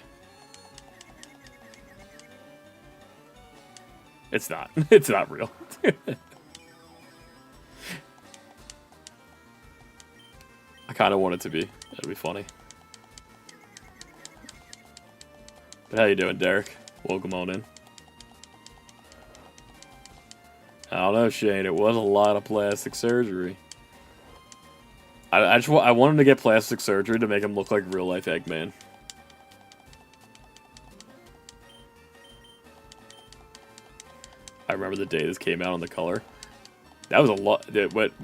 It's not. It's not real. I kind of want it to be. That'd be funny. But how you doing, Derek? Welcome on in. I don't know, Shane. It was a lot of plastic surgery. I want him to get plastic surgery to make him look like real life Eggman. I remember the day this came out on the color. That was a lot.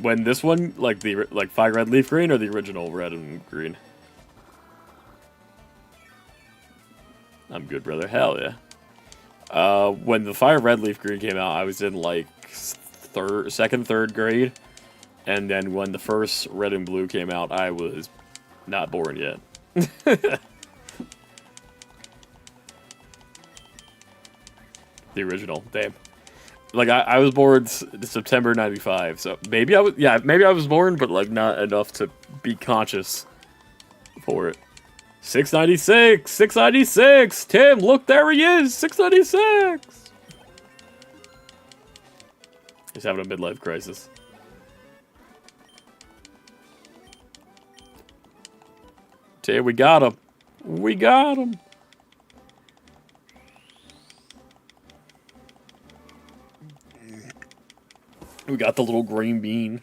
When this one, like Fire Red Leaf Green or the original Red and Green. I'm good, brother. Hell yeah. When the Fire Red Leaf Green came out, I was in like second, third grade. And then when the first Red and Blue came out, I was not born yet. The original, damn. Like I was born September '95, so maybe I was born, but like not enough to be conscious for it. 696, 696. Tim, look, there he is, 696. He's having a midlife crisis. Tim, we got him. We got him. We got the little green bean.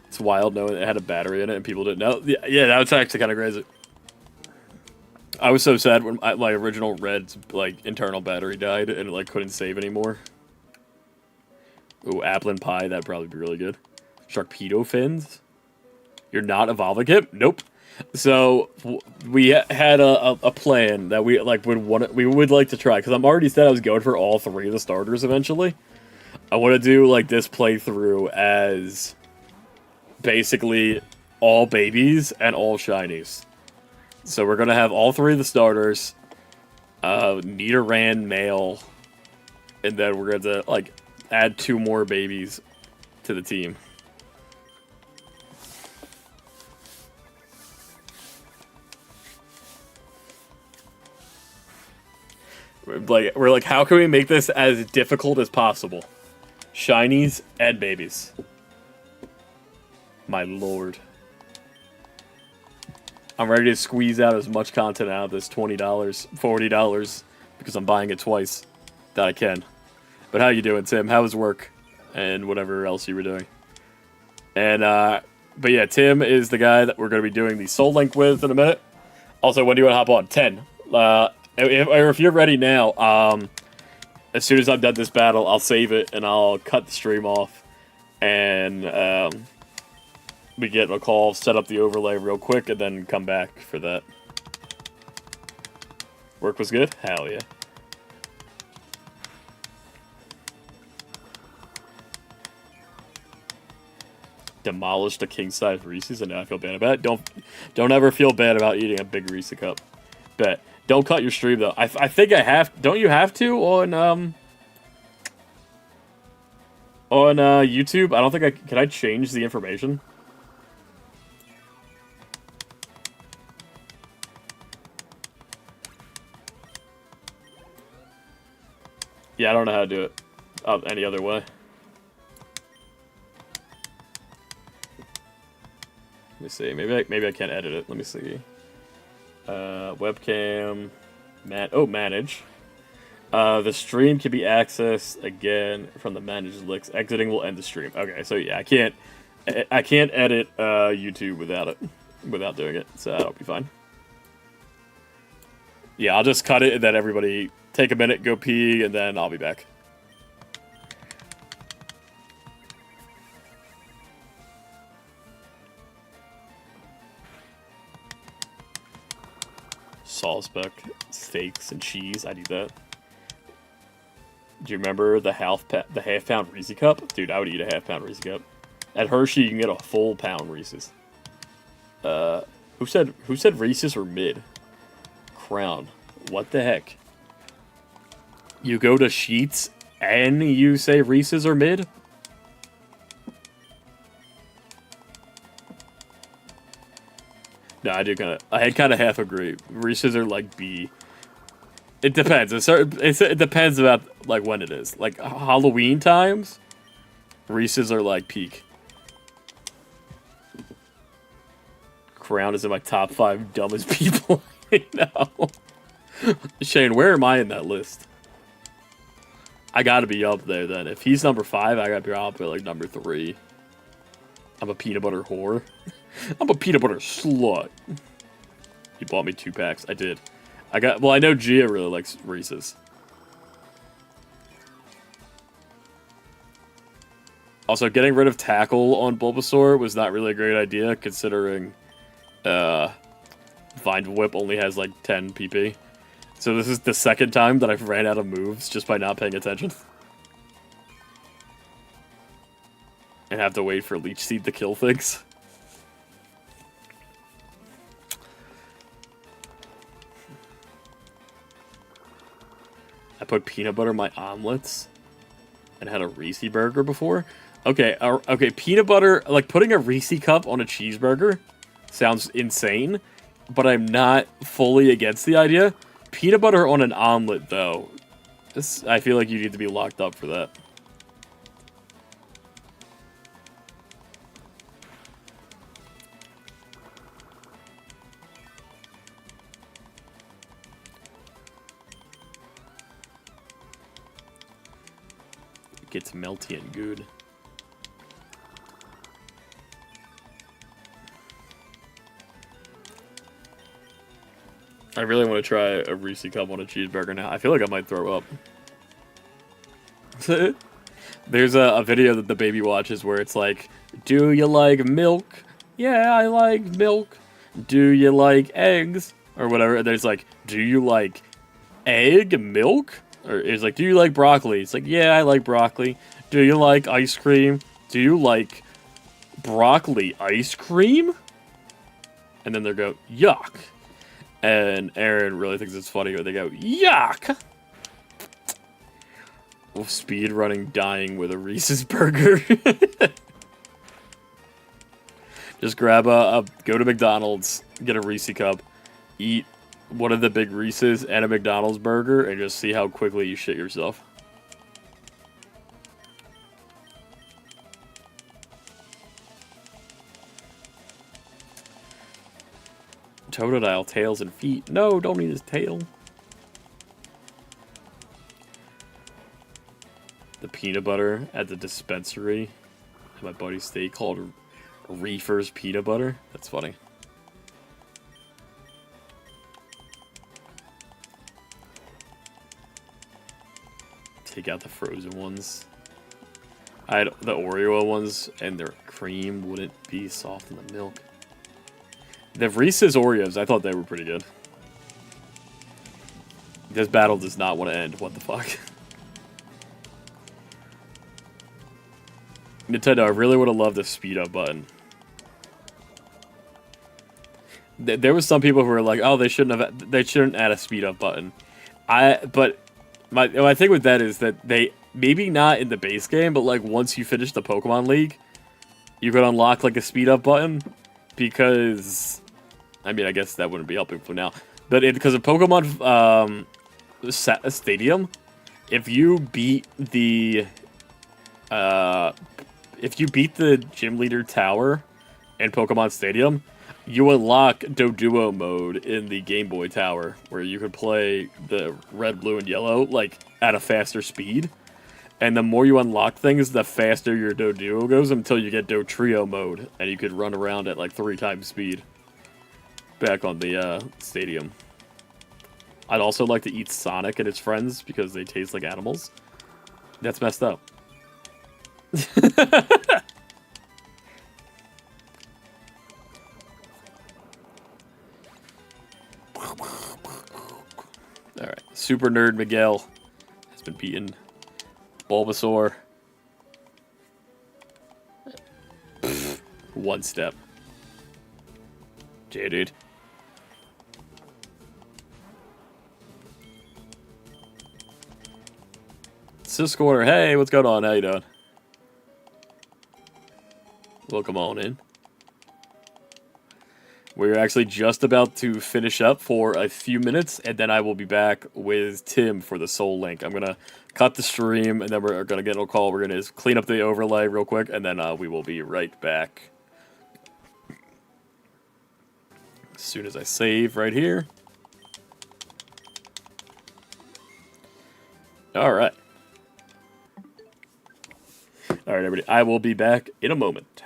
It's wild knowing it had a battery in it and people didn't know. Yeah, that was actually kind of crazy. I was so sad when my original Red's like internal battery died and it like couldn't save anymore. Ooh, apple and pie, that'd probably be really good. Sharkpedo fins? You're not evolving him? Nope. So we had a plan that we would like to try, because I'm already said I was going for all 3 of the starters eventually. I want to do like this playthrough as basically all babies and all shinies. So we're gonna have all 3 of the starters, Nidoran male, and then we're gonna like add 2 more babies to the team. We're like, how can we make this as difficult as possible? Shinies and babies. My lord. I'm ready to squeeze out as much content out of this $20, $40, because I'm buying it twice that I can. But how you doing, Tim? How was work? And whatever else you were doing. And, but yeah, Tim is the guy that we're going to be doing the Soul Link with in a minute. Also, when do you want to hop on? 10. If you're ready now, as soon as I'm done this battle, I'll save it and I'll cut the stream off. And, we get a call, set up the overlay real quick, and then come back for that. Work was good? Hell yeah. Demolished a king-size Reese's, and now I feel bad about it. Don't ever feel bad about eating a big Reese cup. Bet. Don't cut your stream, though. I think I have... Don't you have to on YouTube? I don't think I... Can I change the information? Yeah, I don't know how to do it any other way. Let me see. Maybe I can't edit it. Let me see. Webcam. Manage. The stream can be accessed again from the manage links. Exiting will end the stream. Okay, so yeah, I can't edit YouTube without doing it. So that'll be fine. Yeah, I'll just cut it and then everybody take a minute, go pee, and then I'll be back. Salzbuck, steaks, and cheese. I do that. Do you remember the half-pound Reese cup? Dude, I would eat a half-pound Reese cup. At Hershey, you can get a full pound Reese's. Who said Reese's were mid? Crown. What the heck? You go to Sheets and you say Reese's are mid? No, I kind of half agree. Reese's are like B. It depends. It depends about like when it is. Like Halloween times, Reese's are like peak. Crown is in my top 5 dumbest people I know. Shane, where am I in that list? I gotta be up there then. If he's number 5, I gotta be up at like number 3. I'm a peanut butter whore. I'm a peanut butter slut. You bought me 2 packs. I did. I know Gia really likes Reese's. Also, getting rid of Tackle on Bulbasaur was not really a great idea, considering Vine Whip only has like 10 PP. So this is the second time that I've ran out of moves just by not paying attention. And have to wait for Leech Seed to kill things. I put peanut butter in my omelets and had a Reese burger before. Okay, okay, peanut butter, like putting a Reese cup on a cheeseburger sounds insane, but I'm not fully against the idea. Peanut butter on an omelet, though, I feel like you need to be locked up for that. It gets melty and good. I really want to try a Reese cup on a cheeseburger now. I feel like I might throw up. There's a video that the baby watches where it's like, do you like milk? Yeah, I like milk. Do you like eggs? Or whatever. And there's like, do you like egg milk? Or it's like, do you like broccoli? It's like, yeah, I like broccoli. Do you like ice cream? Do you like broccoli ice cream? And then they go, yuck. And Aaron really thinks it's funny when they go, yuck. Speed running dying with a Reese's burger. Just grab go to McDonald's, get a Reese cup, eat one of the big Reese's and a McDonald's burger, and just see how quickly you shit yourself. Totodile, tails and feet. No, don't eat his tail. The peanut butter at the dispensary at my buddy's steak called Reefer's Peanut Butter. That's funny. Take out the frozen ones. I had the Oreo ones, and their cream wouldn't be soft in the milk. The Reese's Oreos, I thought they were pretty good. This battle does not want to end. What the fuck? Nintendo, I really would have loved a speed up button. There was some people who were like, "Oh, they shouldn't add a speed up button." But my thing with that is that they maybe not in the base game, but like once you finish the Pokemon League, you could unlock like a speed up button because, I mean, I guess that wouldn't be helping for now, but because of Pokemon Stadium, if you beat the gym leader tower in Pokemon Stadium, you unlock Doduo mode in the Game Boy Tower, where you could play the red, blue, and yellow like at a faster speed. And the more you unlock things, the faster your Doduo goes until you get Dotrio mode, and you could run around at like 3 times speed. Back on the stadium. I'd also like to eat Sonic and his friends because they taste like animals. That's messed up. Alright, Super Nerd Miguel has been beaten. Bulbasaur. One step. Dude. Sis Corner, hey, what's going on? How you doing? Welcome on in. We're actually just about to finish up for a few minutes, and then I will be back with Tim for the Soul Link. I'm going to cut the stream, and then we're going to get a call. We're going to clean up the overlay real quick, and then we will be right back. As soon as I save right here. Alright. Alright, everybody. I will be back in a moment.